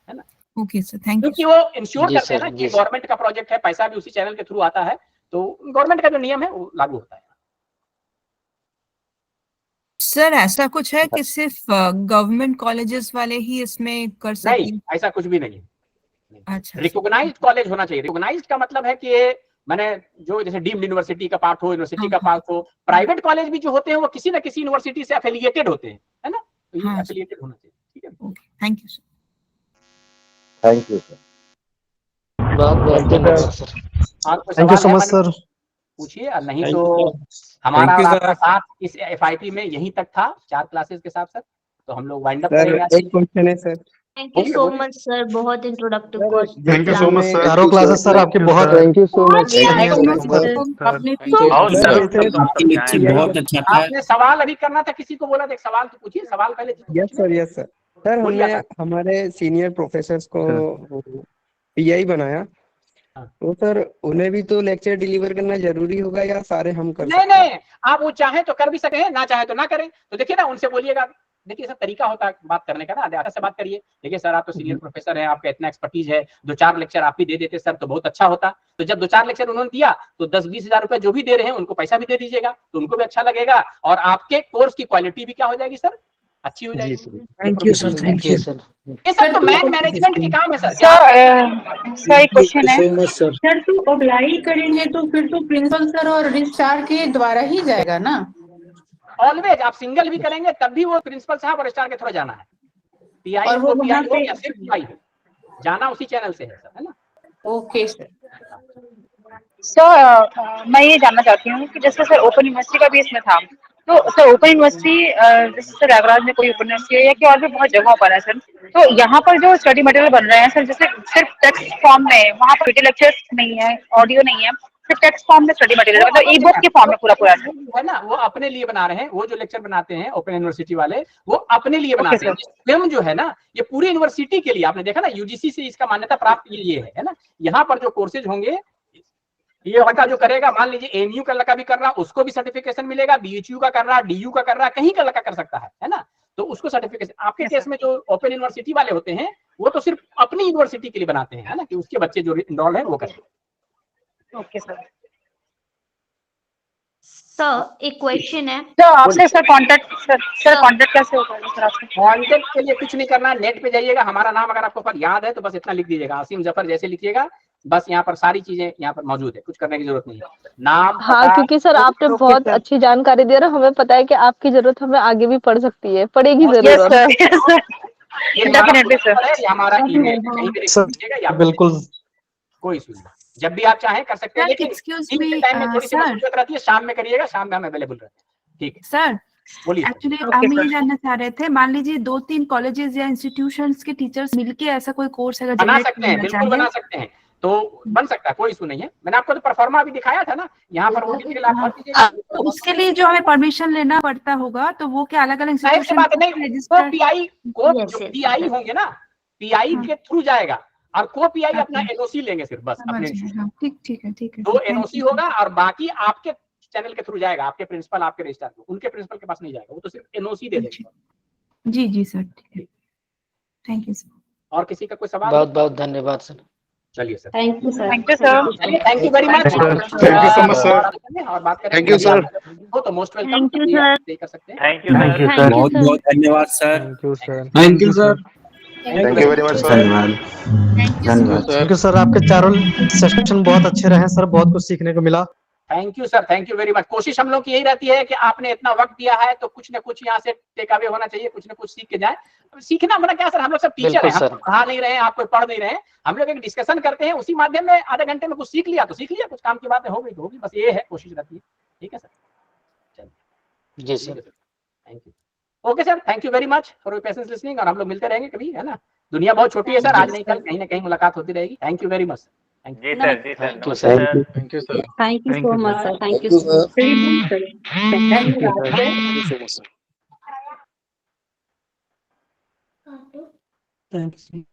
है ना। Okay sir, thank you. क्योंकि वो इंश्योर करते हैं ना कि गवर्नमेंट का प्रोजेक्ट है, पैसा भी उसी चैनल के थ्रू आता है, तो गवर्नमेंट का जो नियम है वो लागू होता है। सर ऐसा कुछ है कि सिर्फ गवर्नमेंट कॉलेजेस वाले ही इसमें कर सकते नहीं, ऐसा कुछ भी नहीं है। अच्छा, रिकॉग्नाइज्ड कॉलेज होना चाहिए। रिकॉग्नाइज्ड का मतलब है कि मैंने जो जैसे डीम्ड यूनिवर्सिटी का पार्ट हो, यूनिवर्सिटी का पार्ट हो। प्राइवेट कॉलेज भी जो होते हैं वो किसी ना किसी यूनिवर्सिटी से एफिलिएटेड होते हैं, है ना, तो ये एफिलिएटेड होना चाहिए। ठीक है, thank you sir. Thank you sir. बहुत धन्यवाद सर। और कोई थैंक यू सवाल सो है मच मन में? सर। पूछिए, और नहीं तो हमारा और आपका साथ इस एफआईटी में यहीं तक था 4 क्लासेस के साथ सर, तो हम लोग वाइंड अप करेंगे। एक क्वेश्चन है sir. Thank you so much sir, बहुत introductive course. Thank you so much sir. चारों क्लासेस सर आपकी बहुत थैंक यू सो मच। आपने सवाल अभी करना था, किसी को बोला था एक सवाल तो पूछिए, सवाल पहले। Yes sir. सर हमने हमारे सीनियर प्रोफेसर्स को पीआई बनाया, तो सर उन्हें भी तो लेक्चर डिलीवर करना जरूरी होगा या सारे हम कर सकते हैं? नहीं, आप वो चाहे तो कर भी सकते हैं, ना चाहे तो ना करें। तो देखिए ना, उनसे बोलिएगा। देखिए सर, तरीका होता है बात करने का ना, आदत से बात करिए। देखिए सर, आप तो सीनियर प्रोफेसर हैं, आपका इतना एक्सपर्टीज है, 2-4 लेक्चर आप भी दे देते सर तो बहुत अच्छा होता। तो जब 2-4 लेक्चर उन्होंने दिया तो 10-20 हजार रुपए जो भी दे रहे हैं उनको पैसा भी दे दीजिएगा, तो उनको भी अच्छा लगेगा और आपके कोर्स की क्वालिटी भी क्या हो जाएगी सर, अच्छी हो जाएगी। Thank you sir. Thank you sir. ये सब तो मैनेजमेंट के काम है सर। सर एक क्वेश्चन है सो मच सर। सर, तो अप्लाई करेंगे तो फिर तो प्रिंसिपल सर और रजिस्ट्रार के द्वारा ही जाएगा ना? ऑलवेज आप सिंगल भी करेंगे तब भी वो प्रिंसिपल साहब और रजिस्ट्रार के थ्रू जाना है। पीआई और वो को वहाँ पीआई हो पे- या सिर्फ पीआई हो, जाना उसी चैनल से है सर, है ना। Okay sir. सर मैं ये जानना चाहती हूँ कि जैसे सर ओपन यूनिवर्सिटी का भी इसमें था, तो सर ओपन यूनिवर्सिटी जैसे सर प्रयागराज में कोई ओपन यूनिवर्सिटी है या कि और भी बहुत जगहों पर है सर, तो यहाँ पर जो स्टडी मटेरियल बन रहे हैं सर, जैसे सिर्फ टेक्स्ट फॉर्म में, वहाँ पर वीडियो लेक्चर्स नहीं है, ऑडियो नहीं है, सिर्फ टेक्स्ट फॉर्म में स्टडी मटेरियल, मतलब ई बुक के फॉर्म में पूरा है ना, वो अपने लिए बना रहे हैं। वो जो लेक्चर बनाते हैं ओपन यूनिवर्सिटी वाले, वो अपने लिए बनाते हैं। स्वयं जो है ना, ये पूरी यूनिवर्सिटी के लिए, आपने देखा ना यूजीसी से इसका मान्यता प्राप्त ये है ना। यहाँ पर जो कोर्सेज होंगे, ये लड़का जो करेगा, मान लीजिए एएनयू का लड़का भी कर रहा, उसको भी सर्टिफिकेशन मिलेगा, बीएचयू का कर रहा, डीयू का कर रहा, कहीं का लड़का कर सकता है ना, तो उसको सर्टिफिकेशन। आपके केस में जो ओपन यूनिवर्सिटी वाले होते हैं वो तो सिर्फ अपनी यूनिवर्सिटी के लिए बनाते हैं, है ना, कि उसके बच्चे जो इनरोल है वो करें। Okay sir. सर एक क्वेश्चन है। तो आपसे सर कांटेक्ट कैसे होगा सर आपसे? कॉन्टेक्ट के लिए कुछ नहीं करना, नेट पे जाइएगा, हमारा नाम अगर आपको पर याद है तो बस इतना लिख दीजिएगा, आसिम जफर जैसे लिखिएगा, बस यहाँ पर सारी चीजें यहाँ पर मौजूद है, कुछ करने की जरूरत नहीं है। नाम, हाँ, क्योंकि सर आपने बहुत अच्छी जानकारी दी और हमें पता है कि आपकी जरूरत हमें आगे भी पड़ सकती है, पड़ेगी जरूर। डेफिनेटली सर, हमारा ईमेल कहीं पे लिखिएगा या बिल्कुल कोई इशू नहीं, जब भी आप चाहें कर सकते हैं, लेकिन दिन टाइम में थोड़ी सी मसरूफियत रहती है, शाम में करिएगा, शाम में हम अवेलेबल रहते हैं। ठीक है सर, बोलिए। एक्चुअली हम ये जानना चाह रहे थे, मान लीजिए 2-3 कॉलेजेस या इंस्टीट्यूशंस के टीचर्स मिलके ऐसा कोई कोर्स अगर बना सकते हैं, बिल्कुल बना सकते हैं, तो बन सकता है, कोई इशू नहीं है। मैंने आपको तो परफॉर्मा भी दिखाया था ना, यहाँ पर वो डिटेल आप भर दीजिएगा। उसके लिए जो हमें परमिशन लेना पड़ता होगा, तो वो क्या अलग अलग बात नहीं, वो पीआई को जो पीआई होंगे ना, पीआई के थ्रू जाएगा। और को पीआई अपना एनओसी लेंगे सिर्फ, बस अपने ठीक है 2 एनओसी होगा और बाकी आपके चैनल के थ्रू जाएगा, आपके प्रिंसिपल, आपके रजिस्ट्रार को, उनके प्रिंसिपल के पास नहीं जाएगा, वो तो सिर्फ एनओसी दे देंगे। जी सर, ठीक है, थैंक यू सर। और किसी का कोई सवाल? बहुत बहुत धन्यवाद सर। चलिए sir, thank you sir. Thank you sir. चलिए, thank you very much. Thank you so much, sir. और बात करें Thank you, sir. हो तो most welcome, Thank you, sir. कर सकते हैं। Thank you Thank you, sir. बहुत बहुत धन्यवाद sir. Thank you sir. Thank you sir. Thank you very much, sir. Thank you sir, आपके चारों सेशन बहुत अच्छे रहे सर, बहुत कुछ सीखने को मिला। Thank you sir, thank you very much. कोशिश हम लोग की यही रहती है कि आपने इतना वक्त दिया है तो कुछ ना कुछ यहाँ से टेक अवे होना चाहिए, कुछ ना कुछ सीख के जाए। सीखना मतलब क्या सर, हम लोग सब टीचर हैं, बिल्कुल हम सर। पढ़ा नहीं रहे हैं, आप कोई पढ़ नहीं रहे हैं, हम लोग एक डिस्कशन करते हैं, उसी माध्यम में आधे घंटे में कुछ सीख लिया तो सीख लिया, कुछ काम की बातें हो गई तो होगी, बस ये है, कोशिश रहती है। ठीक है सर, जी sir. Thank you. Okay sir, thank you very much for your patience listening, और हम लोग मिलते रहेंगे कभी, है ना। दुनिया बहुत छोटी है सर, आज नहीं कल कहीं ना कहीं मुलाकात होती रहेगी। Thank you very much. Thank you sir. Thank you sir. Thank you, sir. Thank you so much, sir. Thank you you, so much. Thank you.